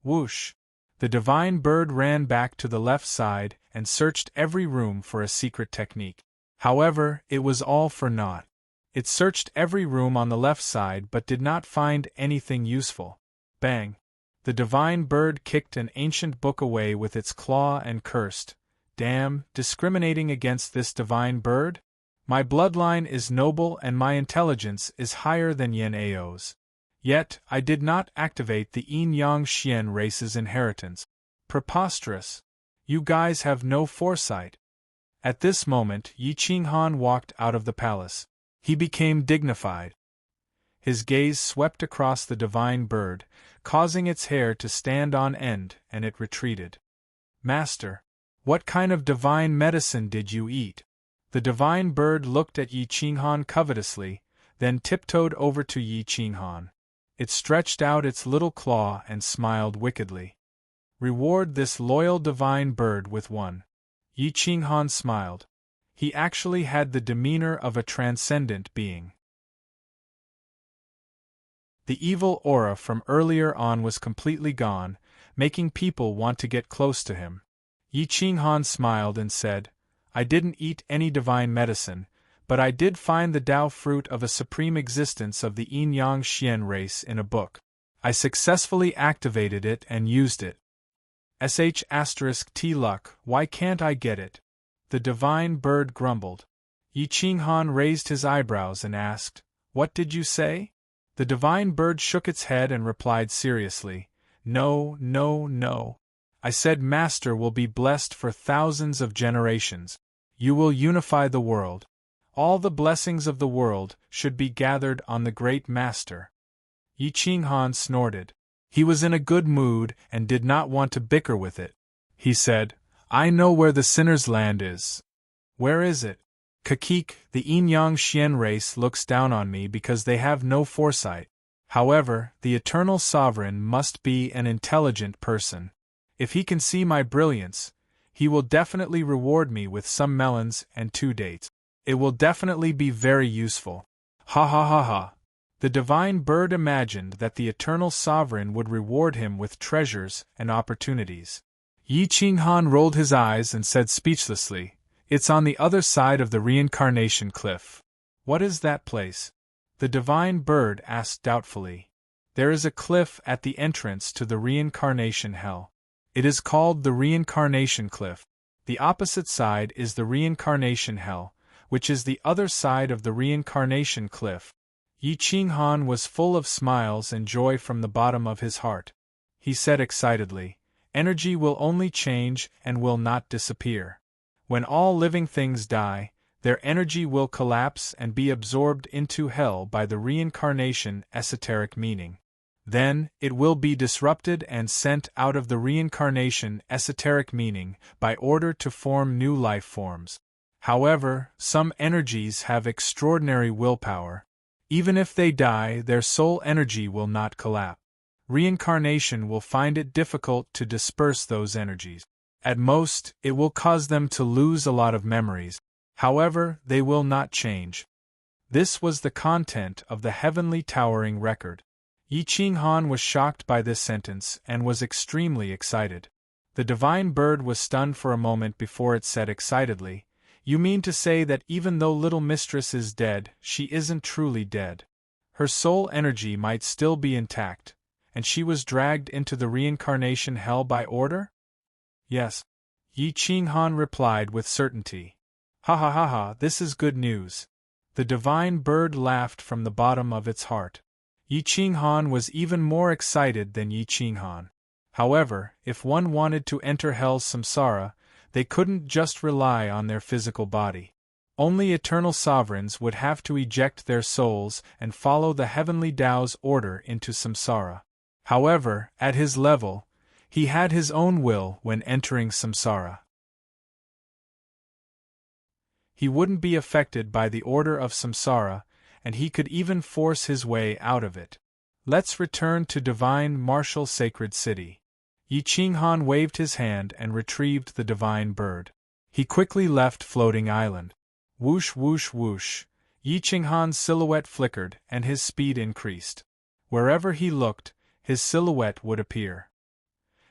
Whoosh! The divine bird ran back to the left side and searched every room for a secret technique. However, it was all for naught. It searched every room on the left side but did not find anything useful. Bang! The divine bird kicked an ancient book away with its claw and cursed, "Damn, discriminating against this divine bird? My bloodline is noble and my intelligence is higher than Yen Ao's. Yet, I did not activate the Yin-Yang Xian race's inheritance. Preposterous! You guys have no foresight." At this moment, Yi Qinghan walked out of the palace. He became dignified. His gaze swept across the divine bird, causing its hair to stand on end, and it retreated. "Master, what kind of divine medicine did you eat?" The divine bird looked at Yi Qinghan covetously, then tiptoed over to Yi Qinghan. It stretched out its little claw and smiled wickedly. "Reward this loyal divine bird with one." Yi Qinghan smiled. He actually had the demeanor of a transcendent being. The evil aura from earlier on was completely gone, making people want to get close to him. Yi Qinghan smiled and said, "I didn't eat any divine medicine, but I did find the Tao fruit of a supreme existence of the Yin-Yang Xian race in a book. I successfully activated it and used it. *T luck, why can't I get it?" The divine bird grumbled. Yi Qinghan raised his eyebrows and asked, "What did you say?" The divine bird shook its head and replied seriously, "No, no, no. I said Master will be blessed for thousands of generations. You will unify the world. All the blessings of the world should be gathered on the great Master." Yi Qinghan snorted. He was in a good mood and did not want to bicker with it. He said, "I know where the sinner's land is." "Where is it?" "Kakik, the Yin-Yang Xian race looks down on me because they have no foresight. However, the eternal sovereign must be an intelligent person. If he can see my brilliance, he will definitely reward me with some melons and 2 dates. It will definitely be very useful." Ha ha ha ha. The divine bird imagined that the eternal sovereign would reward him with treasures and opportunities. Yi Qinghan rolled his eyes and said speechlessly, "It's on the other side of the reincarnation cliff." "What is that place?" the divine bird asked doubtfully. "There is a cliff at the entrance to the reincarnation hell. It is called the reincarnation cliff. The opposite side is the reincarnation hell, which is the other side of the reincarnation cliff." Yi Qinghan was full of smiles and joy from the bottom of his heart. He said excitedly, "Energy will only change and will not disappear. When all living things die, their energy will collapse and be absorbed into hell by the reincarnation esoteric meaning. Then, it will be disrupted and sent out of the reincarnation esoteric meaning by order to form new life forms. However, some energies have extraordinary willpower. Even if they die, their soul energy will not collapse. Reincarnation will find it difficult to disperse those energies. At most, it will cause them to lose a lot of memories. However, they will not change. This was the content of the heavenly towering record. Yi Qinghan was shocked by this sentence and was extremely excited. The divine bird was stunned for a moment before it said excitedly, "You mean to say that even though little mistress is dead, she isn't truly dead? Her soul energy might still be intact, and she was dragged into the reincarnation hell by order?" "Yes," Yi Qinghan replied with certainty. "Ha ha ha ha, this is good news." The divine bird laughed from the bottom of its heart. Yi Qinghan was even more excited than Yi Qinghan. However, if one wanted to enter hell's samsara, they couldn't just rely on their physical body. Only eternal sovereigns would have to eject their souls and follow the heavenly Tao's order into samsara. However, at his level, he had his own will when entering samsara. He wouldn't be affected by the order of samsara, and he could even force his way out of it. Let's return to divine martial sacred city. Yi Qinghan waved his hand and retrieved the divine bird. He quickly left floating island. Whoosh whoosh whoosh, Yi Qinghan's silhouette flickered and his speed increased. Wherever he looked, his silhouette would appear.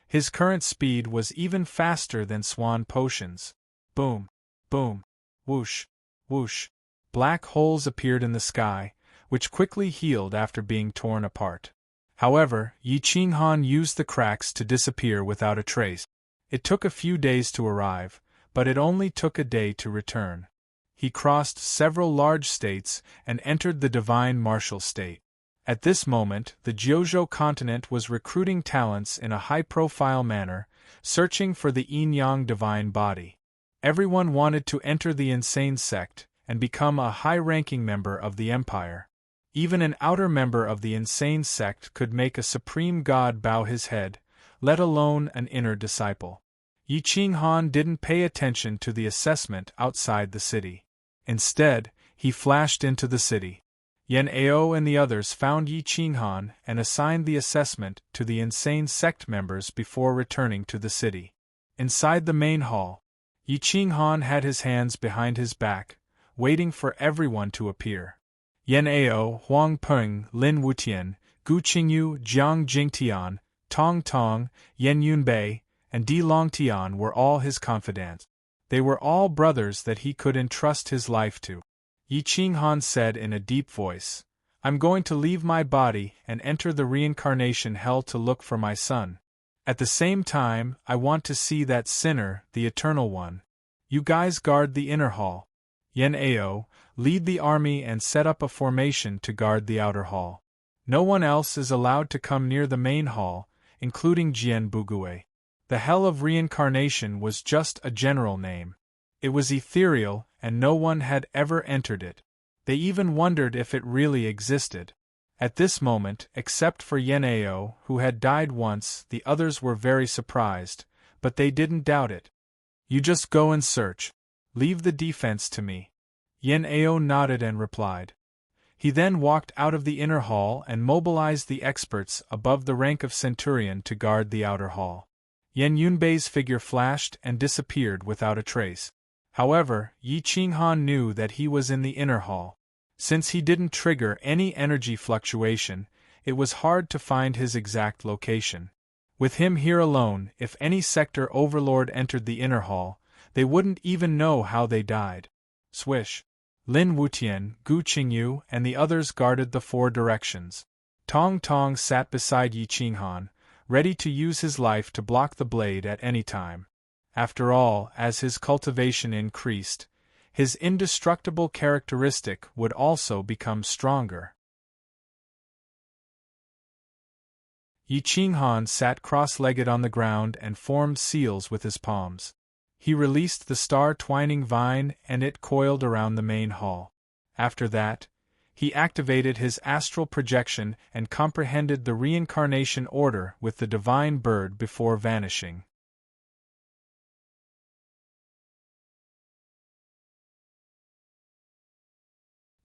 His current speed was even faster than swan potions. Boom, boom, whoosh, whoosh. Black holes appeared in the sky, which quickly healed after being torn apart. However, Yi Qinghan used the cracks to disappear without a trace. It took a few days to arrive, but it only took a day to return. He crossed several large states and entered the divine martial state. At this moment, the Jiuzhou continent was recruiting talents in a high-profile manner, searching for the yin-yang divine body. Everyone wanted to enter the insane sect and become a high-ranking member of the empire. Even an outer member of the insane sect could make a supreme god bow his head, let alone an inner disciple. Yi Qinghan didn't pay attention to the assessment outside the city. Instead, he flashed into the city. Yan Ao and the others found Yi Qinghan and assigned the assessment to the insane sect members before returning to the city. Inside the main hall, Yi Qinghan had his hands behind his back, waiting for everyone to appear. Yan Ao, Huang Peng, Lin Wutian, Gu Qingyu, Jiang Jingtian, Tong Tong, Yan Yunbei, and Di Longtian were all his confidants. They were all brothers that he could entrust his life to. Yi Qinghan said in a deep voice, "I'm going to leave my body and enter the reincarnation hell to look for my son. At the same time, I want to see that sinner, the Eternal One. You guys guard the inner hall. Yan Ao, lead the army and set up a formation to guard the outer hall. No one else is allowed to come near the main hall, including Jian Bugui." The hell of reincarnation was just a general name. It was ethereal, and no one had ever entered it. They even wondered if it really existed. At this moment, except for Yan Ao, who had died once, the others were very surprised, but they didn't doubt it. "You just go and search. Leave the defense to me." Yan Ao nodded and replied. He then walked out of the inner hall and mobilized the experts above the rank of centurion to guard the outer hall. Yan Yunbei's figure flashed and disappeared without a trace. However, Yi Qinghan knew that he was in the inner hall. Since he didn't trigger any energy fluctuation, it was hard to find his exact location. With him here alone, if any sector overlord entered the inner hall, they wouldn't even know how they died. Swish! Lin Wutian, Gu Qingyu, and the others guarded the four directions. Tong Tong sat beside Yi Qinghan, ready to use his life to block the blade at any time. After all, as his cultivation increased, his indestructible characteristic would also become stronger. Yi Qinghan sat cross-legged on the ground and formed seals with his palms. He released the star-twining vine and it coiled around the main hall. After that, he activated his astral projection and comprehended the reincarnation order with the divine bird before vanishing.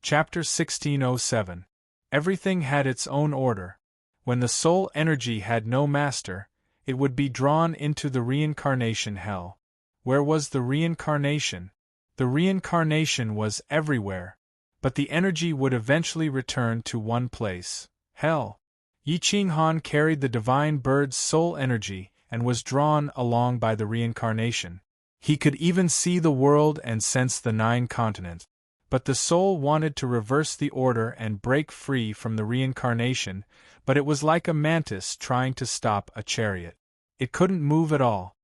Chapter 1607. Everything had its own order. When the soul energy had no master, it would be drawn into the reincarnation hell. Where was the reincarnation? The reincarnation was everywhere. But the energy would eventually return to one place: hell. Yi Ching Han carried the divine bird's soul energy and was drawn along by the reincarnation. He could even see the world and sense the 9 continents. But the soul wanted to reverse the order and break free from the reincarnation, but it was like a mantis trying to stop a chariot. It couldn't move at all.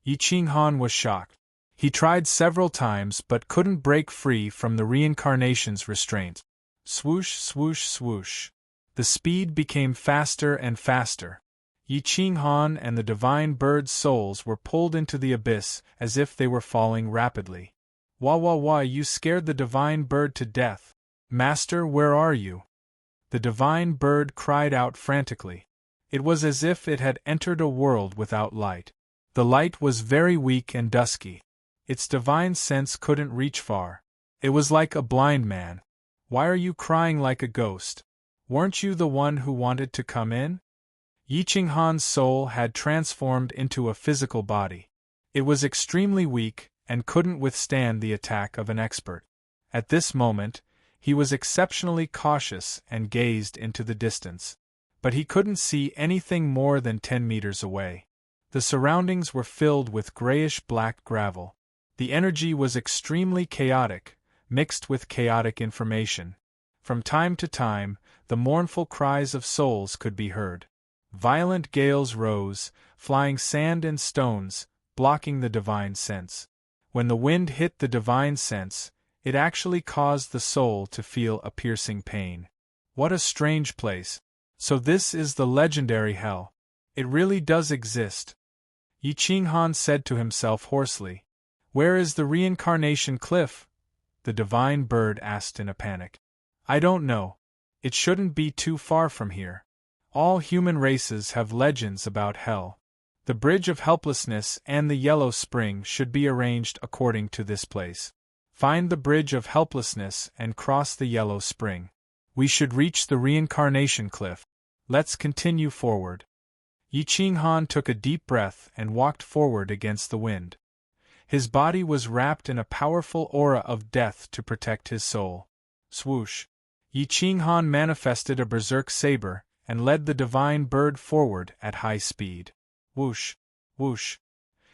Yi Ching Han was shocked. He tried several times but couldn't break free from the reincarnation's restraint. Swoosh, swoosh, swoosh. The speed became faster and faster. Yi Ching Han and the divine bird's souls were pulled into the abyss as if they were falling rapidly. Wah wah wah, you scared the divine bird to death. Master, where are you? The divine bird cried out frantically. It was as if it had entered a world without light. The light was very weak and dusky. Its divine sense couldn't reach far. It was like a blind man. Why are you crying like a ghost? Weren't you the one who wanted to come in? Yi Ching Han's soul had transformed into a physical body. It was extremely weak and couldn't withstand the attack of an expert. At this moment, he was exceptionally cautious and gazed into the distance. But he couldn't see anything more than 10 meters away. The surroundings were filled with grayish-black gravel. The energy was extremely chaotic, mixed with chaotic information. From time to time, the mournful cries of souls could be heard. Violent gales rose, flying sand and stones, blocking the divine sense. When the wind hit the divine sense, it actually caused the soul to feel a piercing pain. What a strange place. So this is the legendary hell. It really does exist. Yi Ching Han said to himself hoarsely. Where is the reincarnation cliff? The divine bird asked in a panic. I don't know. It shouldn't be too far from here. All human races have legends about hell. The Bridge of Helplessness and the Yellow Spring should be arranged according to this place. Find the Bridge of Helplessness and cross the Yellow Spring. We should reach the reincarnation cliff. Let's continue forward. Yi Ching Han took a deep breath and walked forward against the wind. His body was wrapped in a powerful aura of death to protect his soul. Swoosh. Yi Ching Han manifested a berserk saber and led the divine bird forward at high speed. Whoosh, whoosh.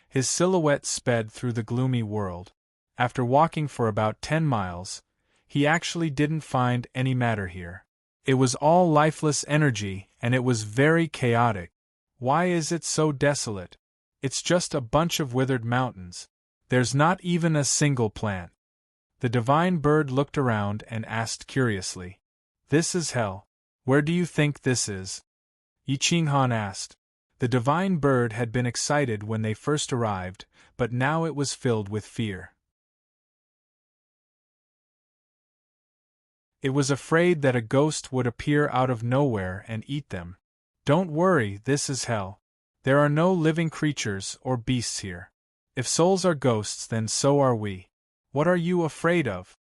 His silhouette sped through the gloomy world. After walking for about 10 miles, he actually didn't find any matter here. It was all lifeless energy, and it was very chaotic. Why is it so desolate? It's just a bunch of withered mountains. There's not even a single plant. The divine bird looked around and asked curiously. This is hell. Where do you think this is? Yi Ching Han asked. The divine bird had been excited when they first arrived, but now it was filled with fear. It was afraid that a ghost would appear out of nowhere and eat them. Don't worry, this is hell. There are no living creatures or beasts here. If souls are ghosts, then so are we. What are you afraid of?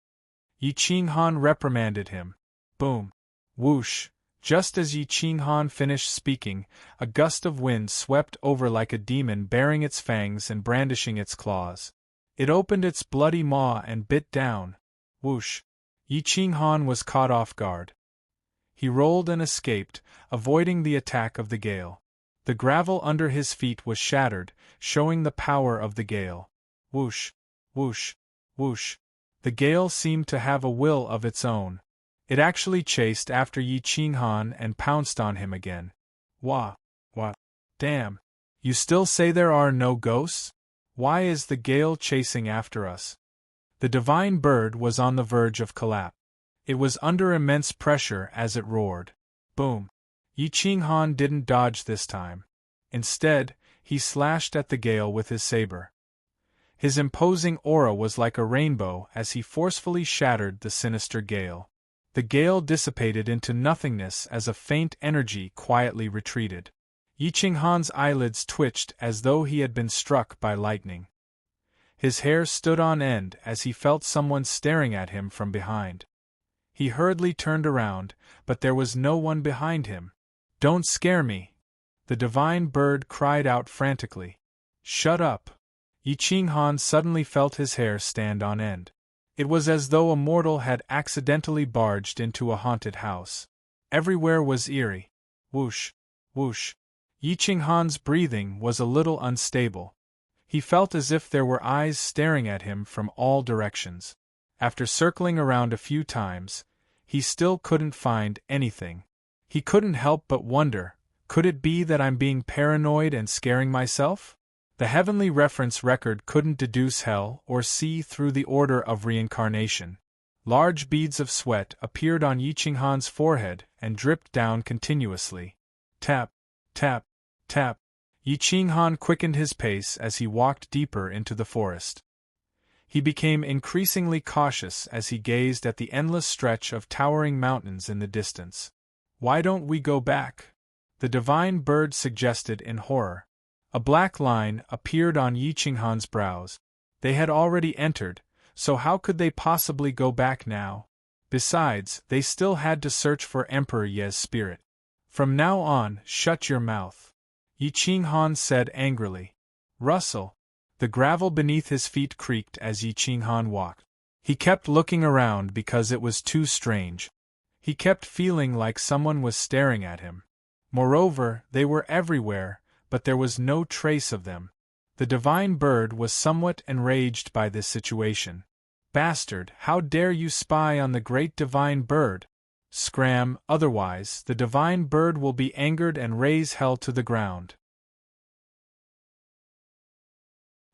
Yi Ching Han reprimanded him. Boom. Whoosh. Just as Yi Ching Han finished speaking, a gust of wind swept over like a demon baring its fangs and brandishing its claws. It opened its bloody maw and bit down. Whoosh. Yi Ching Han was caught off guard. He rolled and escaped, avoiding the attack of the gale. The gravel under his feet was shattered, showing the power of the gale. Whoosh, whoosh, whoosh. The gale seemed to have a will of its own. It actually chased after Yi Ching Han and pounced on him again. Wah, wah. Damn. You still say there are no ghosts? Why is the gale chasing after us? The divine bird was on the verge of collapse. It was under immense pressure as it roared. Boom. Yi Ching Han didn't dodge this time. Instead, he slashed at the gale with his saber. His imposing aura was like a rainbow as he forcefully shattered the sinister gale. The gale dissipated into nothingness as a faint energy quietly retreated. Yi Ching Han's eyelids twitched as though he had been struck by lightning. His hair stood on end as he felt someone staring at him from behind. He hurriedly turned around, but there was no one behind him. Don't scare me. The divine bird cried out frantically. Shut up! Yi Ching Han suddenly felt his hair stand on end. It was as though a mortal had accidentally barged into a haunted house. Everywhere was eerie. Whoosh, whoosh. Yi Ching Han's breathing was a little unstable. He felt as if there were eyes staring at him from all directions. After circling around a few times, he still couldn't find anything. He couldn't help but wonder, could it be that I'm being paranoid and scaring myself? The heavenly reference record couldn't deduce hell or see through the order of reincarnation. Large beads of sweat appeared on Yi Ching Han's forehead and dripped down continuously. Tap, tap, tap. Yi Ching Han quickened his pace as he walked deeper into the forest. He became increasingly cautious as he gazed at the endless stretch of towering mountains in the distance. Why don't we go back? The divine bird suggested in horror. A black line appeared on Yi Ching Han's brows. They had already entered, so how could they possibly go back now? Besides, they still had to search for Emperor Ye's spirit. From now on, shut your mouth, Yi Ching Han said angrily. Rustle. The gravel beneath his feet creaked as Yi Ching Han walked. He kept looking around because it was too strange. He kept feeling like someone was staring at him. Moreover, they were everywhere, but there was no trace of them. The divine bird was somewhat enraged by this situation. Bastard, how dare you spy on the great divine bird? Scram, otherwise the divine bird will be angered and raise hell to the ground.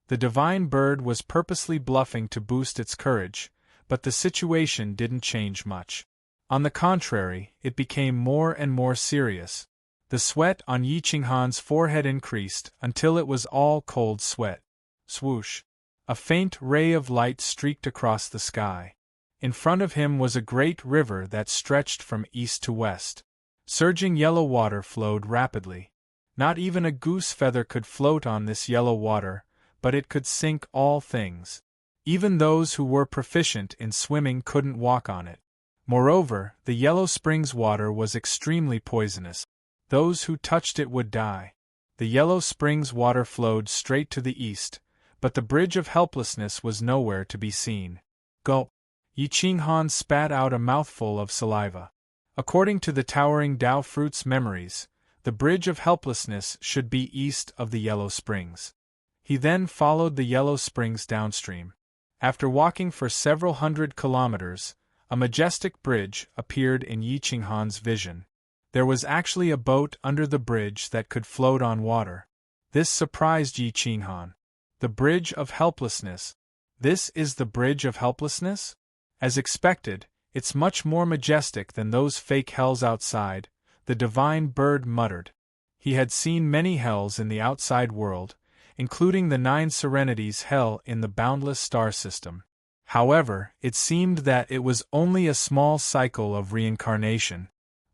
The divine bird was purposely bluffing to boost its courage, but the situation didn't change much. On the contrary, it became more and more serious. The sweat on Yi Ching Han's forehead increased until it was all cold sweat. Swoosh! A faint ray of light streaked across the sky. In front of him was a great river that stretched from east to west. Surging yellow water flowed rapidly. Not even a goose feather could float on this yellow water, but it could sink all things. Even those who were proficient in swimming couldn't walk on it. Moreover, the Yellow Springs water was extremely poisonous. Those who touched it would die. The Yellow Springs water flowed straight to the east, but the Bridge of Helplessness was nowhere to be seen. Gulp! Yi Ching Han spat out a mouthful of saliva. According to the towering Dao Fruit's memories, the Bridge of Helplessness should be east of the Yellow Springs. He then followed the Yellow Springs downstream. After walking for several hundred kilometers, a majestic bridge appeared in Yi Ching Han's vision. There was actually a boat under the bridge that could float on water. This surprised Yi Ching Han. The Bridge of Helplessness. This is the Bridge of Helplessness? As expected, it's much more majestic than those fake hells outside, the divine bird muttered. He had seen many hells in the outside world, including the 9 Serenities hell in the boundless star system. However, it seemed that it was only a small cycle of reincarnation.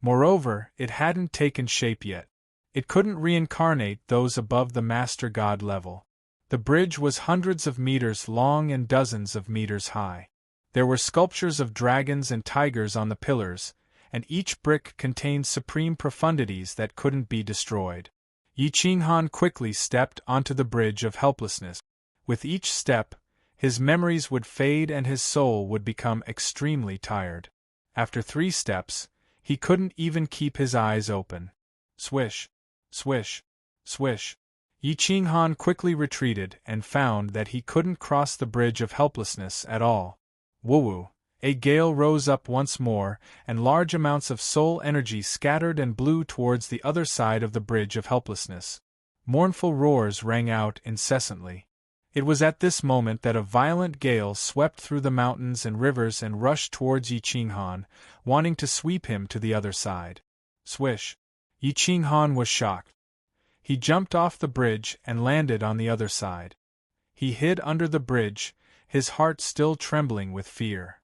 Moreover, it hadn't taken shape yet. It couldn't reincarnate those above the Master God level. The bridge was hundreds of meters long and dozens of meters high. There were sculptures of dragons and tigers on the pillars, and each brick contained supreme profundities that couldn't be destroyed. Yi Ching Han quickly stepped onto the Bridge of Helplessness. With each step, his memories would fade and his soul would become extremely tired. After 3 steps, he couldn't even keep his eyes open. Swish, swish, swish. Yi Ching Han quickly retreated and found that he couldn't cross the Bridge of Helplessness at all. Woo-woo! A gale rose up once more, and large amounts of soul energy scattered and blew towards the other side of the Bridge of Helplessness. Mournful roars rang out incessantly. It was at this moment that a violent gale swept through the mountains and rivers and rushed towards Yi Ching Han, wanting to sweep him to the other side. Swish! Yi Ching Han was shocked. He jumped off the bridge and landed on the other side. He hid under the bridge, his heart still trembling with fear.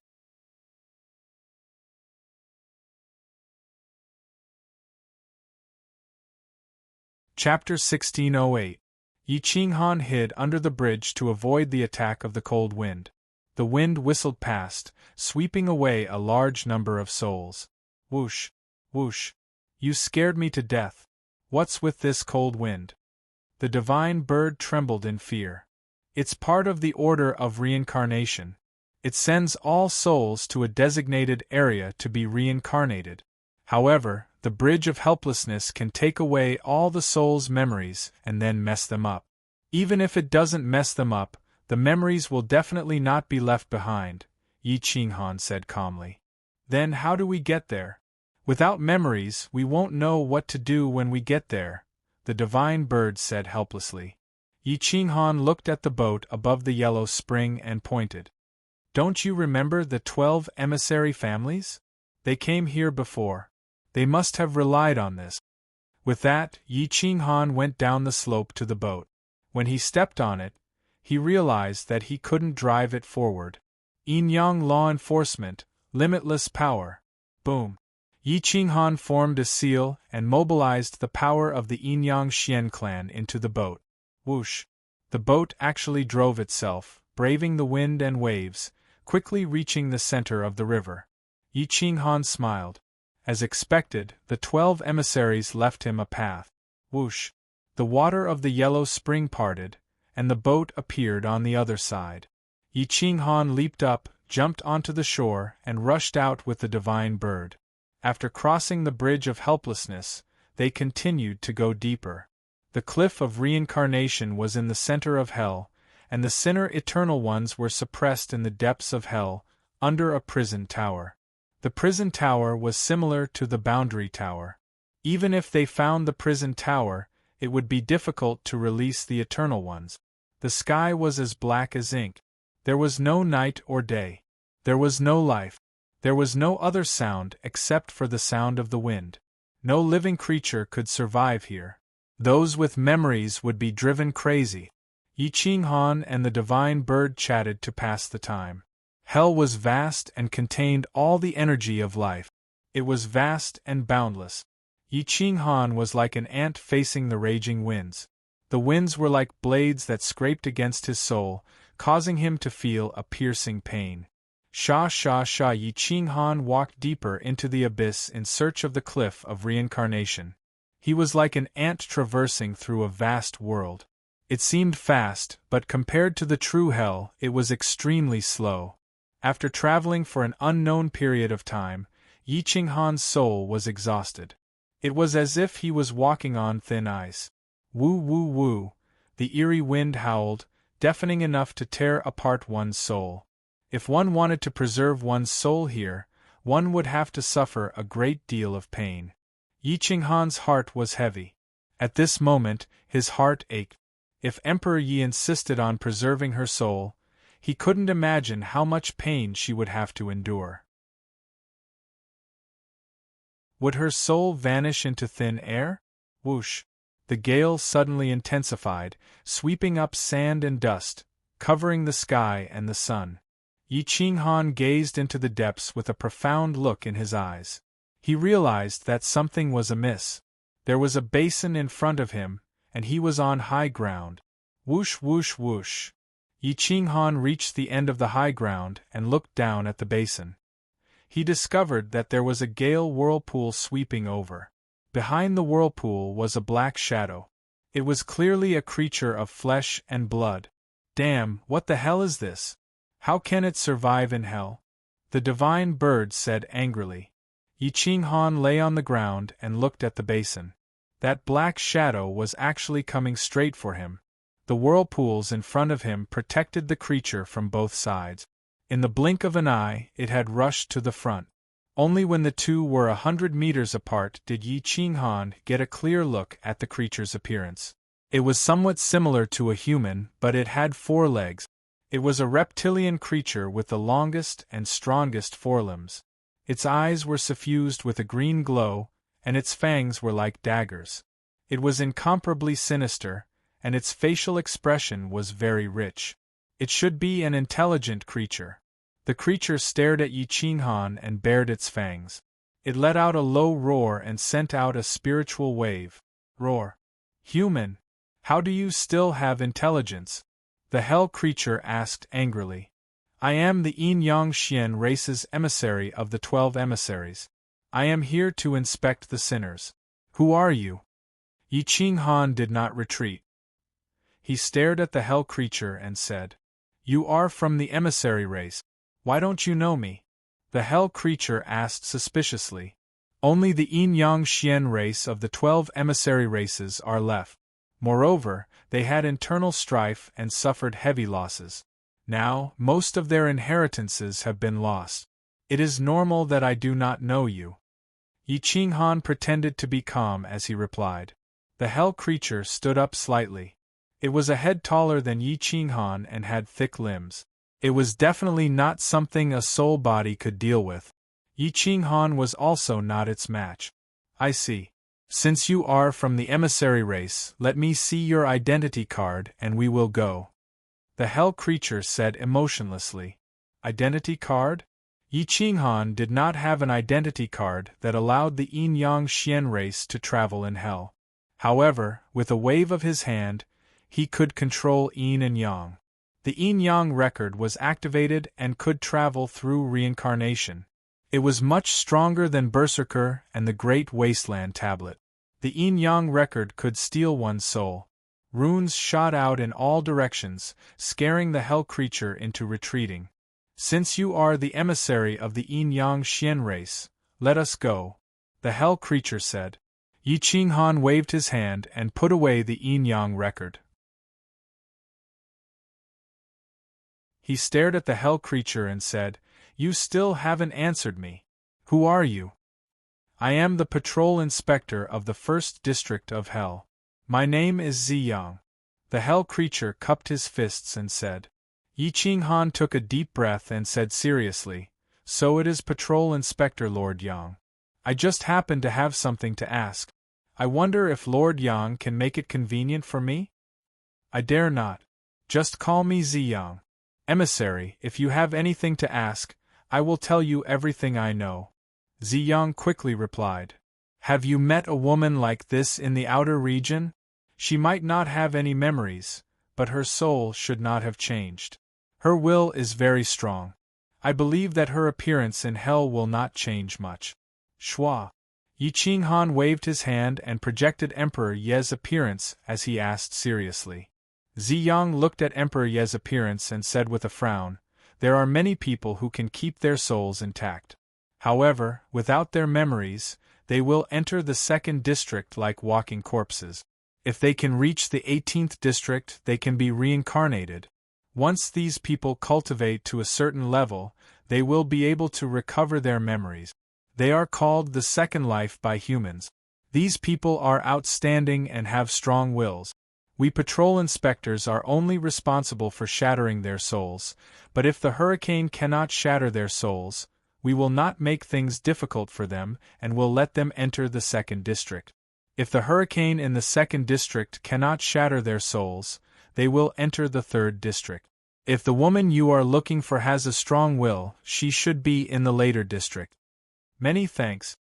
Chapter 1608. Yi Ching Han hid under the bridge to avoid the attack of the cold wind. The wind whistled past, sweeping away a large number of souls. Whoosh! Whoosh! You scared me to death. What's with this cold wind? The divine bird trembled in fear. It's part of the order of reincarnation. It sends all souls to a designated area to be reincarnated. However, the bridge of helplessness can take away all the soul's memories and then mess them up. Even if it doesn't mess them up, the memories will definitely not be left behind, Yi Qinghan said calmly. Then how do we get there? Without memories, we won't know what to do when we get there, the divine bird said helplessly. Yi Qinghan looked at the boat above the yellow spring and pointed. Don't you remember the 12 emissary families? They came here before. They must have relied on this. With that, Yi Qinghan went down the slope to the boat. When he stepped on it, he realized that he couldn't drive it forward. Yin-Yang law enforcement, limitless power. Boom. Yi Qinghan formed a seal and mobilized the power of the Yin-Yang Xian clan into the boat. Whoosh. The boat actually drove itself, braving the wind and waves, quickly reaching the center of the river. Yi Qinghan smiled. As expected, the 12 emissaries left him a path. Whoosh. The water of the yellow spring parted, and the boat appeared on the other side. Yi Qinghan leaped up, jumped onto the shore, and rushed out with the divine bird. After crossing the bridge of helplessness, they continued to go deeper. The cliff of reincarnation was in the center of hell, and the sinner eternal ones were suppressed in the depths of hell, under a prison tower. The prison tower was similar to the boundary tower. Even if they found the prison tower, it would be difficult to release the eternal ones. The sky was as black as ink. There was no night or day. There was no life. There was no other sound except for the sound of the wind. No living creature could survive here. Those with memories would be driven crazy. Yi Qinghan and the divine bird chatted to pass the time. Hell was vast and contained all the energy of life. It was vast and boundless. Yi Qinghan was like an ant facing the raging winds. The winds were like blades that scraped against his soul, causing him to feel a piercing pain. Yi Qinghan walked deeper into the abyss in search of the cliff of reincarnation. He was like an ant traversing through a vast world. It seemed fast, but compared to the true hell, it was extremely slow. After traveling for an unknown period of time, Yi Qinghan's soul was exhausted. It was as if he was walking on thin ice. Woo woo woo, the eerie wind howled, deafening enough to tear apart one's soul. If one wanted to preserve one's soul here, one would have to suffer a great deal of pain. Yi Qinghan's heart was heavy. At this moment, his heart ached. If Emperor Yi insisted on preserving her soul, he couldn't imagine how much pain she would have to endure. Would her soul vanish into thin air? Whoosh! The gale suddenly intensified, sweeping up sand and dust, covering the sky and the sun. Yi Qinghan gazed into the depths with a profound look in his eyes. He realized that something was amiss. There was a basin in front of him, and he was on high ground. Whoosh whoosh whoosh! Yi Qinghan reached the end of the high ground and looked down at the basin. He discovered that there was a gale whirlpool sweeping over. Behind the whirlpool was a black shadow. It was clearly a creature of flesh and blood. Damn, what the hell is this? How can it survive in hell? The divine bird said angrily. Yi Qinghan lay on the ground and looked at the basin. That black shadow was actually coming straight for him. The whirlpools in front of him protected the creature from both sides. In the blink of an eye, it had rushed to the front. Only when the two were 100 meters apart did Yi Qinghan get a clear look at the creature's appearance. It was somewhat similar to a human, but it had 4 legs. It was a reptilian creature with the longest and strongest forelimbs. Its eyes were suffused with a green glow, and its fangs were like daggers. It was incomparably sinister, and its facial expression was very rich. It should be an intelligent creature. The creature stared at Yi Qinghan and bared its fangs. It let out a low roar and sent out a spiritual wave. Roar. Human! How do you still have intelligence? The hell creature asked angrily. I am the Yin-Yang Xian race's emissary of the 12 emissaries. I am here to inspect the sinners. Who are you? Yi Ching Han did not retreat. He stared at the hell creature and said, "You are from the emissary race. Why don't you know me?" The hell creature asked suspiciously. "Only the Yin Yang Xian race of the 12 emissary races are left. Moreover, they had internal strife and suffered heavy losses. Now, most of their inheritances have been lost. It is normal that I do not know you." Yi Ching Han pretended to be calm as he replied. The hell creature stood up slightly. It was a head taller than Yi Ching Han and had thick limbs. It was definitely not something a soul body could deal with. Yi Ching Han was also not its match. "I see. Since you are from the emissary race, let me see your identity card and we will go," the hell creature said emotionlessly. Identity card? Yi Ching Han did not have an identity card that allowed the Yin Yang Xian race to travel in hell. However, with a wave of his hand, he could control Yin and Yang. The Yin Yang record was activated and could travel through reincarnation. It was much stronger than Berserker and the Great Wasteland Tablet. The Yin Yang record could steal one's soul. Runes shot out in all directions, scaring the hell creature into retreating. "Since you are the emissary of the Yin Yang Xian race, let us go," the hell creature said. Yi Ching Han waved his hand and put away the Yin Yang record. He stared at the hell creature and said, "You still haven't answered me. Who are you?" "I am the patrol inspector of the 1st District of Hell. My name is Ziyang." The hell creature cupped his fists and said. Yi Ching Han took a deep breath and said seriously, "So it is Patrol Inspector Lord Yang. I just happen to have something to ask. I wonder if Lord Yang can make it convenient for me?" "I dare not. Just call me Ziyang. Emissary, if you have anything to ask, I will tell you everything I know," Ziyang quickly replied. "Have you met a woman like this in the outer region? She might not have any memories, but her soul should not have changed. Her will is very strong. I believe that her appearance in hell will not change much." Shua. Yi Ching Han waved his hand and projected Emperor Ye's appearance as he asked seriously. Ziyang looked at Emperor Ye's appearance and said with a frown, "There are many people who can keep their souls intact. However, without their memories, they will enter the 2nd district like walking corpses. If they can reach the 18th district, they can be reincarnated. Once these people cultivate to a certain level, they will be able to recover their memories. They are called the second life by humans. These people are outstanding and have strong wills. We patrol inspectors are only responsible for shattering their souls, but if the hurricane cannot shatter their souls, we will not make things difficult for them and will let them enter the 2nd district. If the hurricane in the 2nd district cannot shatter their souls, they will enter the 3rd district. If the woman you are looking for has a strong will, she should be in the later district." "Many thanks."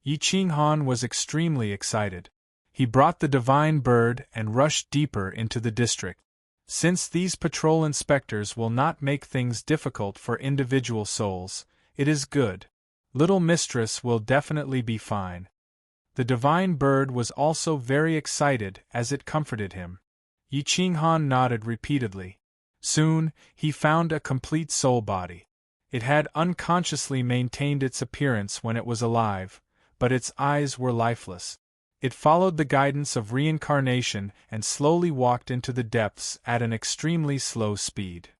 Yi Ching Han was extremely excited. He brought the divine bird and rushed deeper into the district. Since these patrol inspectors will not make things difficult for individual souls, it is good. Little Mistress will definitely be fine. The divine bird was also very excited as it comforted him. Yi Ching Han nodded repeatedly. Soon, he found a complete soul body. It had unconsciously maintained its appearance when it was alive, but its eyes were lifeless. It followed the guidance of reincarnation and slowly walked into the depths at an extremely slow speed.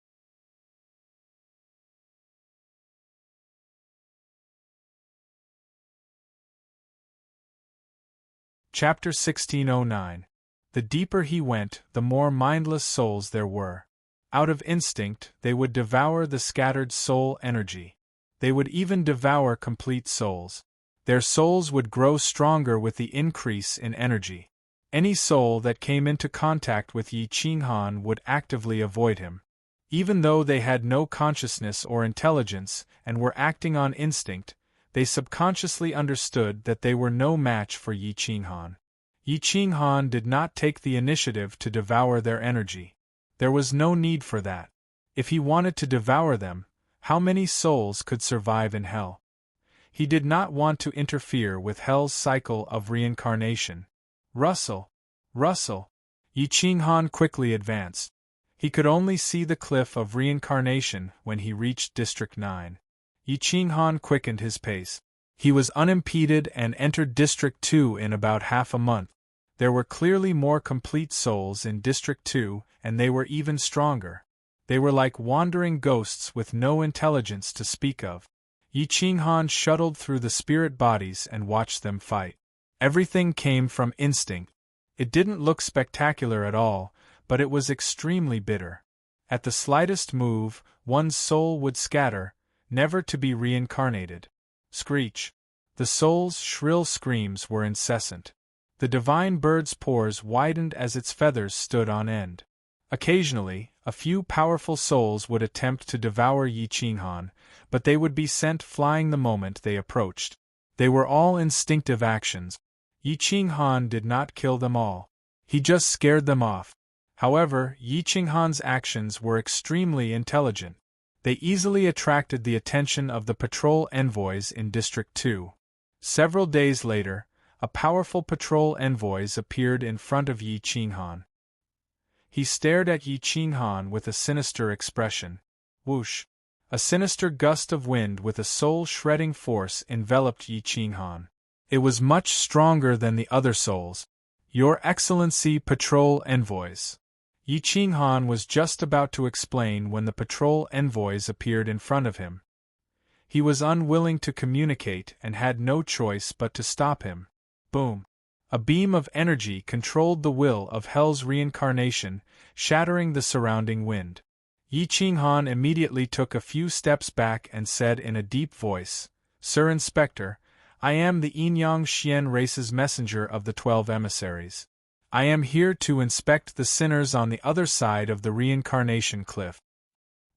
Chapter 1609. The deeper he went, the more mindless souls there were. Out of instinct, they would devour the scattered soul energy. They would even devour complete souls. Their souls would grow stronger with the increase in energy. Any soul that came into contact with Yi Ching Han would actively avoid him. Even though they had no consciousness or intelligence and were acting on instinct, they subconsciously understood that they were no match for Yi Ching Han. Yi Ching Han did not take the initiative to devour their energy. There was no need for that. If he wanted to devour them, how many souls could survive in hell? He did not want to interfere with hell's cycle of reincarnation. Russell! Russell! Yi Qinghan quickly advanced. He could only see the cliff of reincarnation when he reached District 9. Yi Qinghan quickened his pace. He was unimpeded and entered District 2 in about half a month. There were clearly more complete souls in District 2, and they were even stronger. They were like wandering ghosts with no intelligence to speak of. Yi Qinghan shuttled through the spirit bodies and watched them fight. Everything came from instinct. It didn't look spectacular at all, but it was extremely bitter. At the slightest move, one's soul would scatter, never to be reincarnated. Screech! The soul's shrill screams were incessant. The divine bird's pores widened as its feathers stood on end. Occasionally, a few powerful souls would attempt to devour Yi Qinghan, but they would be sent flying the moment they approached. They were all instinctive actions. Yi Qinghan did not kill them all. He just scared them off. However, Yi Qinghan's actions were extremely intelligent. They easily attracted the attention of the patrol envoys in District 2. Several days later, a powerful patrol envoy appeared in front of Yi Qinghan. He stared at Yi Qinghan with a sinister expression. Whoosh! A sinister gust of wind with a soul-shredding force enveloped Yi Qinghan. It was much stronger than the other souls. Your Excellency, patrol envoys. Yi Qinghan was just about to explain when the patrol envoys appeared in front of him. He was unwilling to communicate and had no choice but to stop him. Boom! A beam of energy controlled the will of Hell's reincarnation, shattering the surrounding wind. Yi Qinghan immediately took a few steps back and said in a deep voice, "Sir Inspector, I am the Yin-Yang Xian race's messenger of the 12 emissaries. I am here to inspect the sinners on the other side of the reincarnation cliff."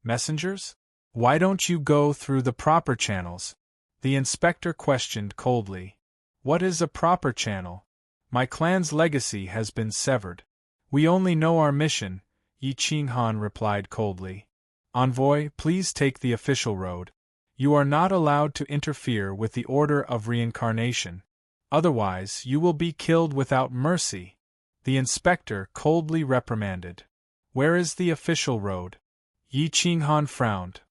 Messengers? Why don't you go through the proper channels? The inspector questioned coldly. What is a proper channel? My clan's legacy has been severed. We only know our mission, Yi Qinghan replied coldly. Envoy, please take the official road. You are not allowed to interfere with the order of reincarnation. Otherwise, you will be killed without mercy. The inspector coldly reprimanded. Where is the official road? Yi Qinghan frowned.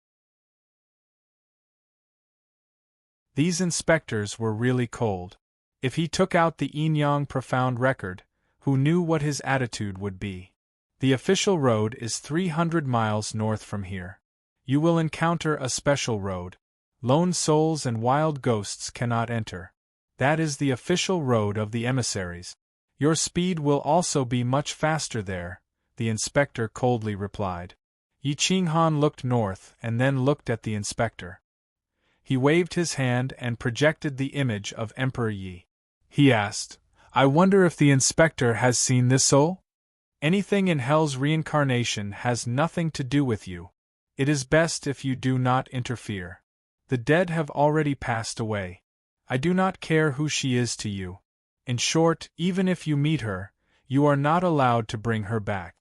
These inspectors were really cold. If he took out the Yin-Yang profound record, who knew what his attitude would be? The official road is 300 miles north from here. You will encounter a special road. Lone souls and wild ghosts cannot enter. That is the official road of the emissaries. Your speed will also be much faster there, the inspector coldly replied. Yi Qinghan looked north and then looked at the inspector. He waved his hand and projected the image of Emperor Yi. He asked, I wonder if the inspector has seen this soul? Anything in Hell's reincarnation has nothing to do with you. It is best if you do not interfere. The dead have already passed away. I do not care who she is to you. In short, even if you meet her, you are not allowed to bring her back.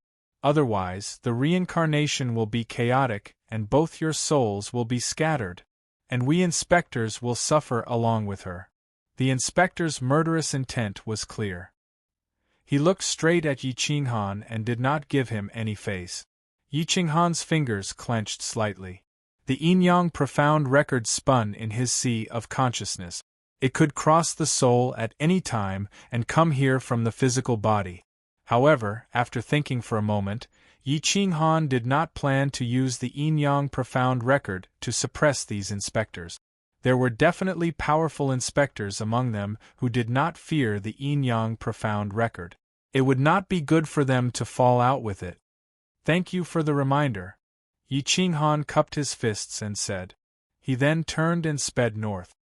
Otherwise, the reincarnation will be chaotic and both your souls will be scattered, and we inspectors will suffer along with her. The inspector's murderous intent was clear. He looked straight at Yi Qinghan and did not give him any face. Yi Qinghan's fingers clenched slightly. The Yin-Yang profound record spun in his sea of consciousness. It could cross the soul at any time and come here from the physical body. However, after thinking for a moment, Yi Qinghan did not plan to use the Yin-Yang profound record to suppress these inspectors. There were definitely powerful inspectors among them who did not fear the Yin-Yang profound record. It would not be good for them to fall out with it. Thank you for the reminder. Yi Qinghan cupped his fists and said. He then turned and sped north.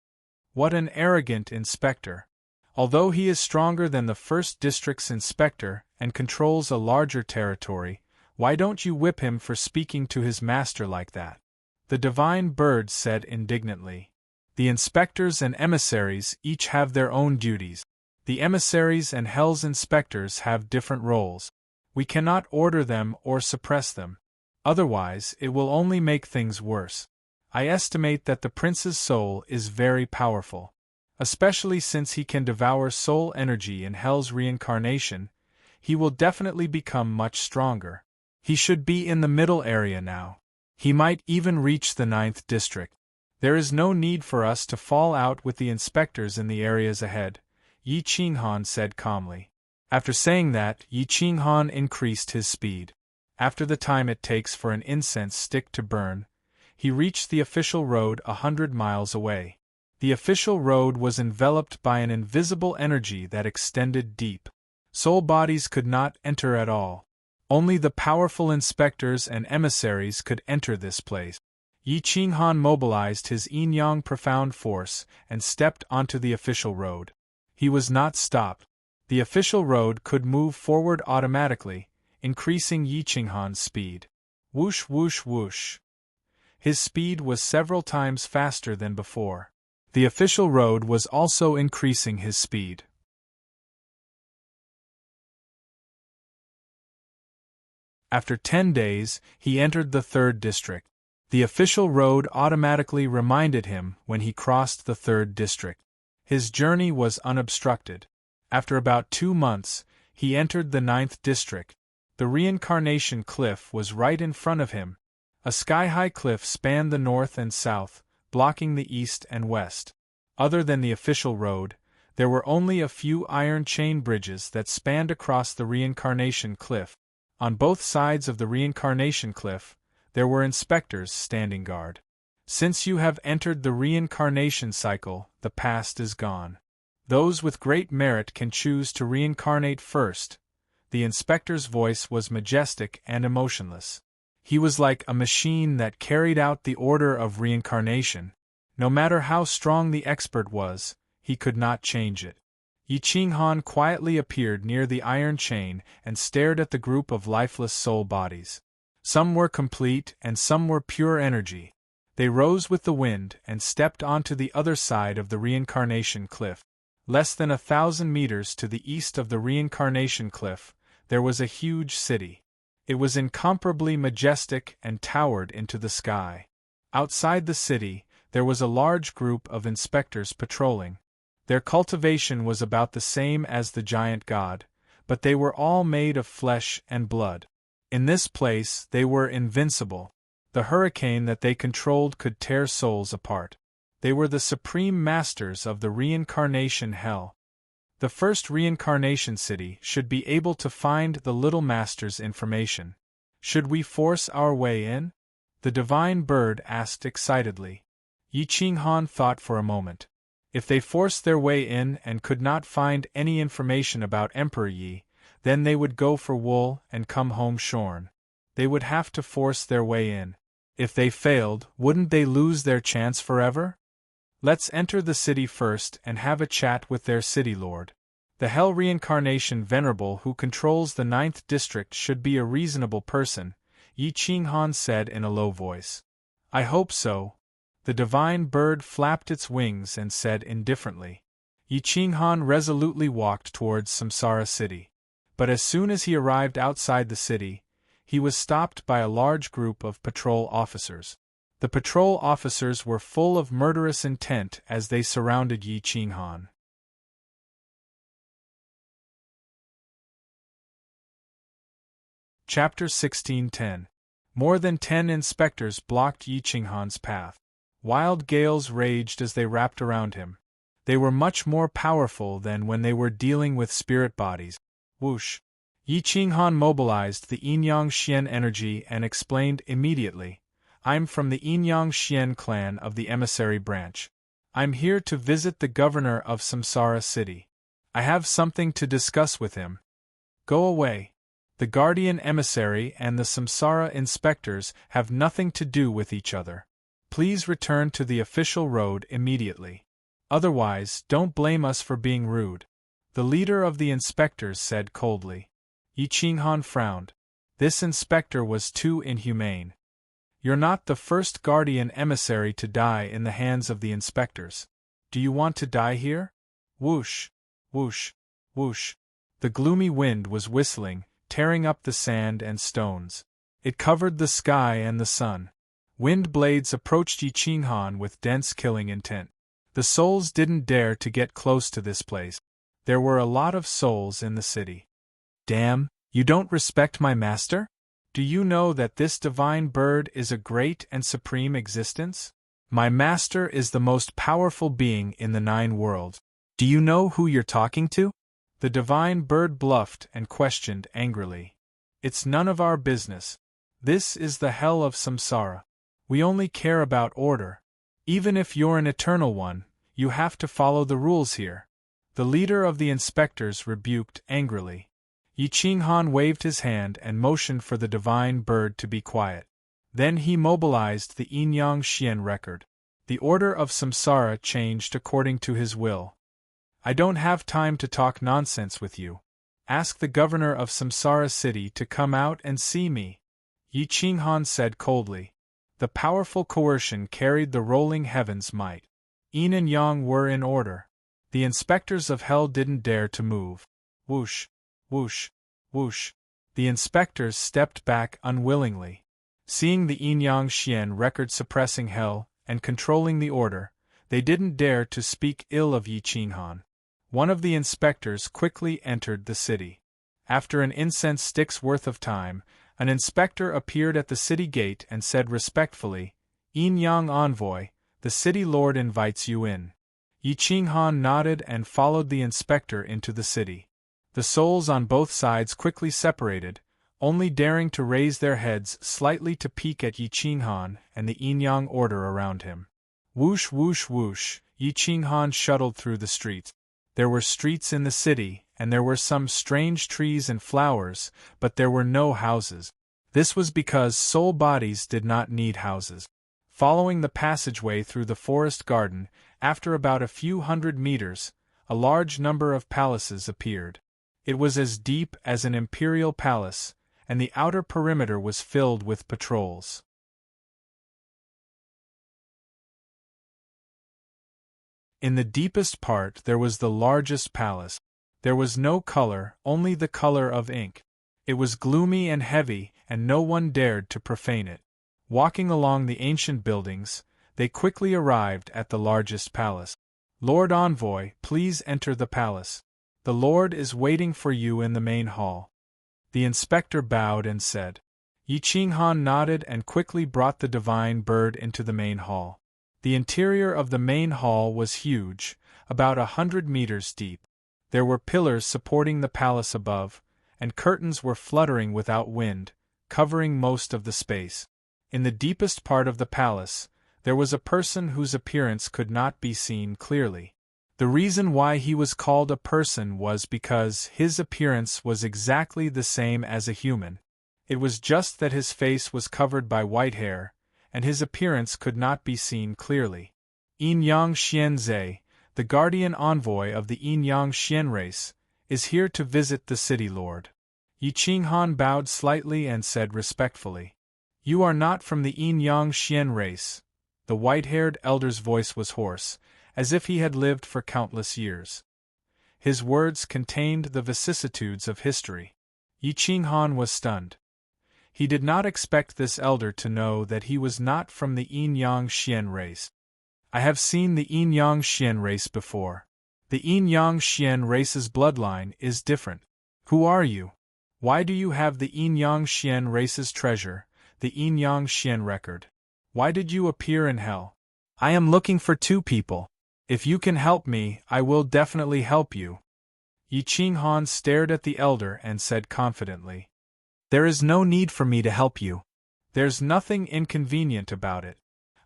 What an arrogant inspector! Although he is stronger than the first district's inspector and controls a larger territory, why don't you whip him for speaking to his master like that? The divine bird said indignantly. The inspectors and emissaries each have their own duties. The emissaries and Hell's inspectors have different roles. We cannot order them or suppress them. Otherwise, it will only make things worse. I estimate that the prince's soul is very powerful. Especially since he can devour soul energy in Hell's reincarnation, he will definitely become much stronger. He should be in the middle area now. He might even reach the 9th district. There is no need for us to fall out with the inspectors in the areas ahead, Yi Qinghan said calmly. After saying that, Yi Qinghan increased his speed. After the time it takes for an incense stick to burn, he reached the official road 100 miles away. The official road was enveloped by an invisible energy that extended deep. Soul bodies could not enter at all. Only the powerful inspectors and emissaries could enter this place. Yi Qinghan mobilized his yin-yang profound force and stepped onto the official road. He was not stopped. The official road could move forward automatically, increasing Yi Qinghan's speed. Whoosh whoosh whoosh. His speed was several times faster than before. The official road was also increasing his speed. After 10 days, he entered the 3rd district. The official road automatically reminded him when he crossed the 3rd district. His journey was unobstructed. After about 2 months, he entered the 9th district. The reincarnation cliff was right in front of him. A sky-high cliff spanned the north and south, blocking the east and west. Other than the official road, there were only a few iron chain bridges that spanned across the reincarnation cliff. On both sides of the reincarnation cliff, there were inspectors standing guard. Since you have entered the reincarnation cycle, the past is gone. Those with great merit can choose to reincarnate first. The inspector's voice was majestic and emotionless. He was like a machine that carried out the order of reincarnation. No matter how strong the expert was, he could not change it. Yi Qinghan quietly appeared near the iron chain and stared at the group of lifeless soul bodies. Some were complete and some were pure energy. They rose with the wind and stepped onto the other side of the reincarnation cliff. Less than 1,000 meters to the east of the reincarnation cliff, there was a huge city. It was incomparably majestic and towered into the sky. Outside the city, there was a large group of inspectors patrolling. Their cultivation was about the same as the giant god, but they were all made of flesh and blood. In this place, they were invincible. The hurricane that they controlled could tear souls apart. They were the supreme masters of the reincarnation hell. The first reincarnation city should be able to find the little master's information. Should we force our way in? The divine bird asked excitedly. Yi Qinghan thought for a moment. If they forced their way in and could not find any information about Emperor Yi, then they would go for wool and come home shorn. They would have to force their way in. If they failed, wouldn't they lose their chance forever? Let's enter the city first and have a chat with their city lord. The Hell Reincarnation Venerable who controls the 9th district should be a reasonable person, Yi Qinghan said in a low voice. I hope so. The divine bird flapped its wings and said indifferently. Yi Qinghan resolutely walked towards Samsara city. But as soon as he arrived outside the city, he was stopped by a large group of patrol officers. The patrol officers were full of murderous intent as they surrounded Yi Qinghan. Chapter 1610. More than 10 inspectors blocked Yi Qinghan's path. Wild gales raged as they wrapped around him. They were much more powerful than when they were dealing with spirit bodies. Whoosh! Yi Qinghan mobilized the Yin-Yang Xian energy and explained immediately, I'm from the Yin-Yang Xian clan of the emissary branch. I'm here to visit the governor of Samsara city. I have something to discuss with him. Go away. The guardian emissary and the Samsara inspectors have nothing to do with each other. Please return to the official road immediately. Otherwise, don't blame us for being rude. The leader of the inspectors said coldly. Yi Qinghan frowned. This inspector was too inhumane. You're not the first guardian emissary to die in the hands of the inspectors. Do you want to die here? Whoosh, whoosh, whoosh. The gloomy wind was whistling, tearing up the sand and stones. It covered the sky and the sun. Wind blades approached Yi Qinghan with dense killing intent. The souls didn't dare to get close to this place. There were a lot of souls in the city. Damn, you don't respect my master? Do you know that this divine bird is a great and supreme existence? My master is the most powerful being in the 9 worlds. Do you know who you're talking to? The divine bird bluffed and questioned angrily. It's none of our business. This is the hell of samsara. We only care about order. Even if you're an eternal one, you have to follow the rules here. The leader of the inspectors rebuked angrily. Yi Qinghan waved his hand and motioned for the divine bird to be quiet. Then he mobilized the Yin-Yang Xian record. The order of samsara changed according to his will. I don't have time to talk nonsense with you. Ask the governor of Samsara City to come out and see me, Yi Qinghan said coldly. The powerful coercion carried the rolling heavens' might. Yin and Yang were in order. The inspectors of hell didn't dare to move. Whoosh, whoosh, whoosh. The inspectors stepped back unwillingly. Seeing the Yin-Yang Xian record suppressing hell and controlling the order, they didn't dare to speak ill of Yi Qinghan. One of the inspectors quickly entered the city. After an incense stick's worth of time, an inspector appeared at the city gate and said respectfully, Yin-Yang Envoy, the city lord invites you in. Yi Qinghan nodded and followed the inspector into the city. The souls on both sides quickly separated, only daring to raise their heads slightly to peek at Yi Qinghan and the Yin-Yang order around him. Whoosh whoosh whoosh, Yi Qinghan shuttled through the streets. There were streets in the city, and there were some strange trees and flowers, but there were no houses. This was because soul bodies did not need houses. Following the passageway through the forest garden, after about a few hundred meters, a large number of palaces appeared. It was as deep as an imperial palace, and the outer perimeter was filled with patrols. In the deepest part there was the largest palace. There was no color, only the color of ink. It was gloomy and heavy, and no one dared to profane it. Walking along the ancient buildings, they quickly arrived at the largest palace. Lord Envoy, please enter the palace. The Lord is waiting for you in the main hall. The inspector bowed and said. Yi Qinghan nodded and quickly brought the divine bird into the main hall. The interior of the main hall was huge, about 100 meters deep. There were pillars supporting the palace above, and curtains were fluttering without wind, covering most of the space. In the deepest part of the palace, there was a person whose appearance could not be seen clearly. The reason why he was called a person was because his appearance was exactly the same as a human. It was just that his face was covered by white hair, and his appearance could not be seen clearly. Yin-Yang Xianzhe, the guardian envoy of the Yin-Yang Xian race, is here to visit the city lord. Yi Qinghan bowed slightly and said respectfully. You are not from the Yin-Yang Xian race. The white-haired elder's voice was hoarse, as if he had lived for countless years. His words contained the vicissitudes of history. Yi Qinghan was stunned. He did not expect this elder to know that he was not from the Yin-Yang Xian race. I have seen the Yin-Yang Xian race before. The Yin-Yang Xian race's bloodline is different. Who are you? Why do you have the Yin-Yang Xian race's treasure, the Yin-Yang Xian record? Why did you appear in hell? I am looking for 2 people. If you can help me, I will definitely help you. Yi Qinghan stared at the elder and said confidently. There is no need for me to help you. There's nothing inconvenient about it.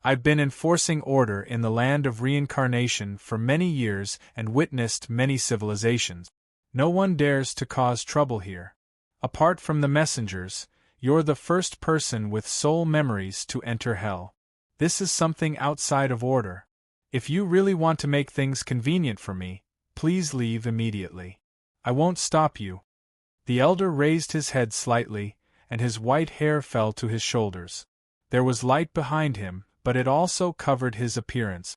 I've been enforcing order in the land of reincarnation for many years and witnessed many civilizations. No one dares to cause trouble here. Apart from the messengers, you're the first person with soul memories to enter hell. This is something outside of order. If you really want to make things convenient for me, please leave immediately. I won't stop you. The elder raised his head slightly, and his white hair fell to his shoulders. There was light behind him, but it also covered his appearance.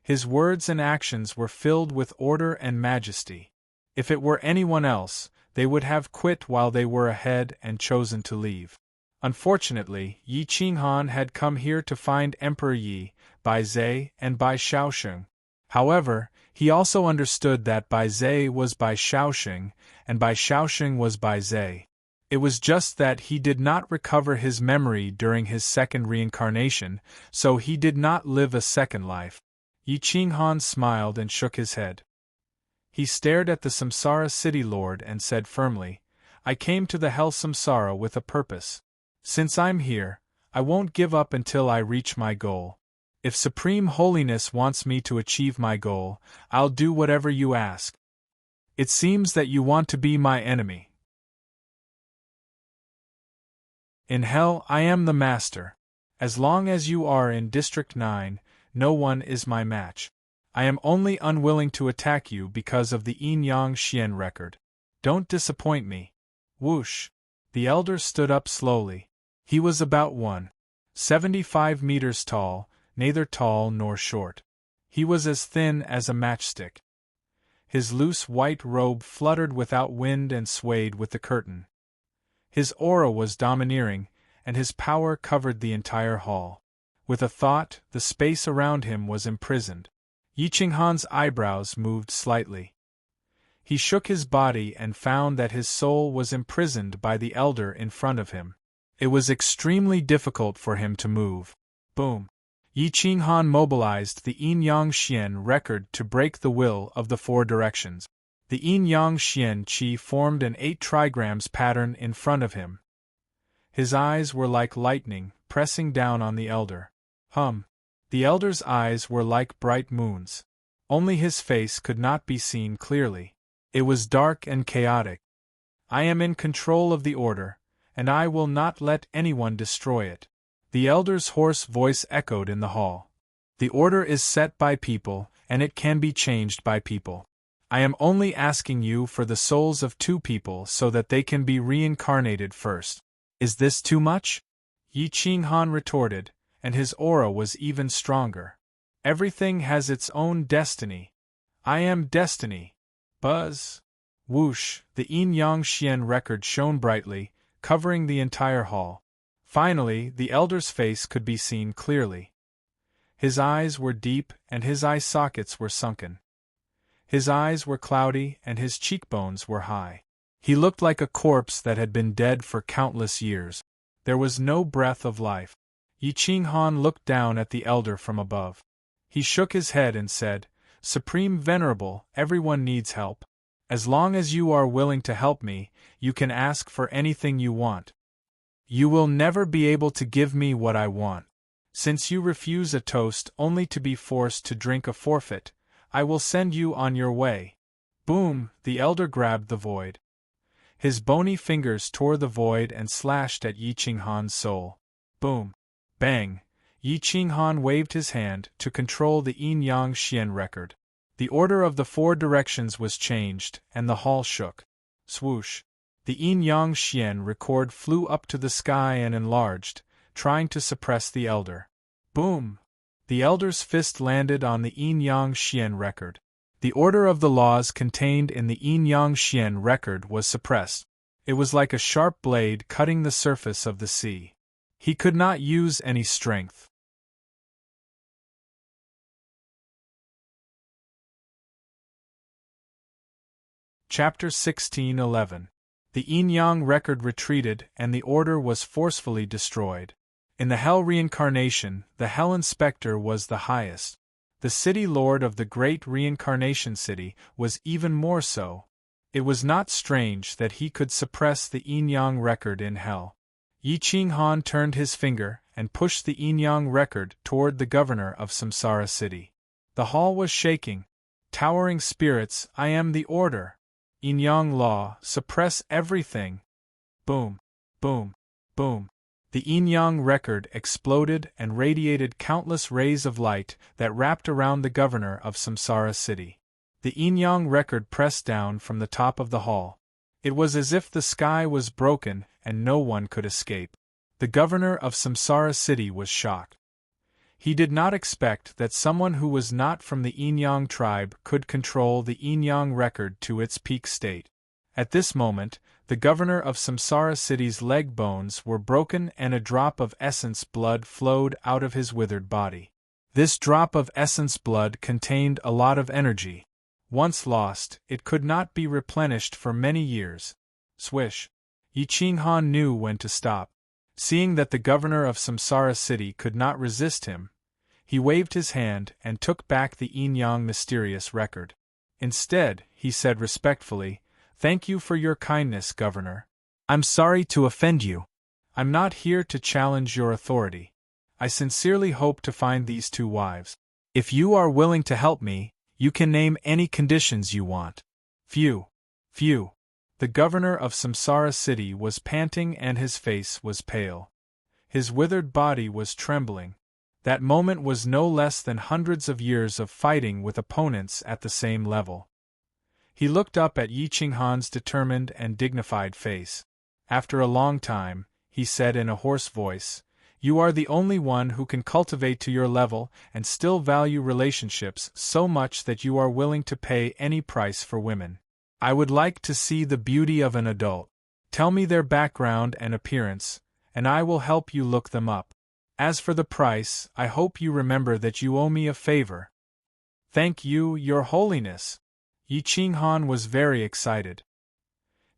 His words and actions were filled with order and majesty. If it were anyone else, they would have quit while they were ahead and chosen to leave. Unfortunately, Yi Qinghan had come here to find Emperor Yi, Bai Zhe, and Bai Shaosheng. However, he also understood that Bai Zhe was Bai Shaoxing, and Bai Shaoxing was Bai Zhe. It was just that he did not recover his memory during his second reincarnation, so he did not live a second life. Yi Qinghan smiled and shook his head. He stared at the Samsara City Lord and said firmly, I came to the Hell Samsara with a purpose. Since I'm here, I won't give up until I reach my goal. If Supreme Holiness wants me to achieve my goal, I'll do whatever you ask. It seems that you want to be my enemy. In hell, I am the master. As long as you are in District 9, no one is my match. I am only unwilling to attack you because of the Yin Yang Xian record. Don't disappoint me. Whoosh! The elder stood up slowly. He was about 1.75 meters tall, neither tall nor short. He was as thin as a matchstick. His loose white robe fluttered without wind and swayed with the curtain. His aura was domineering, and his power covered the entire hall. With a thought, the space around him was imprisoned. Yi Qinghan's eyebrows moved slightly. He shook his body and found that his soul was imprisoned by the elder in front of him. It was extremely difficult for him to move. Boom! Yi Qinghan mobilized the Yin Yang Xian record to break the will of the four directions. The Yin Yang Xian Qi formed an 8 trigrams pattern in front of him. His eyes were like lightning, pressing down on the elder. The elder's eyes were like bright moons. Only his face could not be seen clearly. It was dark and chaotic. I am in control of the order, and I will not let anyone destroy it. The elder's hoarse voice echoed in the hall. The order is set by people, and it can be changed by people. I am only asking you for the souls of 2 people so that they can be reincarnated first. Is this too much? Yi Qinghan retorted, and his aura was even stronger. Everything has its own destiny. I am destiny. Buzz! Whoosh! The Yin Yang Xian record shone brightly, covering the entire hall. Finally, the elder's face could be seen clearly. His eyes were deep and his eye sockets were sunken. His eyes were cloudy and his cheekbones were high. He looked like a corpse that had been dead for countless years. There was no breath of life. Yi Qinghan looked down at the elder from above. He shook his head and said, Supreme Venerable, everyone needs help. As long as you are willing to help me, you can ask for anything you want. You will never be able to give me what I want. Since you refuse a toast only to be forced to drink a forfeit, I will send you on your way. Boom! The elder grabbed the void. His bony fingers tore the void and slashed at Yi Qinghan's soul. Boom! Bang! Yi Qinghan waved his hand to control the Yin Yang Xian record. The order of the 4 directions was changed, and the hall shook. Swoosh! The Yin Yang Xian record flew up to the sky and enlarged, trying to suppress the elder. Boom! The elder's fist landed on the Yin Yang Xian record. The order of the laws contained in the Yin Yang Xian record was suppressed. It was like a sharp blade cutting the surface of the sea. He could not use any strength. Chapter 16:11. The Yin Yang record retreated and the order was forcefully destroyed. In the Hell reincarnation, the Hell Inspector was the highest. The City Lord of the Great Reincarnation City was even more so. It was not strange that he could suppress the Yin Yang record in Hell. Yi Qinghan turned his finger and pushed the Yin Yang record toward the governor of Samsara City. The hall was shaking. Towering spirits, I am the order. Yin Yang law, suppress everything. Boom, boom, boom. The Yin Yang record exploded and radiated countless rays of light that wrapped around the governor of Samsara City. The Yin Yang record pressed down from the top of the hall. It was as if the sky was broken and no one could escape. The governor of Samsara City was shocked. He did not expect that someone who was not from the Yin Yang tribe could control the Yin Yang record to its peak state. At this moment, the governor of Samsara City's leg bones were broken and a drop of essence blood flowed out of his withered body. This drop of essence blood contained a lot of energy. Once lost, it could not be replenished for many years. Swish. Yi Qinghan knew when to stop. Seeing that the governor of Samsara City could not resist him, he waved his hand and took back the yin-yang mysterious record. Instead, he said respectfully, "Thank you for your kindness, Governor. I'm sorry to offend you. I'm not here to challenge your authority. I sincerely hope to find these two wives. If you are willing to help me, you can name any conditions you want." Phew. Phew. The governor of Samsara City was panting and his face was pale. His withered body was trembling. That moment was no less than hundreds of years of fighting with opponents at the same level. He looked up at Yi Qinghan's determined and dignified face. After a long time, he said in a hoarse voice, "You are the only one who can cultivate to your level and still value relationships so much that you are willing to pay any price for women. I would like to see the beauty of an adult. Tell me their background and appearance, and I will help you look them up. As for the price, I hope you remember that you owe me a favor." "Thank you, Your Holiness." Yi Qinghan was very excited.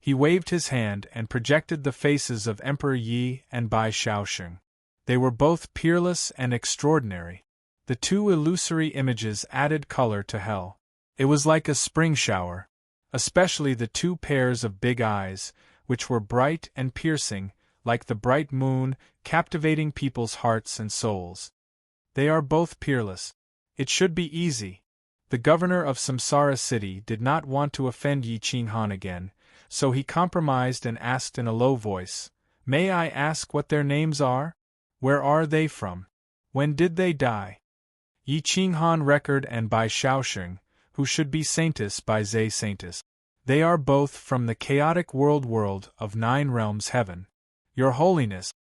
He waved his hand and projected the faces of Emperor Yi and Bai Shaoxing. They were both peerless and extraordinary. The two illusory images added color to hell. It was like a spring shower. Especially the two pairs of big eyes, which were bright and piercing, like the bright moon, captivating people's hearts and souls. They are both peerless. It should be easy. The governor of Samsara City did not want to offend Yi Qinghan again, so he compromised and asked in a low voice, "May I ask what their names are? Where are they from? When did they die?" Yi Qinghan record and Bai Shaoxing, who should be Saintus by Zhe Saintus. They are both from the chaotic world of 9 realms heaven. Your Holiness.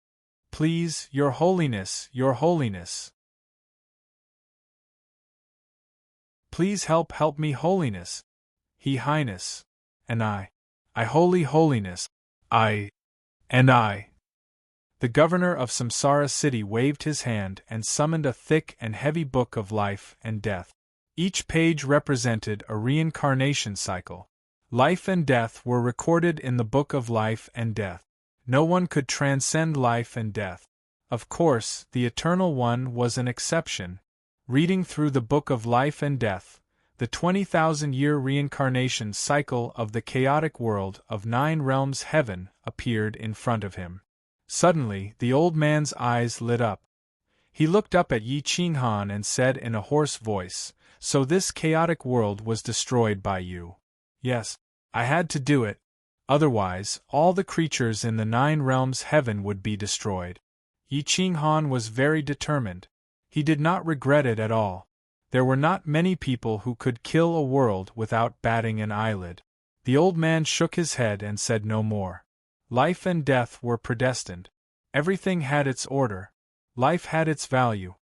Please, Your Holiness, Your Holiness. Please help me, Holiness. He Highness. And I. Holy Holiness. And I. The governor of Samsara City waved his hand and summoned a thick and heavy book of life and death. Each page represented a reincarnation cycle. Life and death were recorded in the book of life and death. No one could transcend life and death. Of course, the Eternal One was an exception. Reading through the book of life and death, the 20,000-year reincarnation cycle of the chaotic world of 9 realms heaven appeared in front of him. Suddenly, the old man's eyes lit up. He looked up at Yi Qinghan and said in a hoarse voice, "So this chaotic world was destroyed by you?" "Yes, I had to do it. Otherwise, all the creatures in the 9 realms heaven would be destroyed." Yi Qinghan was very determined. He did not regret it at all. There were not many people who could kill a world without batting an eyelid. The old man shook his head and said no more. Life and death were predestined. Everything had its order. Life had its value.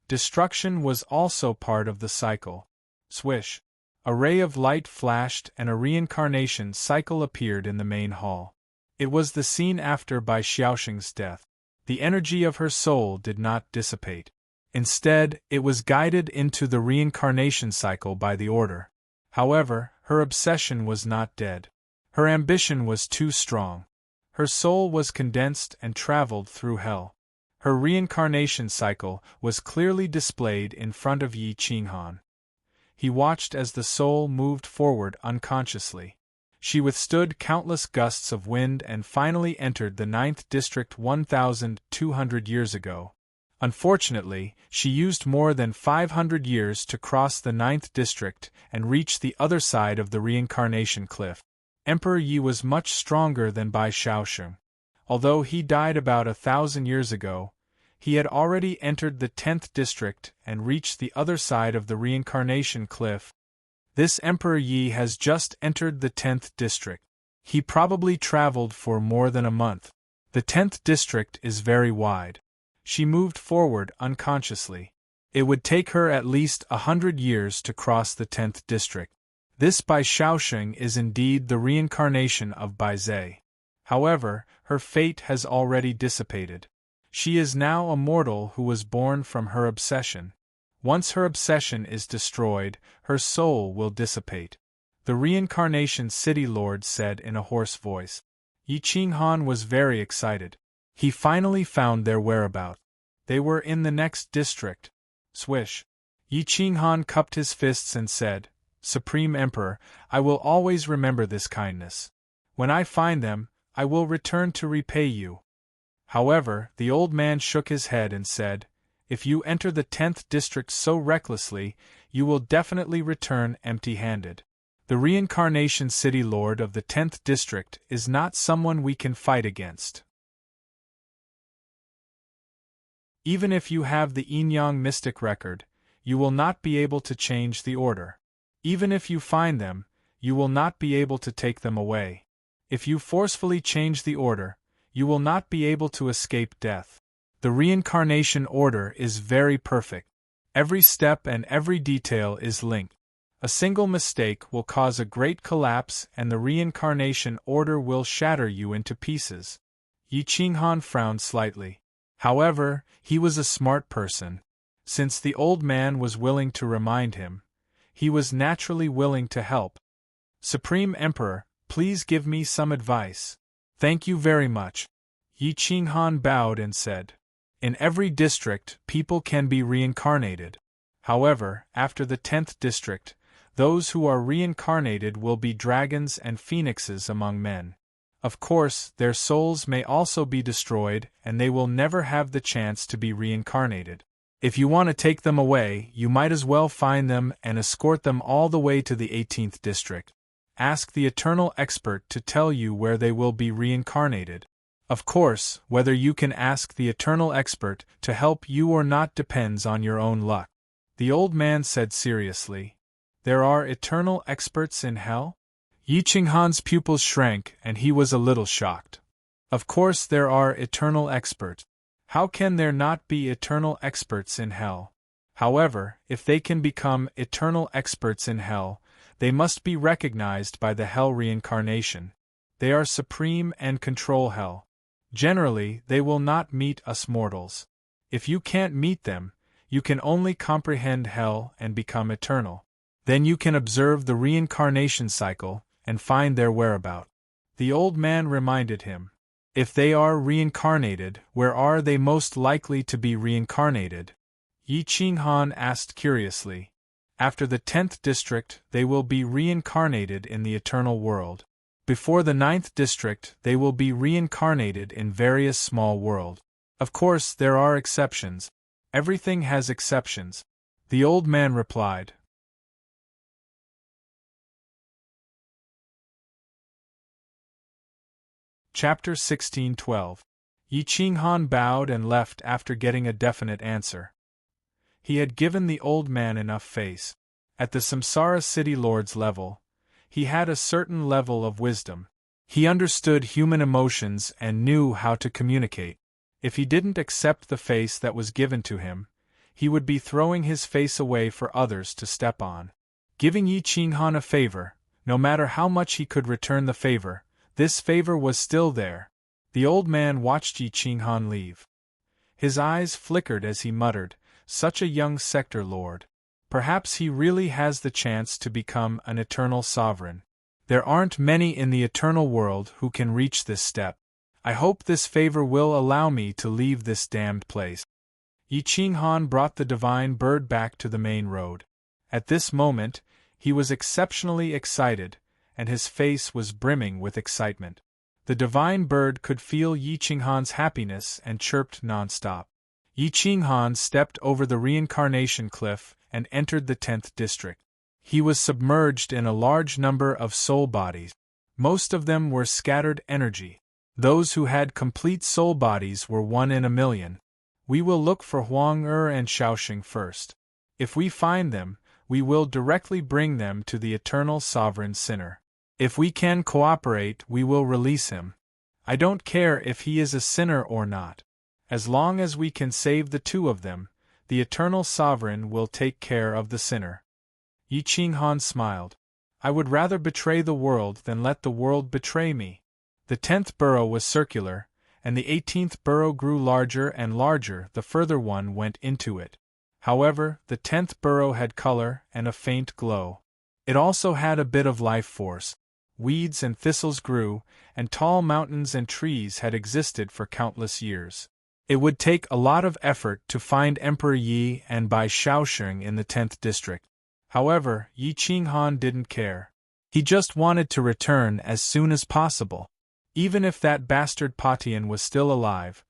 Destruction was also part of the cycle. Swish. A ray of light flashed and a reincarnation cycle appeared in the main hall. It was the scene after Bai Shaoxing's death. The energy of her soul did not dissipate. Instead, it was guided into the reincarnation cycle by the order. However, her obsession was not dead. Her ambition was too strong. Her soul was condensed and traveled through hell. Her reincarnation cycle was clearly displayed in front of Yi Qinghan. He watched as the soul moved forward unconsciously. She withstood countless gusts of wind and finally entered the 9th district 1,200 years ago. Unfortunately, she used more than 500 years to cross the 9th district and reach the other side of the reincarnation cliff. Emperor Yi was much stronger than Bai Shaoxing. Although he died about 1,000 years ago, he had already entered the 10th district and reached the other side of the reincarnation cliff. This Emperor Yi has just entered the 10th district. He probably traveled for more than a month. The 10th district is very wide. She moved forward unconsciously. It would take her at least 100 years to cross the 10th district. This Bai Shaoxing is indeed the reincarnation of Bai Zhe. However, her fate has already dissipated. She is now a mortal who was born from her obsession. Once her obsession is destroyed, her soul will dissipate. The Reincarnation City Lord said in a hoarse voice. Yi Qinghan was very excited. He finally found their whereabouts. They were in the next district. Swish. Yi Qinghan cupped his fists and said, Supreme Emperor, I will always remember this kindness. When I find them, I will return to repay you. However, the old man shook his head and said, If you enter the 10th district so recklessly, you will definitely return empty-handed. The Reincarnation City Lord of the 10th district is not someone we can fight against. Even if you have the Yin-Yang mystic record, you will not be able to change the order. Even if you find them, you will not be able to take them away. If you forcefully change the order, you will not be able to escape death. The reincarnation order is very perfect. Every step and every detail is linked. A single mistake will cause a great collapse and the reincarnation order will shatter you into pieces. Yi Qinghan frowned slightly. However, he was a smart person. Since the old man was willing to remind him, he was naturally willing to help. Supreme Emperor, please give me some advice. Thank you very much. Yi Qinghan bowed and said, In every district, people can be reincarnated. However, after the 10th district, those who are reincarnated will be dragons and phoenixes among men. Of course, their souls may also be destroyed and they will never have the chance to be reincarnated. If you want to take them away, you might as well find them and escort them all the way to the 18th district. Ask the eternal expert to tell you where they will be reincarnated. Of course, whether you can ask the eternal expert to help you or not depends on your own luck. The old man said seriously, There are eternal experts in hell? Yi Qinghan's pupils shrank and he was a little shocked. Of course there are eternal experts. How can there not be eternal experts in hell? However, if they can become eternal experts in hell, they must be recognized by the hell reincarnation. They are supreme and control hell. Generally, they will not meet us mortals. If you can't meet them, you can only comprehend hell and become eternal. Then you can observe the reincarnation cycle and find their whereabouts. The old man reminded him. If they are reincarnated, where are they most likely to be reincarnated? Yi Qinghan asked curiously. After the 10th district, they will be reincarnated in the eternal world. Before the 9th district, they will be reincarnated in various small worlds. Of course, there are exceptions. Everything has exceptions. The old man replied. Chapter 1612. Yi Qinghan bowed and left after getting a definite answer. He had given the old man enough face. At the Samsara City Lord's level, he had a certain level of wisdom. He understood human emotions and knew how to communicate. If he didn't accept the face that was given to him, he would be throwing his face away for others to step on. Giving Yi Qinghan a favor, no matter how much he could return the favor, this favor was still there. The old man watched Yi Qinghan leave. His eyes flickered as he muttered, Such a young sector lord. Perhaps he really has the chance to become an eternal sovereign. There aren't many in the eternal world who can reach this step. I hope this favor will allow me to leave this damned place. Yi Qinghan brought the divine bird back to the main road. At this moment, he was exceptionally excited, and his face was brimming with excitement. The divine bird could feel Yi Qinghan's happiness and chirped non-stop. Yi Qinghan stepped over the reincarnation cliff and entered the 10th district. He was submerged in a large number of soul bodies. Most of them were scattered energy. Those who had complete soul bodies were 1 in a million. We will look for Huang Er and Shaoxing first. If we find them, we will directly bring them to the eternal sovereign sinner. If we can cooperate, we will release him. I don't care if he is a sinner or not. As long as we can save the two of them, the eternal sovereign will take care of the sinner. Yi Qinghan smiled. I would rather betray the world than let the world betray me. The 10th burrow was circular, and the 18th burrow grew larger and larger the further one went into it. However, the 10th burrow had color and a faint glow. It also had a bit of life force. Weeds and thistles grew, and tall mountains and trees had existed for countless years. It would take a lot of effort to find Emperor Yi and Bai Shaoxing in the 10th district. However, Yi Qinghan didn't care. He just wanted to return as soon as possible. Even if that bastard Patian was still alive,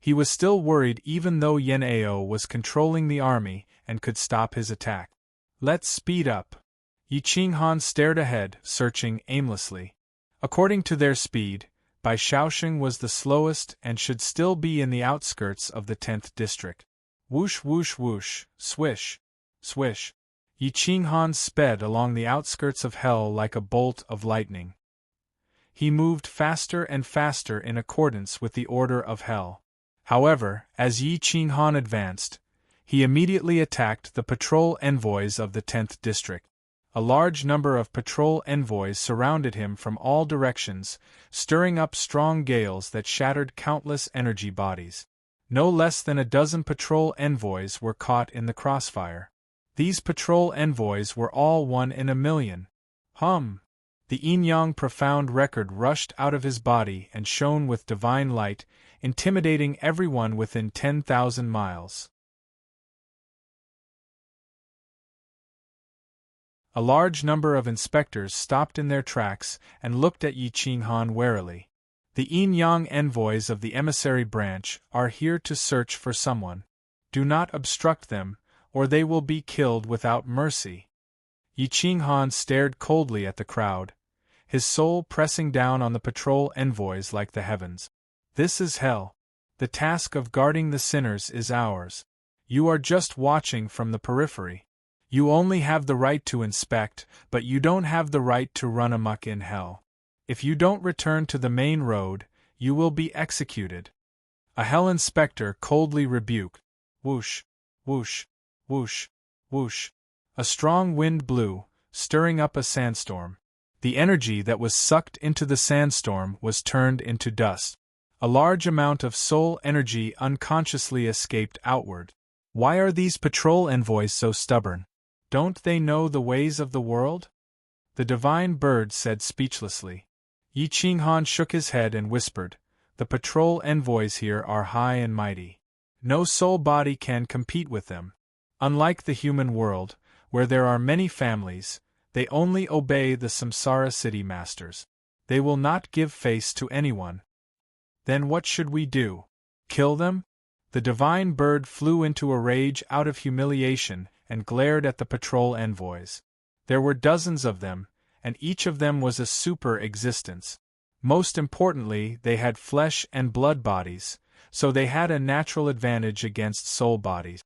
he was still worried even though Yen Ao was controlling the army and could stop his attack. Let's speed up. Yi Qinghan stared ahead, searching aimlessly. According to their speed, Bai Shaoxing was the slowest and should still be in the outskirts of the 10th district. Whoosh whoosh whoosh, swish, swish. Yi Qinghan sped along the outskirts of hell like a bolt of lightning. He moved faster and faster in accordance with the order of hell. However, as Yi Qinghan advanced, he immediately attacked the patrol envoys of the 10th district. A large number of patrol envoys surrounded him from all directions, stirring up strong gales that shattered countless energy bodies. No less than a dozen patrol envoys were caught in the crossfire. These patrol envoys were all 1 in a million. The yin-yang profound record rushed out of his body and shone with divine light, intimidating everyone within 10,000 miles. A large number of inspectors stopped in their tracks and looked at Yi Qinghan warily. The yin-yang envoys of the emissary branch are here to search for someone. Do not obstruct them, or they will be killed without mercy. Yi Qinghan stared coldly at the crowd, his soul pressing down on the patrol envoys like the heavens. This is hell. The task of guarding the sinners is ours. You are just watching from the periphery. You only have the right to inspect, but you don't have the right to run amok in hell. If you don't return to the main road, you will be executed. A hell inspector coldly rebuked. Whoosh, whoosh, whoosh, whoosh. A strong wind blew, stirring up a sandstorm. The energy that was sucked into the sandstorm was turned into dust. A large amount of soul energy unconsciously escaped outward. Why are these patrol envoys so stubborn? Don't they know the ways of the world? The divine bird said speechlessly. Yi Qinghan shook his head and whispered, the patrol envoys here are high and mighty. No soul body can compete with them. Unlike the human world, where there are many families, they only obey the samsara city masters. They will not give face to anyone. Then what should we do? Kill them? The divine bird flew into a rage out of humiliation and glared at the patrol envoys. There were dozens of them, and each of them was a super existence. Most importantly, they had flesh and blood bodies, so they had a natural advantage against soul bodies.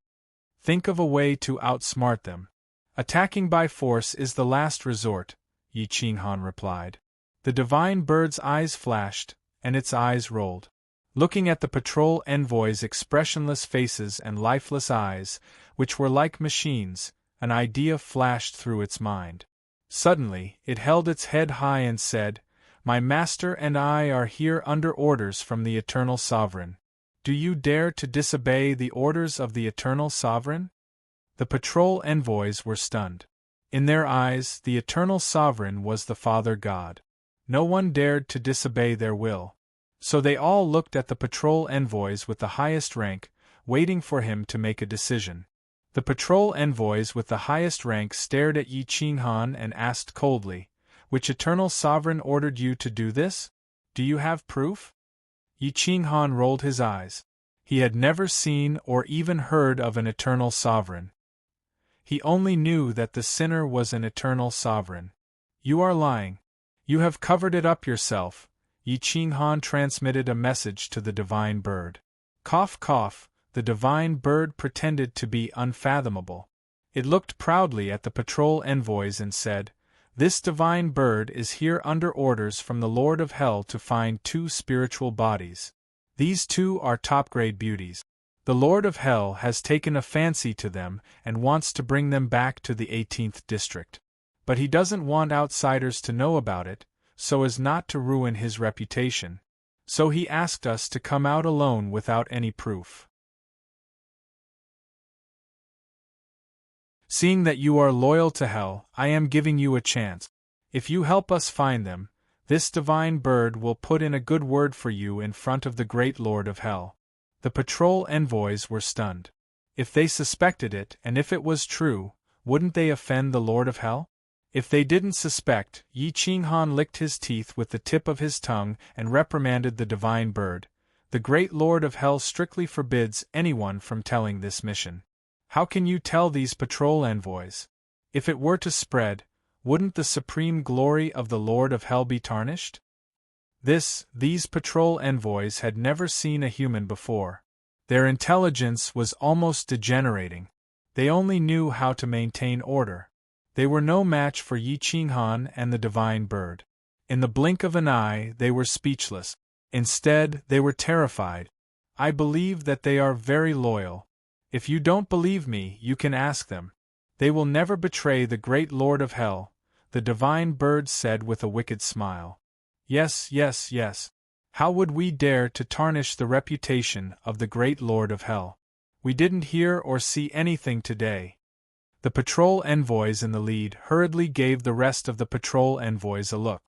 Think of a way to outsmart them. Attacking by force is the last resort, Yi Qinghan replied. The divine bird's eyes flashed, and its eyes rolled. Looking at the patrol envoys' expressionless faces and lifeless eyes, which were like machines, an idea flashed through its mind. Suddenly, it held its head high and said, "My master and I are here under orders from the Eternal Sovereign. Do you dare to disobey the orders of the Eternal Sovereign?" The patrol envoys were stunned. In their eyes, the Eternal Sovereign was the Father God. No one dared to disobey their will. So they all looked at the patrol envoys with the highest rank, waiting for him to make a decision. The patrol envoys with the highest rank stared at Yi Qinghan and asked coldly, "Which Eternal Sovereign ordered you to do this? Do you have proof?" Yi Qinghan rolled his eyes. He had never seen or even heard of an Eternal Sovereign. He only knew that the sinner was an Eternal Sovereign. "You are lying. You have covered it up yourself," Yi Qinghan transmitted a message to the divine bird. Cough cough, the divine bird pretended to be unfathomable. It looked proudly at the patrol envoys and said, "This divine bird is here under orders from the Lord of Hell to find 2 spiritual bodies. These 2 are top-grade beauties. The Lord of Hell has taken a fancy to them and wants to bring them back to the 18th district. But he doesn't want outsiders to know about it, so as not to ruin his reputation. So he asked us to come out alone without any proof." Seeing that you are loyal to Hell, I am giving you a chance. If you help us find them, this divine bird will put in a good word for you in front of the great Lord of Hell." The patrol envoys were stunned. If they suspected it, and if it was true, wouldn't they offend the Lord of Hell? If they didn't suspect, Yi Qinghan licked his teeth with the tip of his tongue and reprimanded the divine bird. "The great Lord of Hell strictly forbids anyone from telling this mission. How can you tell these patrol envoys? If it were to spread, wouldn't the supreme glory of the Lord of Hell be tarnished?" These patrol envoys had never seen a human before. Their intelligence was almost degenerating. They only knew how to maintain order. They were no match for Yi Qinghan and the divine bird. In the blink of an eye, they were speechless. Instead, they were terrified. "I believe that they are very loyal. If you don't believe me, you can ask them. They will never betray the great Lord of Hell," the divine bird said with a wicked smile. "Yes, yes, yes. How would we dare to tarnish the reputation of the great Lord of Hell? We didn't hear or see anything today." The patrol envoys in the lead hurriedly gave the rest of the patrol envoys a look.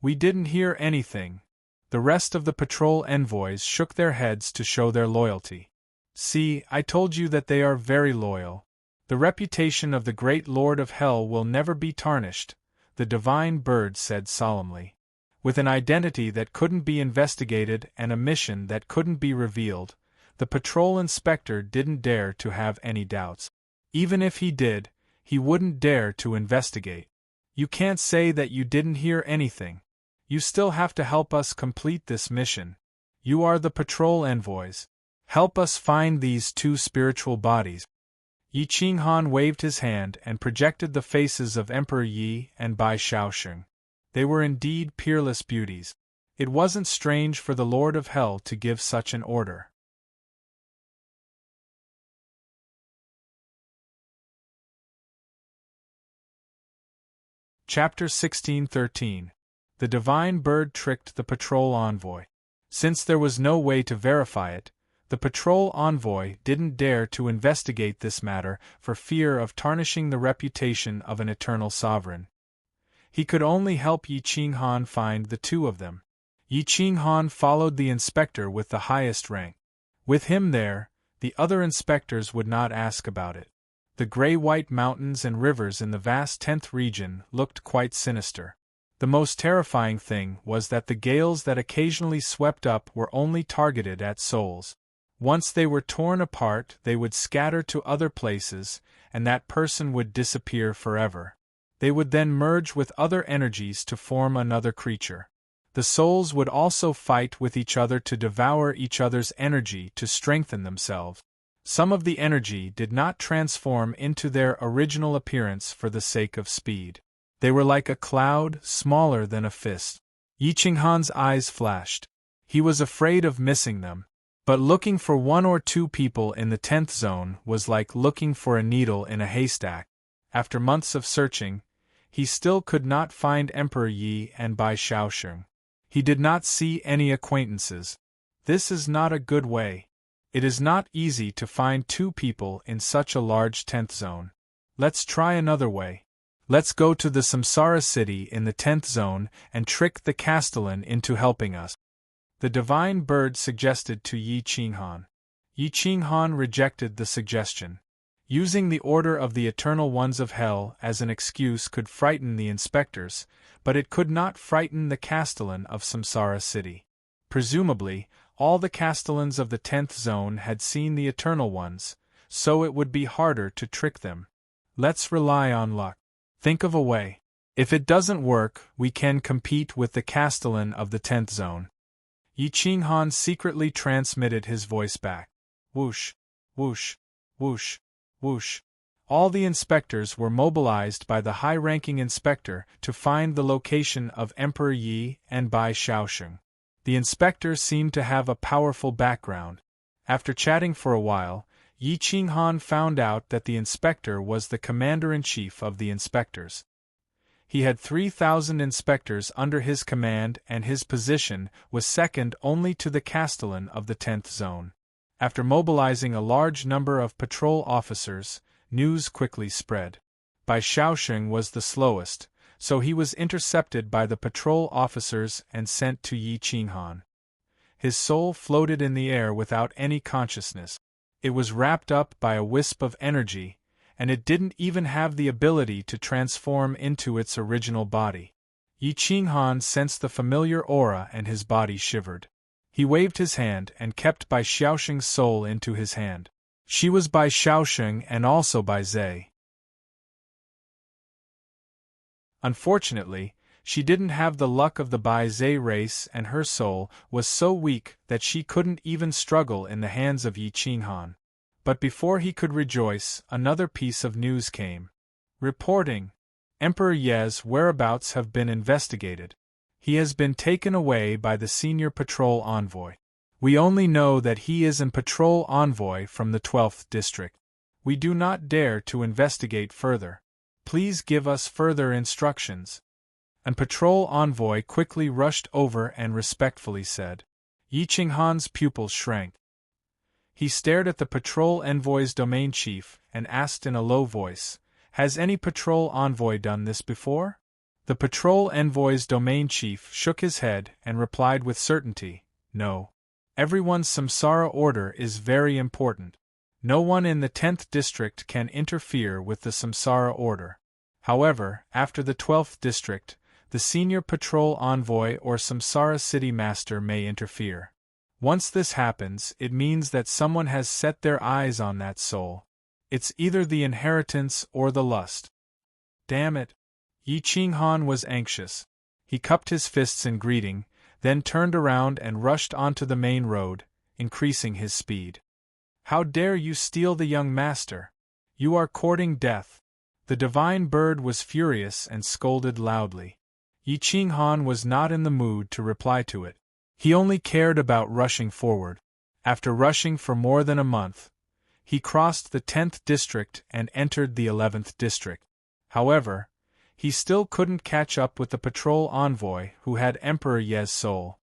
"We didn't hear anything." The rest of the patrol envoys shook their heads to show their loyalty. "See, I told you that they are very loyal. The reputation of the great Lord of Hell will never be tarnished," the divine bird said solemnly. With an identity that couldn't be investigated and a mission that couldn't be revealed, the patrol inspector didn't dare to have any doubts. Even if he did, he wouldn't dare to investigate. "You can't say that you didn't hear anything. You still have to help us complete this mission. You are the patrol envoys. Help us find these two spiritual bodies." Yi Qinghan waved his hand and projected the faces of Emperor Yi and Bai Shaosheng. They were indeed peerless beauties. It wasn't strange for the Lord of Hell to give such an order. Chapter 1613. The divine bird tricked the patrol envoy. Since there was no way to verify it, the patrol envoy didn't dare to investigate this matter for fear of tarnishing the reputation of an eternal sovereign. He could only help Yi Qinghan find the two of them. Yi Qinghan followed the inspector with the highest rank. With him there, the other inspectors would not ask about it. The gray-white mountains and rivers in the vast 10th region looked quite sinister. The most terrifying thing was that the gales that occasionally swept up were only targeted at souls. Once they were torn apart, they would scatter to other places, and that person would disappear forever. They would then merge with other energies to form another creature. The souls would also fight with each other to devour each other's energy to strengthen themselves. Some of the energy did not transform into their original appearance for the sake of speed. They were like a cloud, smaller than a fist. Yi Qinghan's eyes flashed. He was afraid of missing them. But looking for one or two people in the 10th zone was like looking for a needle in a haystack. After months of searching, he still could not find Emperor Yi and Bai Shaosheng. He did not see any acquaintances. This is not a good way. It is not easy to find two people in such a large 10th zone. Let's try another way. Let's go to the Samsara city in the 10th zone and trick the Castellan into helping us," the divine bird suggested to Yi Qinghan. Yi Qinghan rejected the suggestion. Using the order of the Eternal Ones of Hell as an excuse could frighten the inspectors, but it could not frighten the Castellan of Samsara City. Presumably, all the Castellans of the 10th zone had seen the Eternal Ones, so it would be harder to trick them. "Let's rely on luck. Think of a way. If it doesn't work, we can compete with the Castellan of the 10th zone." Yi Qinghan secretly transmitted his voice back. Whoosh, whoosh, whoosh, whoosh. All the inspectors were mobilized by the high-ranking inspector to find the location of Emperor Yi and Bai Shaosheng. The inspector seemed to have a powerful background. After chatting for a while, Yi Qinghan found out that the inspector was the commander-in-chief of the inspectors. He had 3,000 inspectors under his command, and his position was second only to the Castellan of the 10th zone. After mobilizing a large number of patrol officers, news quickly spread. Bai Shaoxing was the slowest, so he was intercepted by the patrol officers and sent to Yi Qinghan. His soul floated in the air without any consciousness. It was wrapped up by a wisp of energy, and it didn't even have the ability to transform into its original body. Yi Qinghan sensed the familiar aura and his body shivered. He waved his hand and kept Bai Shaoxing's soul into his hand. She was Bai Shaoxing and also Bai Zhe. Unfortunately, she didn't have the luck of the Bai Zhe race, and her soul was so weak that she couldn't even struggle in the hands of Yi Qinghan. But before he could rejoice, another piece of news came. Reporting: Emperor Ye's whereabouts have been investigated. He has been taken away by the senior patrol envoy. We only know that he is an patrol envoy from the 12th district. We do not dare to investigate further. Please give us further instructions. An patrol envoy quickly rushed over and respectfully said. Yi Qinghan's pupils shrank. He stared at the patrol envoy's domain chief and asked in a low voice, "Has any patrol envoy done this before?" The patrol envoy's domain chief shook his head and replied with certainty, "No. Everyone's samsara order is very important. No one in the 10th district can interfere with the samsara order. However, after the 12th district, the senior patrol envoy or samsara city master may interfere. Once this happens, it means that someone has set their eyes on that soul. It's either the inheritance or the lust." Damn it! Yi Qinghan was anxious. He cupped his fists in greeting, then turned around and rushed onto the main road, increasing his speed. "How dare you steal the young master? You are courting death." The divine bird was furious and scolded loudly. Yi Qinghan was not in the mood to reply to it. He only cared about rushing forward. After rushing for more than a month, he crossed the 10th district and entered the 11th district. However, he still couldn't catch up with the patrol envoy who had Emperor Ye's soul.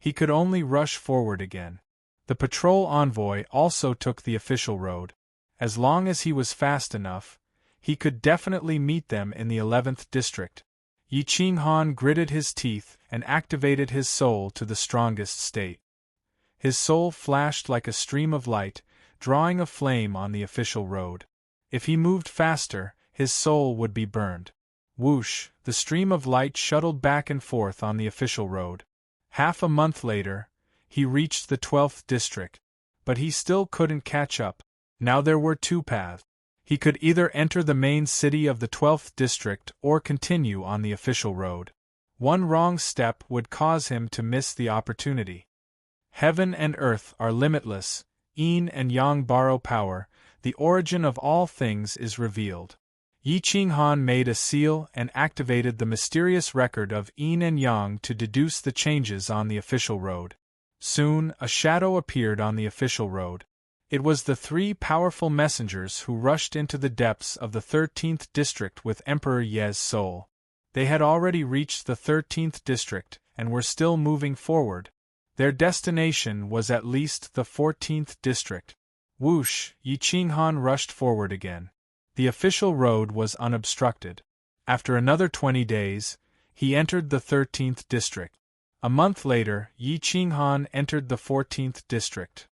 He could only rush forward again. The patrol envoy also took the official road. As long as he was fast enough, he could definitely meet them in the 11th district. Yi Qinghan gritted his teeth and activated his soul to the strongest state. His soul flashed like a stream of light, drawing a flame on the official road. If he moved faster, his soul would be burned. Whoosh! The stream of light shuttled back and forth on the official road. Half a month later, he reached the 12th district. But he still couldn't catch up. Now there were two paths. He could either enter the main city of the 12th district or continue on the official road. One wrong step would cause him to miss the opportunity. Heaven and earth are limitless, yin and yang borrow power, the origin of all things is revealed. Yi Qinghan made a seal and activated the mysterious record of yin and yang to deduce the changes on the official road. Soon, a shadow appeared on the official road. It was the three powerful messengers who rushed into the depths of the 13th district with Emperor Ye's soul. They had already reached the 13th district and were still moving forward. Their destination was at least the 14th district. Whoosh! Yi Qinghan rushed forward again. The official road was unobstructed. After another 20 days, he entered the 13th district. A month later, Yi Qinghan entered the 14th district.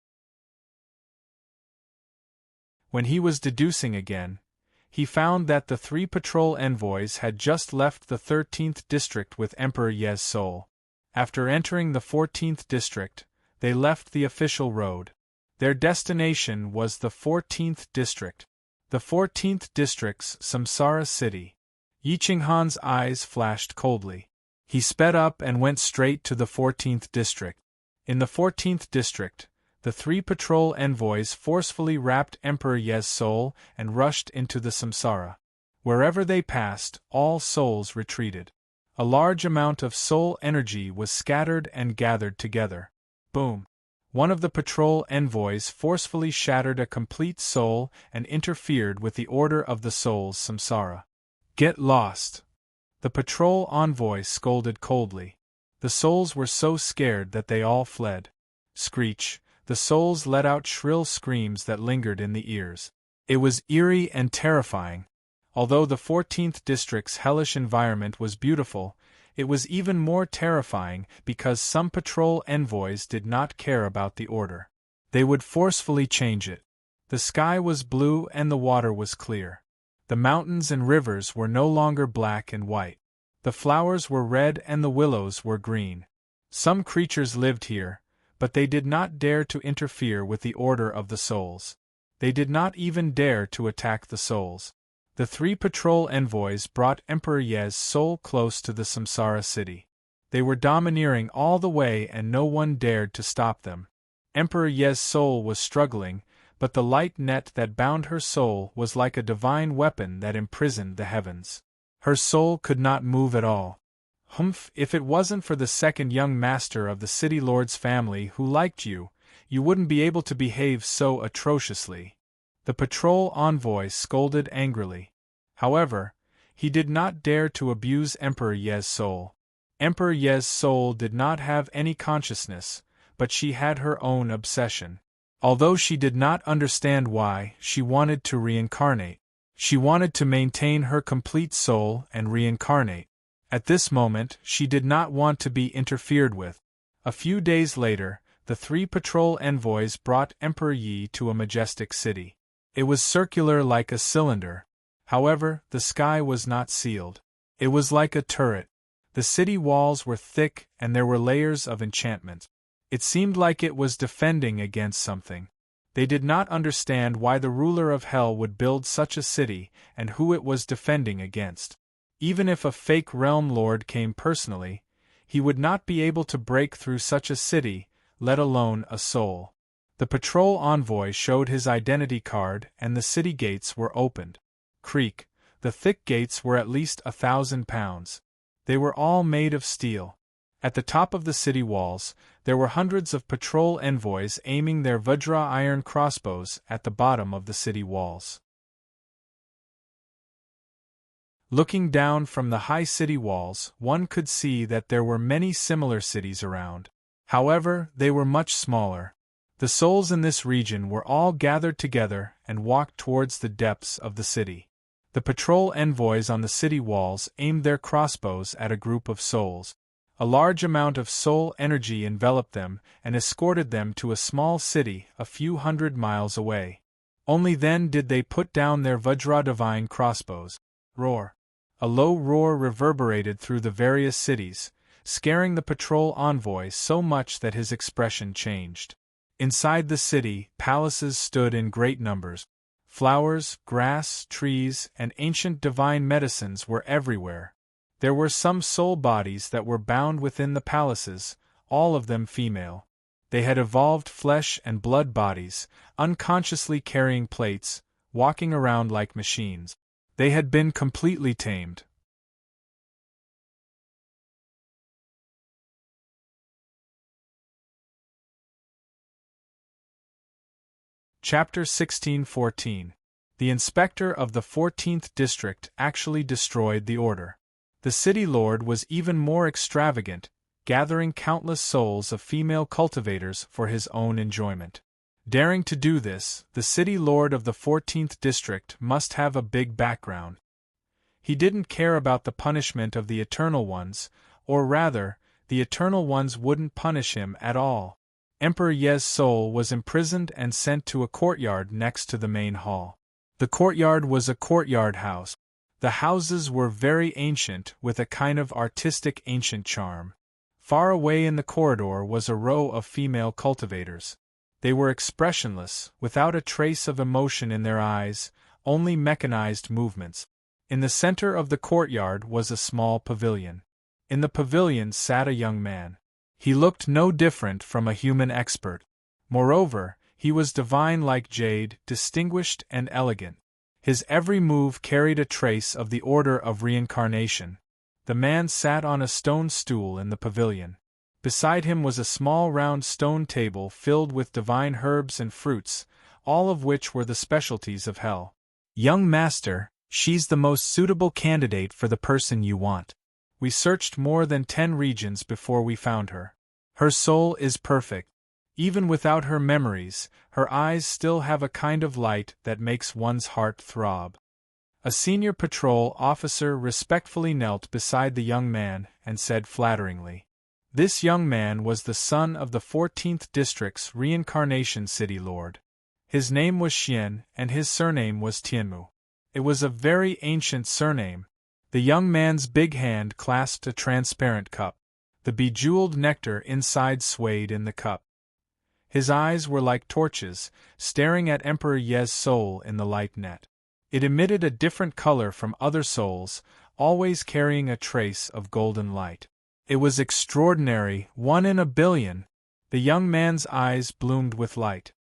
When he was deducing again, he found that the three patrol envoys had just left the 13th district with Emperor Ye's soul. After entering the 14th district, they left the official road. Their destination was the 14th district. The 14th district's Samsara city. Yi Qinghan's eyes flashed coldly. He sped up and went straight to the 14th district. In the 14th district, the three patrol envoys forcefully wrapped Emperor Ye's soul and rushed into the samsara. Wherever they passed, all souls retreated. A large amount of soul energy was scattered and gathered together. Boom! One of the patrol envoys forcefully shattered a complete soul and interfered with the order of the soul's samsara. "Get lost!" The patrol envoy scolded coldly. The souls were so scared that they all fled. Screech! The souls let out shrill screams that lingered in the ears. It was eerie and terrifying. Although the 14th District's hellish environment was beautiful, it was even more terrifying because some patrol envoys did not care about the order. They would forcefully change it. The sky was blue and the water was clear. The mountains and rivers were no longer black and white. The flowers were red and the willows were green. Some creatures lived here, but they did not dare to interfere with the order of the souls. They did not even dare to attack the souls. The 3 patrol envoys brought Emperor Ye's soul close to the Samsara city. They were domineering all the way and no one dared to stop them. Emperor Ye's soul was struggling, but the light net that bound her soul was like a divine weapon that imprisoned the heavens. Her soul could not move at all. Humph, if it wasn't for the second young master of the city lord's family who liked you, you wouldn't be able to behave so atrociously. The patrol envoy scolded angrily. However, he did not dare to abuse Emperor Ye's soul. Emperor Ye's soul did not have any consciousness, but she had her own obsession. Although she did not understand why, she wanted to reincarnate. She wanted to maintain her complete soul and reincarnate. At this moment, she did not want to be interfered with. A few days later, the 3 patrol envoys brought Emperor Yi to a majestic city. It was circular like a cylinder. However, the sky was not sealed. It was like a turret. The city walls were thick and there were layers of enchantment. It seemed like it was defending against something. They did not understand why the ruler of hell would build such a city and who it was defending against. Even if a fake realm lord came personally, he would not be able to break through such a city, let alone a soul. The patrol envoy showed his identity card and the city gates were opened. Creak, the thick gates were at least 1,000 pounds. They were all made of steel. At the top of the city walls, there were hundreds of patrol envoys aiming their Vajra iron crossbows at the bottom of the city walls. Looking down from the high city walls, one could see that there were many similar cities around. However, they were much smaller. The souls in this region were all gathered together and walked towards the depths of the city. The patrol envoys on the city walls aimed their crossbows at a group of souls. A large amount of soul energy enveloped them and escorted them to a small city a few hundred miles away. Only then did they put down their Vajra divine crossbows. Roar! A low roar reverberated through the various cities, scaring the patrol envoy so much that his expression changed. Inside the city, palaces stood in great numbers. Flowers, grass, trees, and ancient divine medicines were everywhere. There were some soul bodies that were bound within the palaces, all of them female. They had evolved flesh and blood bodies, unconsciously carrying plates, walking around like machines. They had been completely tamed. Chapter 1614. The inspector of the 14th district actually destroyed the order. The city lord was even more extravagant, gathering countless souls of female cultivators for his own enjoyment. Daring to do this, the city lord of the 14th district must have a big background. He didn't care about the punishment of the Eternal Ones, or rather, the Eternal Ones wouldn't punish him at all. Emperor Ye's soul was imprisoned and sent to a courtyard next to the main hall. The courtyard was a courtyard house. The houses were very ancient, with a kind of artistic ancient charm. Far away in the corridor was a row of female cultivators. They were expressionless, without a trace of emotion in their eyes, only mechanized movements. In the center of the courtyard was a small pavilion. In the pavilion sat a young man. He looked no different from a human expert. Moreover, he was divine like jade, distinguished and elegant. His every move carried a trace of the order of reincarnation. The man sat on a stone stool in the pavilion. Beside him was a small round stone table filled with divine herbs and fruits, all of which were the specialties of hell. "Young master, she's the most suitable candidate for the person you want. We searched more than 10 regions before we found her. Her soul is perfect. Even without her memories, her eyes still have a kind of light that makes one's heart throb. A senior patrol officer respectfully knelt beside the young man and said flatteringly, "This young man was the son of the 14th District's reincarnation city lord. His name was Xian and his surname was Tianmu. It was a very ancient surname." The young man's big hand clasped a transparent cup. The bejeweled nectar inside swayed in the cup. His eyes were like torches, staring at Emperor Ye's soul in the light net. It emitted a different color from other souls, always carrying a trace of golden light. It was extraordinary, 1 in a billion. The young man's eyes bloomed with light.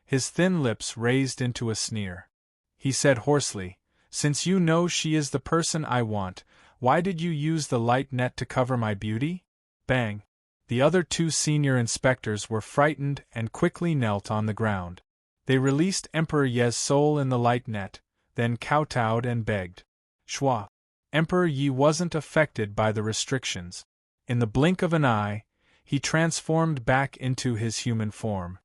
His thin lips raised into a sneer. He said hoarsely, "Since you know she is the person I want, why did you use the light net to cover my beauty?" Bang! The other 2 senior inspectors were frightened and quickly knelt on the ground. They released Emperor Ye's soul in the light net, then kowtowed and begged. Shwa! Emperor Yi wasn't affected by the restrictions. In the blink of an eye, he transformed back into his human form.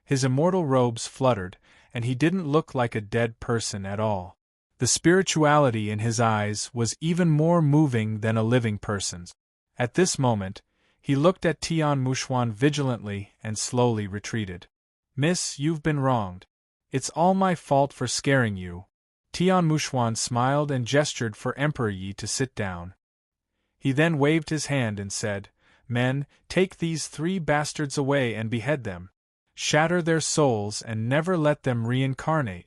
His immortal robes fluttered, and he didn't look like a dead person at all. The spirituality in his eyes was even more moving than a living person's. At this moment, he looked at Tian Muxuan vigilantly and slowly retreated. "Miss, you've been wronged. It's all my fault for scaring you." Tian Muxuan smiled and gestured for Emperor Yi to sit down. He then waved his hand and said, "Men, take these 3 bastards away and behead them. Shatter their souls and never let them reincarnate.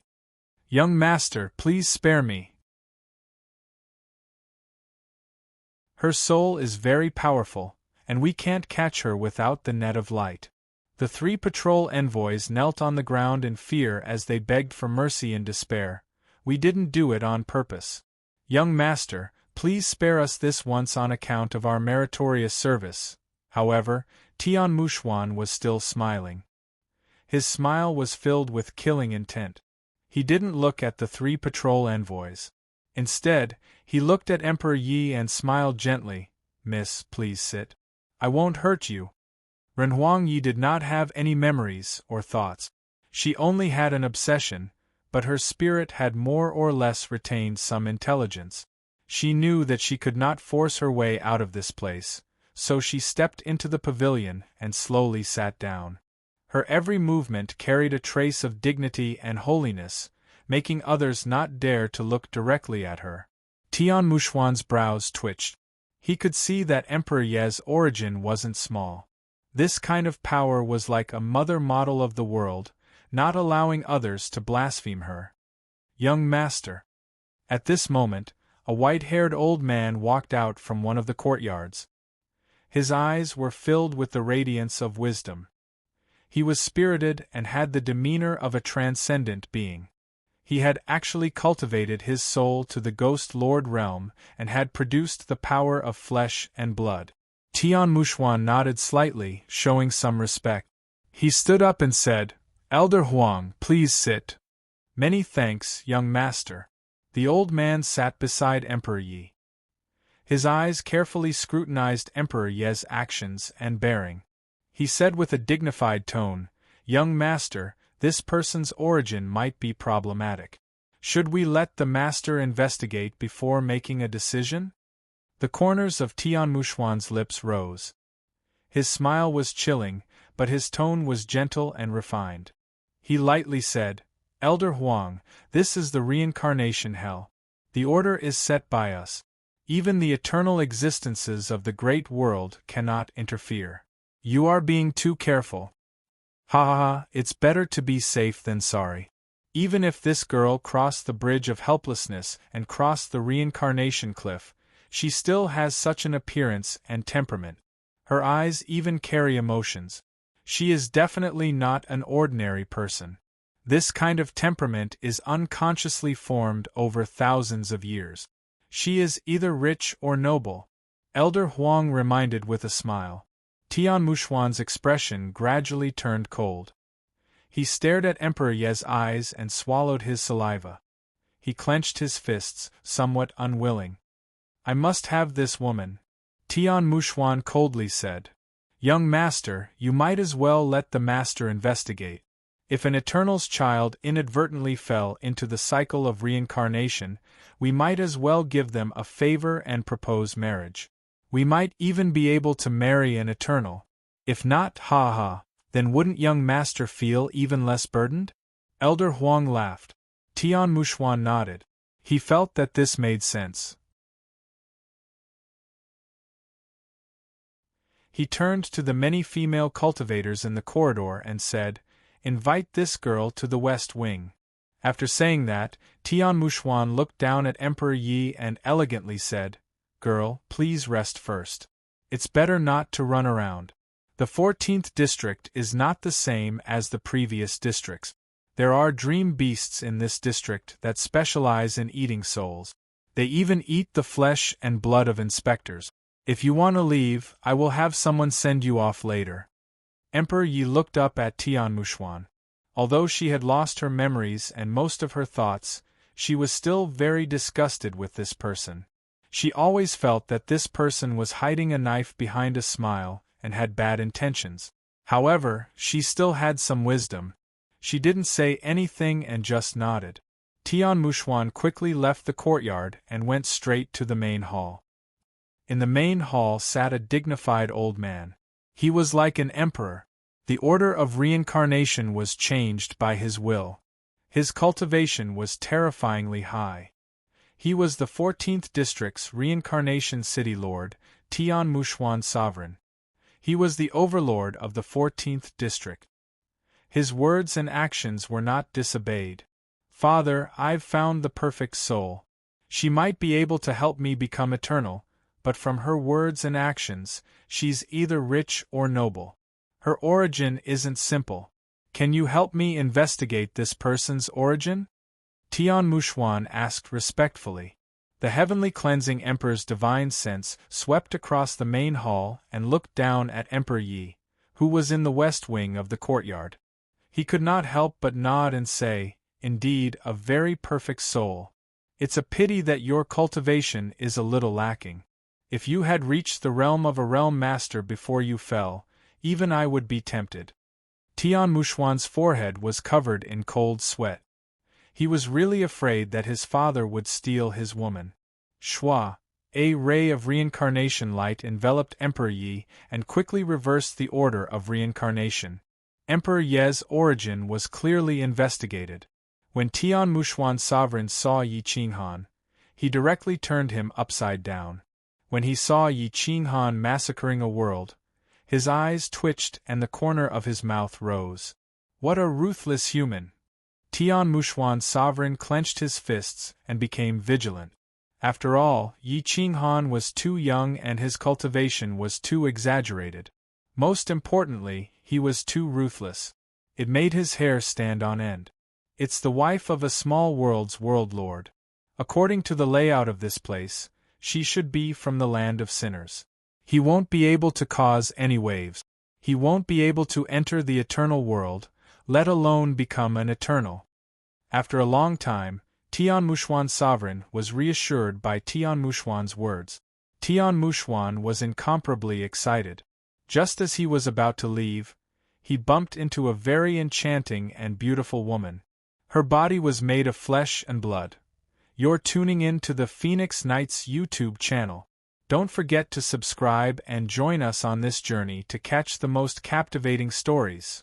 Young master, please spare me. Her soul is very powerful, and we can't catch her without the net of light." The 3 patrol envoys knelt on the ground in fear as they begged for mercy in despair. "We didn't do it on purpose. Young master, please spare us this once on account of our meritorious service." However, Tian Muxuan was still smiling. His smile was filled with killing intent. He didn't look at the 3 patrol envoys. Instead, he looked at Emperor Yi and smiled gently. "Miss, please sit. I won't hurt you." Renhuang Yi did not have any memories or thoughts. She only had an obsession, but her spirit had more or less retained some intelligence. She knew that she could not force her way out of this place, so she stepped into the pavilion and slowly sat down. Her every movement carried a trace of dignity and holiness, making others not dare to look directly at her. Tian Muxuan's brows twitched. He could see that Emperor Ye's origin wasn't small. This kind of power was like a mother model of the world, not allowing others to blaspheme her. "Young master." At this moment, a white-haired old man walked out from one of the courtyards. His eyes were filled with the radiance of wisdom. He was spirited and had the demeanor of a transcendent being. He had actually cultivated his soul to the Ghost Lord realm and had produced the power of flesh and blood. Tian Muxuan nodded slightly, showing some respect. He stood up and said, "Elder Huang, please sit." "Many thanks, young master." The old man sat beside Emperor Yi. His eyes carefully scrutinized Emperor Ye's actions and bearing. He said with a dignified tone, "Young master, this person's origin might be problematic. Should we let the master investigate before making a decision?" The corners of Tian Muxuan's lips rose. His smile was chilling, but his tone was gentle and refined. He lightly said, "Elder Huang, this is the reincarnation hell. The order is set by us. Even the eternal existences of the great world cannot interfere. You are being too careful. Ha ha ha, it's better to be safe than sorry. Even if this girl crossed the bridge of helplessness and crossed the reincarnation cliff, she still has such an appearance and temperament. Her eyes even carry emotions. She is definitely not an ordinary person. This kind of temperament is unconsciously formed over thousands of years. She is either rich or noble." Elder Huang reminded with a smile. Tian Muxuan's expression gradually turned cold. He stared at Emperor Ye's eyes and swallowed his saliva. He clenched his fists, somewhat unwilling. "I must have this woman," Tian Muxuan coldly said. Young master, you might as well let the master investigate. If an Eternal's child inadvertently fell into the cycle of reincarnation, we might as well give them a favor and propose marriage. We might even be able to marry an Eternal. If not, then wouldn't young master feel even less burdened? Elder Huang laughed. Tian Muxuan nodded. He felt that this made sense. He turned to the many female cultivators in the corridor and said, "Invite this girl to the west wing." After saying that, Tian Muxuan looked down at Emperor Yi and elegantly said, "Girl, please rest first. It's better not to run around. The 14th district is not the same as the previous districts. There are dream beasts in this district that specialize in eating souls. They even eat the flesh and blood of inspectors. If you want to leave, I will have someone send you off later." Emperor Yi looked up at Tian Muxuan. Although she had lost her memories and most of her thoughts, she was still very disgusted with this person. She always felt that this person was hiding a knife behind a smile and had bad intentions. However, she still had some wisdom. She didn't say anything and just nodded. Tian Muxuan quickly left the courtyard and went straight to the main hall. In the main hall sat a dignified old man. He was like an emperor. The order of reincarnation was changed by his will. His cultivation was terrifyingly high. He was the 14th district's reincarnation city lord, Tian Muxuan sovereign. He was the overlord of the 14th district. His words and actions were not disobeyed. "Father, I've found the perfect soul. She might be able to help me become eternal, but from her words and actions, she's either rich or noble. Her origin isn't simple. Can you help me investigate this person's origin?" Tian Muxuan asked respectfully. The heavenly cleansing emperor's divine sense swept across the main hall and looked down at Emperor Yi, who was in the west wing of the courtyard. He could not help but nod and say, "Indeed, a very perfect soul. It's a pity that your cultivation is a little lacking. If you had reached the realm of a realm master before you fell, even I would be tempted." Tian Muxuan's forehead was covered in cold sweat. He was really afraid that his father would steal his woman. Shua, a ray of reincarnation light enveloped Emperor Yi and quickly reversed the order of reincarnation. Emperor Ye's origin was clearly investigated. When Tian Muxuan's sovereign saw Yi Qinghan, he directly turned him upside down. When he saw Yi Qinghan massacring a world, his eyes twitched and the corner of his mouth rose. What a ruthless human! Tian Muxuan's sovereign clenched his fists and became vigilant. After all, Yi Qinghan was too young and his cultivation was too exaggerated. Most importantly, he was too ruthless. It made his hair stand on end. It's the wife of a small world's world lord. According to the layout of this place, she should be from the land of sinners. He won't be able to cause any waves. He won't be able to enter the eternal world, let alone become an eternal. After a long time, Tian Muxuan's sovereign was reassured by Tian Muxuan's words. Tian Muxuan was incomparably excited. Just as he was about to leave, he bumped into a very enchanting and beautiful woman. Her body was made of flesh and blood. You're tuning in to the Phoenix Nights YouTube channel. Don't forget to subscribe and join us on this journey to catch the most captivating stories.